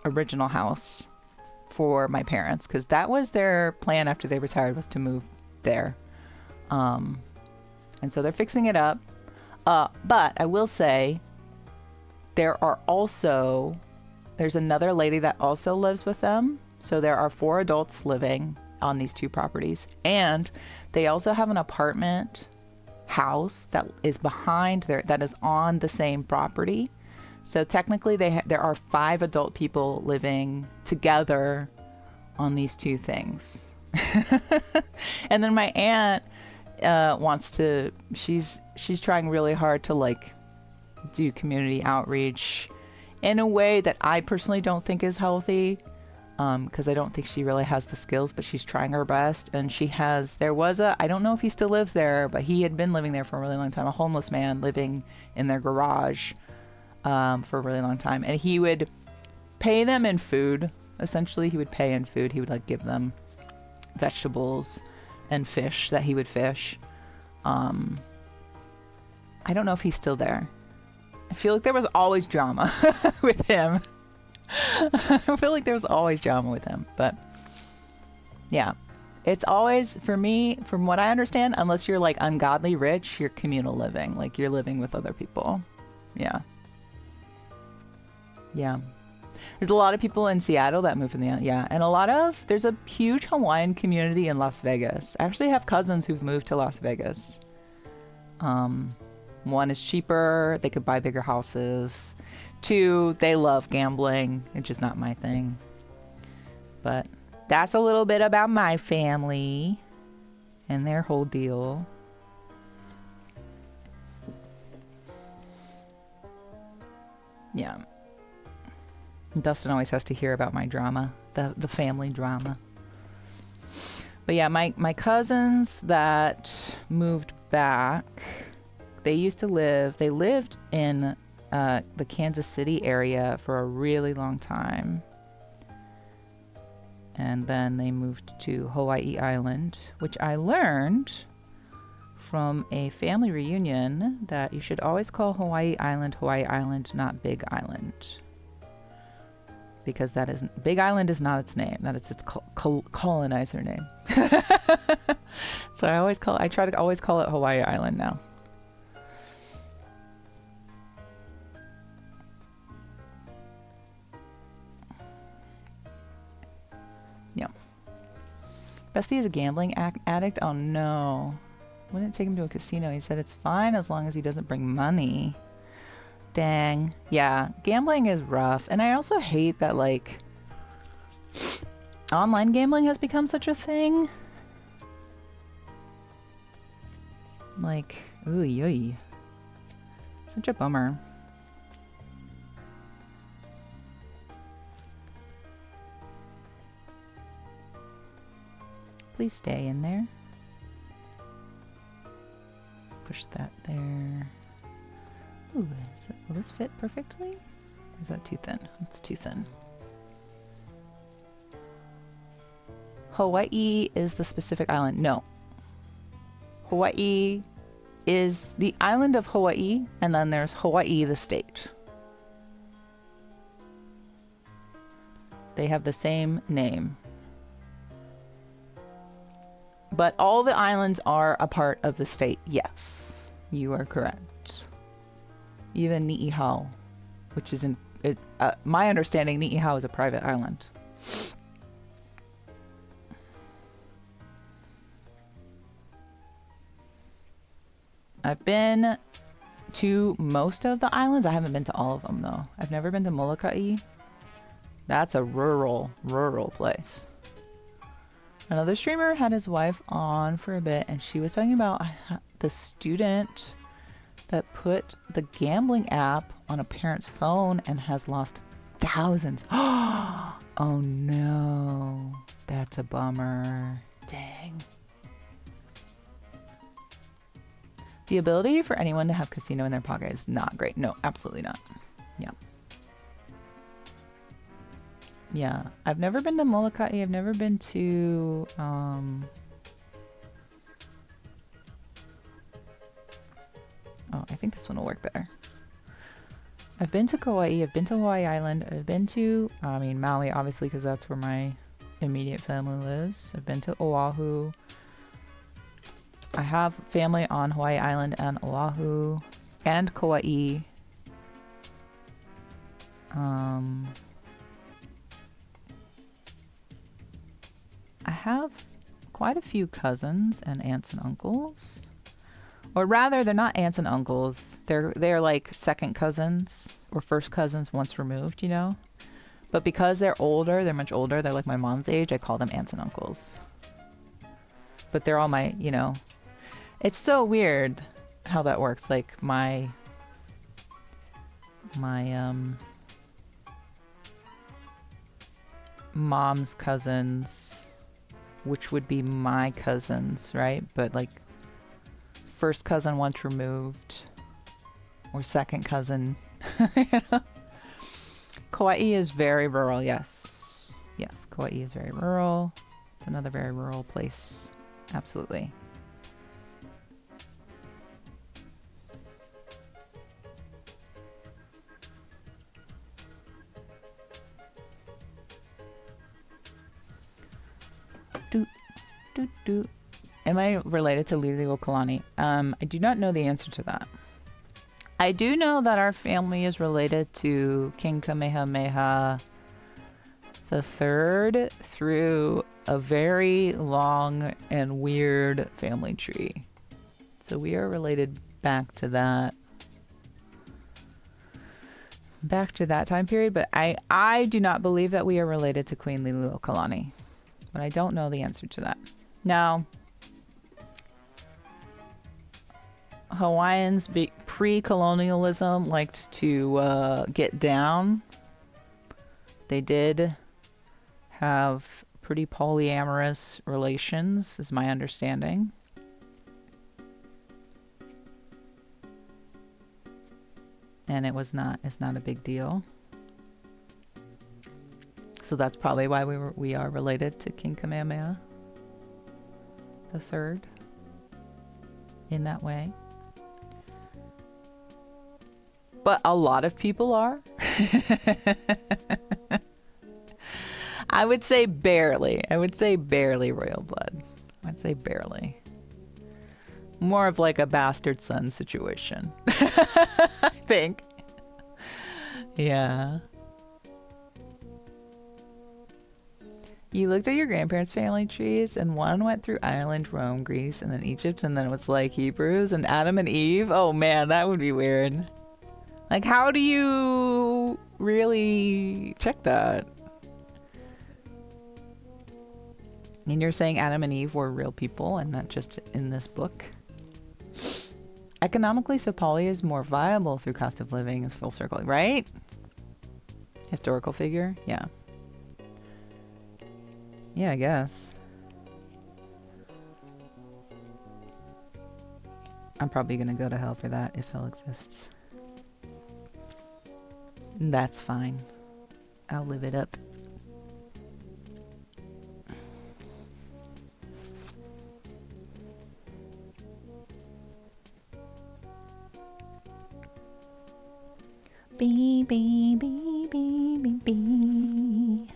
original house for my parents, because that was their plan after they retired, was to move there. And so they're fixing it up. But I will say there's another lady that also lives with them. So there are 4 adults living on these 2 properties. And they also have an apartment house that is that is on the same property. So technically there are 5 adult people living together on these 2 things. And then my aunt she's trying really hard to like do community outreach in a way that I personally don't think is healthy, because I don't think she really has the skills, but she's trying her best. And I don't know if he still lives there, but he had been living there for a really long time, a homeless man living in their garage for a really long time. And he would pay them in food. Essentially, he would pay in food. He would like give them vegetables and fish that he would fish. I don't know if he's still there. I feel like there was always drama with him. I feel like there was always drama with him, but yeah, it's always, for me, from what I understand, unless you're like ungodly rich, you're communal living, like you're living with other people. Yeah. There's a lot of people in Seattle that move from and there's a huge Hawaiian community in Las Vegas. I actually have cousins who've moved to Las Vegas. One is cheaper, they could buy bigger houses. 2, they love gambling, which is not my thing. But that's a little bit about my family and their whole deal. Yeah. Dustin always has to hear about my drama, the family drama. But yeah, my cousins that moved back, they lived in the Kansas City area for a really long time. And then they moved to Hawaii Island, which I learned from a family reunion that you should always call Hawaii Island, not Big Island. Because that isn't, Big Island is not its name, that it's its colonizer name. So I try to always call it Hawaii Island now. Yeah. Bestie is a gambling addict? Oh no. Wouldn't take him to a casino. He said it's fine as long as he doesn't bring money. Dang. Yeah, gambling is rough. And I also hate that, like, online gambling has become such a thing. Like, ooh, yoy. Such a bummer. Please stay in there. Push that there. Ooh, will this fit perfectly? Or is that too thin? It's too thin. Hawaii is the specific island. No. Hawaii is the island of Hawaii, and then there's Hawaii, the state. They have the same name. But all the islands are a part of the state. Yes, you are correct. Even Ni'ihau, which is in my understanding, Ni'ihau is a private island. I've been to most of the islands. I haven't been to all of them though. I've never been to Molokai. That's a rural place. Another streamer had his wife on for a bit, and she was talking about the student that put the gambling app on a parent's phone and has lost thousands. Oh no, that's a bummer. Dang. The ability for anyone to have casino in their pocket is not great. No, absolutely not. Yeah. Yeah, I've never been to Molokai. I've never been to, oh, I think this one will work better. I've been to Kauai. I've been to Hawaii Island. I've been to, Maui, obviously, because that's where my immediate family lives. I've been to Oahu. I have family on Hawaii Island and Oahu and Kauai. I have quite a few cousins and aunts and uncles. Or rather, they're not aunts and uncles. They're like second cousins or first cousins once removed, you know? But because they're older, they're much older, they're like my mom's age, I call them aunts and uncles. But they're all my, you know... It's so weird how that works. Like my mom's cousins, which would be my cousins, right? But like first cousin once removed or second cousin. You know? Kauai is very rural, yes. Yes, Kauai is very rural. It's another very rural place. Absolutely. Am I related to Liliuokalani? I do not know the answer to that. I do know that our family is related to King Kamehameha III through a very long and weird family tree. So we are related back to that. Back to that time period, but I do not believe that we are related to Queen Liliuokalani. But I don't know the answer to that. Now, Hawaiians pre-colonialism liked to get down. They did have pretty polyamorous relations, is my understanding. and it's not a big deal. So that's probably why we are related to King Kamehameha the Third in that way. But a lot of people are. I would say barely. I would say barely royal blood. I'd say barely. More of like a bastard son situation. I think. Yeah. You looked at your grandparents' family trees, and one went through Ireland, Rome, Greece, and then Egypt, and then it was like Hebrews and Adam and Eve. Oh man, that would be weird. Like, how do you really check that? And you're saying Adam and Eve were real people and not just in this book? Economically, Sapali is more viable through cost of living as full circle, right? Historical figure? Yeah. Yeah, I guess. I'm probably gonna go to hell for that if hell exists. That's fine. I'll live it up. Bee, bee, bee, bee, bee, bee.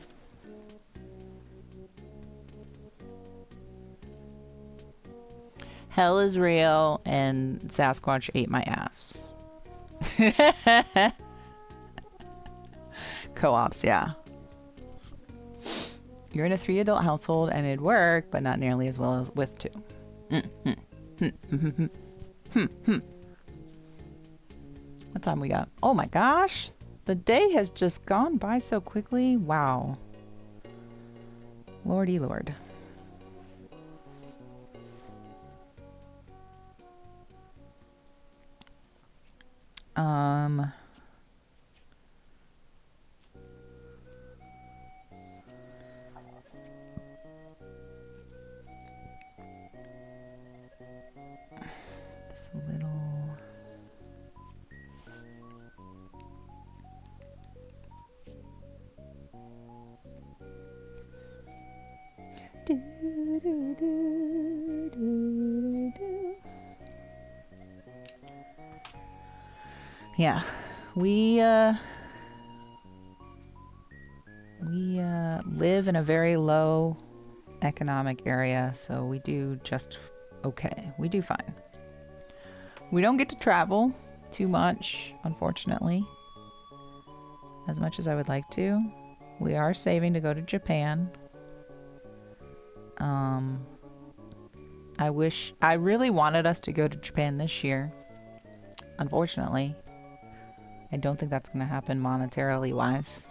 Hell is real and Sasquatch ate my ass. Co-ops, yeah. You're in a 3-adult household and it'd work, but not nearly as well as with 2. What time we got? Oh my gosh. The day has just gone by so quickly. Wow. Lordy Lord. Just a little. Do, do, do, do, do. Yeah, we live in a very low economic area, so we do just okay. We do fine. We don't get to travel too much, unfortunately, as much as I would like to. We are saving to go to Japan. I really wanted us to go to Japan this year. Unfortunately, I don't think that's going to happen monetarily wise.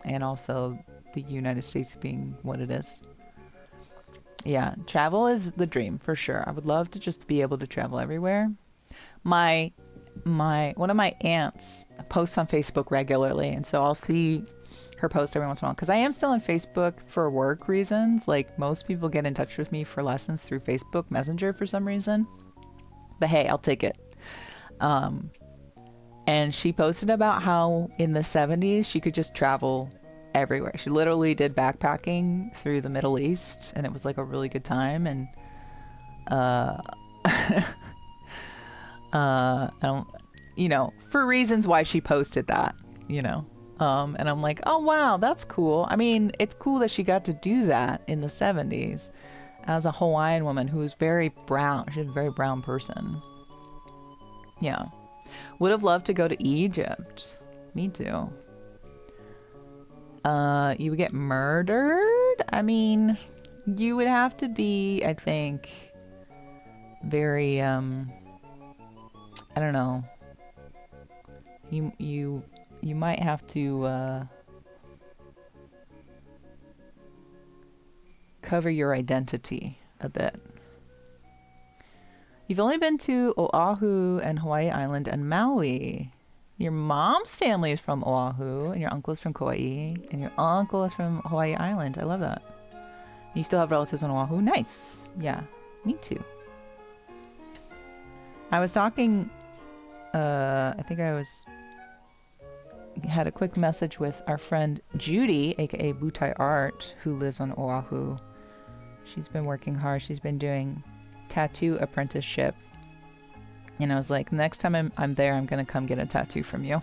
And also the United States being what it is. Yeah, travel is the dream for sure. I would love to just be able to travel everywhere. One of my aunts posts on Facebook regularly, and so I'll see her post every once in a while because I am still on Facebook for work reasons. Like most people get in touch with me for lessons through Facebook Messenger for some reason. But hey, I'll take it. And she posted about how in the 70s she could just travel everywhere. She literally did backpacking through the Middle East, and it was like a really good time. And I don't, for reasons why she posted that, and I'm like, oh wow, that's cool. I mean, it's cool that she got to do that in the 70s as a Hawaiian woman who was very brown. She's a very brown person. Yeah. Would have loved to go to Egypt. Me too. You would get murdered? I mean, you would have to be, I think, very, I don't know. You might have to, cover your identity a bit. You've only been to Oahu and Hawaii Island and Maui. Your mom's family is from Oahu, and your uncle is from Kauai, and your uncle is from Hawaii Island. I love that. You still have relatives on Oahu? Nice. Yeah, me too. I was talking, I think I was had a quick message with our friend Judy, aka Butai Art, who lives on Oahu. She's been working hard. She's been doing tattoo apprenticeship. And I was like, next time I'm there, I'm going to come get a tattoo from you.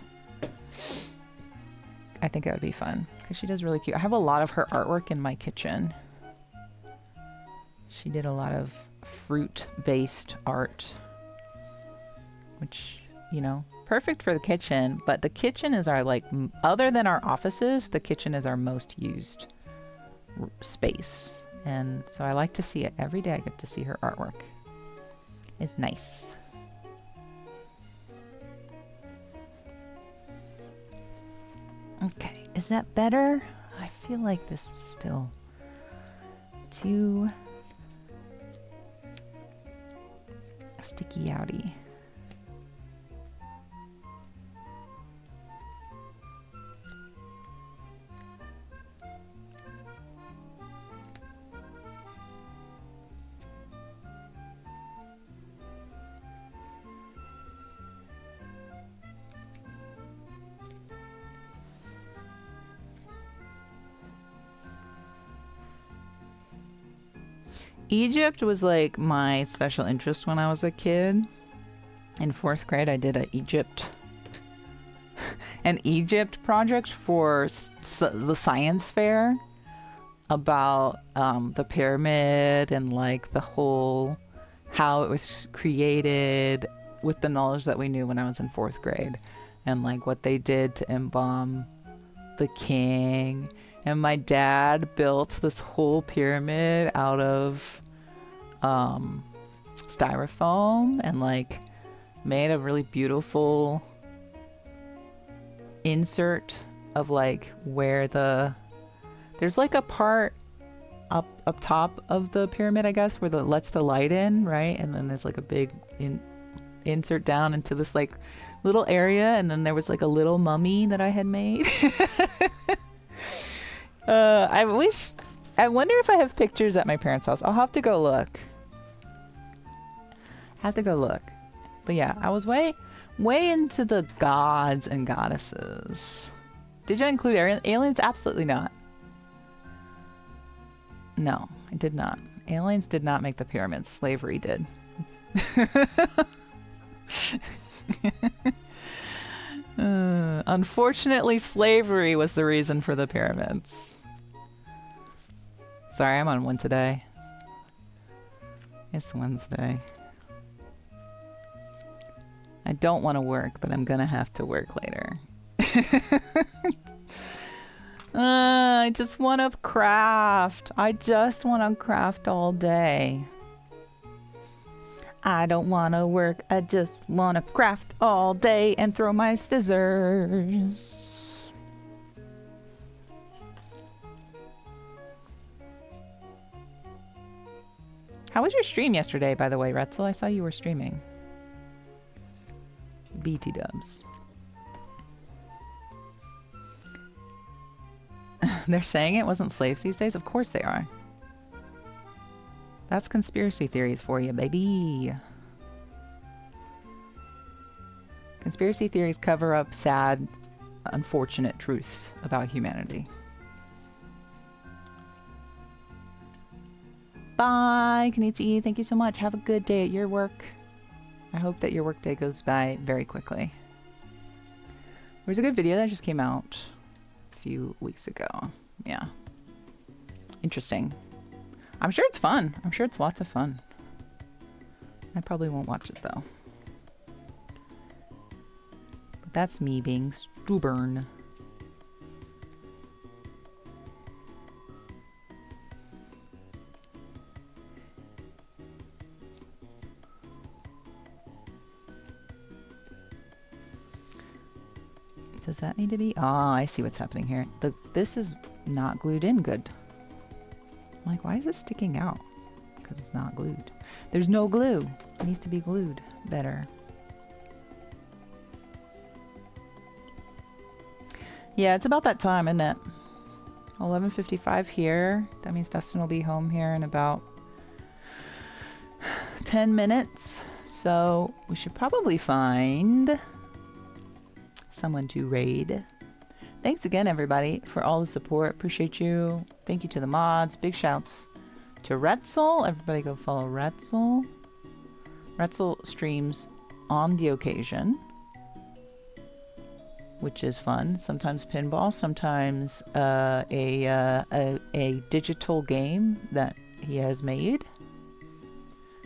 I think that would be fun because she does really cute. I have a lot of her artwork in my kitchen. She did a lot of fruit-based art, which, you know, perfect for the kitchen. But the kitchen is our, like, other than our offices, the kitchen is our most used space. And so I like to see it every day. I get to see her artwork. It's nice. Okay, is that better? I feel like this is still too sticky outy. Egypt was like my special interest when I was a kid. In 4th grade, I did an Egypt project for the science fair about the pyramid and like the whole how it was created with the knowledge that we knew when I was in 4th grade, and like what they did to embalm the king. And my dad built this whole pyramid out of styrofoam and like made a really beautiful insert of like where there's like a part up top of the pyramid, I guess, where lets the light in, right? And then there's like a big insert down into this like little area, and then there was like a little mummy that I had made. I wonder if I have pictures at my parents' house. I'll have to go look. But yeah, I was way into the gods and goddesses. Did you include aliens? Absolutely not. No, I did not. Aliens did not make the pyramids. Slavery did. Unfortunately, slavery was the reason for the pyramids. Sorry, I'm on one today. It's Wednesday. I don't want to work, but I'm gonna have to work later. I just want to craft. I just want to craft all day. I don't want to work. I just want to craft all day and throw my scissors. How was your stream yesterday, by the way, Retzel? I saw you were streaming. BT dubs. They're saying it wasn't slaves these days? Of course they are. That's conspiracy theories for you, baby. Conspiracy theories cover up sad, unfortunate truths about humanity. Bye, Kenichi. Thank you so much. Have a good day at your work. I hope that your workday goes by very quickly. There was a good video that just came out a few weeks ago. Yeah. Interesting. I'm sure it's fun. I'm sure it's lots of fun. I probably won't watch it though. But that's me being stubborn. Does that need to be? Oh, I see what's happening here. This is not glued in good. I'm like, why is it sticking out? Because it's not glued. There's no glue. It needs to be glued better. Yeah, it's about that time, isn't it? 11:55 here. That means Dustin will be home here in about 10 minutes. So we should probably find someone to raid Thanks again, everybody, for all the support. Appreciate you. Thank you to the mods. Big shouts to Retzel. Everybody go follow Retzel. Retzel streams on the occasion, which is fun. Sometimes pinball, sometimes a digital game that he has made.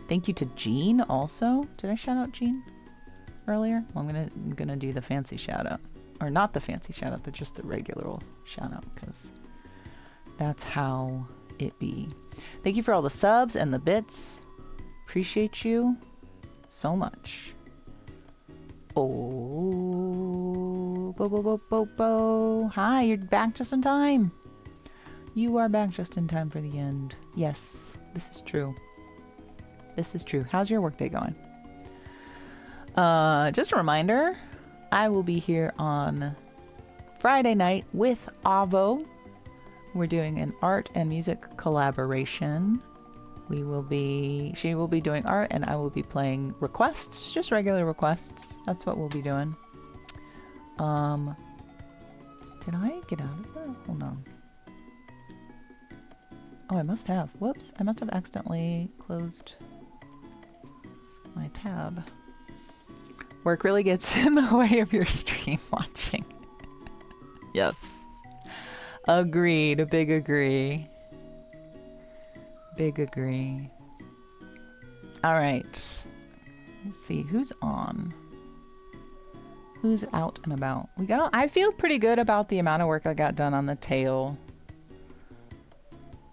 Thank you to Jean also. Did I shout out Jean earlier? Well, I'm gonna do the fancy shout out. Or not the fancy shout out, but just the regular old shout out, because that's how it be. Thank you for all the subs and the bits. Appreciate you so much. Oh, Bo. Hi, you're back just in time. You are back just in time for the end. Yes, this is true. This is true. How's your workday going? Just a reminder, I will be here on Friday night with Avo. We're doing an art and music collaboration. She will be doing art and I will be playing requests, just regular requests. That's what we'll be doing. Did I get out of that? Hold on. Oh, I must have. Whoops. I must have accidentally closed my tab. Work really gets in the way of your stream watching. Yes. Agreed. A big agree. Big agree. All right. Let's see who's on. Who's out and about? I feel pretty good about the amount of work I got done on the tail.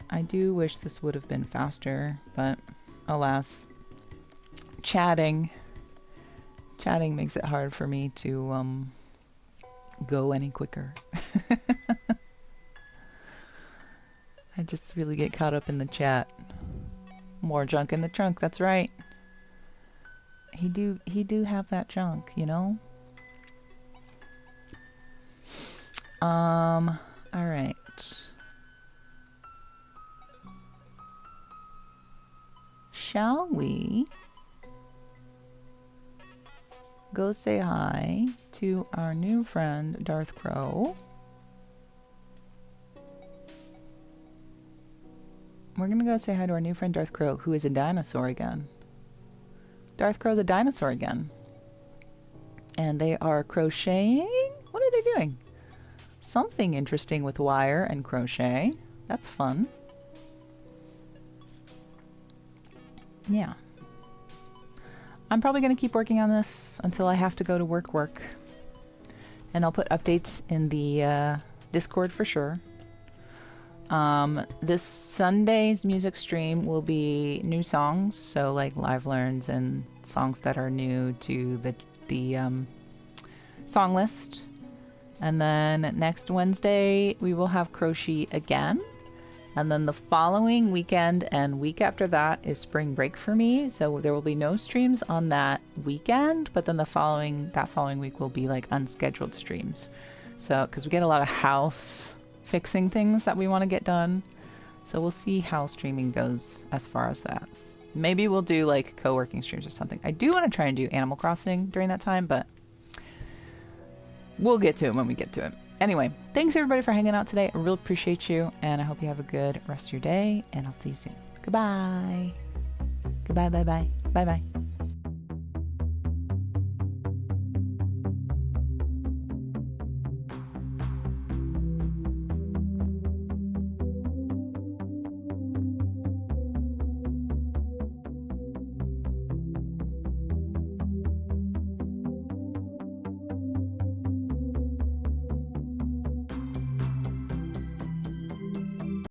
I do wish this would have been faster, but alas, chatting makes it hard for me to go any quicker. I just really get caught up in the chat. More junk in the trunk, that's right. He do have that junk, you know? All right. Shall we go say hi to our new friend, Darth Crow? We're gonna go say hi to our new friend, Darth Crow, who is a dinosaur again. Darth Crow's a dinosaur again. And they are crocheting? What are they doing? Something interesting with wire and crochet. That's fun. Yeah. I'm probably going to keep working on this until I have to go to work. And I'll put updates in the Discord for sure. This Sunday's music stream will be new songs, so like live learns and songs that are new to the song list. And then next Wednesday we will have Croshi again. And then the following weekend and week after that is spring break for me. So there will be no streams on that weekend, but then that following week will be like unscheduled streams. So, because we get a lot of house fixing things that we want to get done. So we'll see how streaming goes as far as that. Maybe we'll do like co-working streams or something. I do want to try and do Animal Crossing during that time, but we'll get to it when we get to it. Anyway, thanks everybody for hanging out today. I really appreciate you, and I hope you have a good rest of your day, and I'll see you soon. Goodbye. Goodbye, bye-bye. Bye-bye.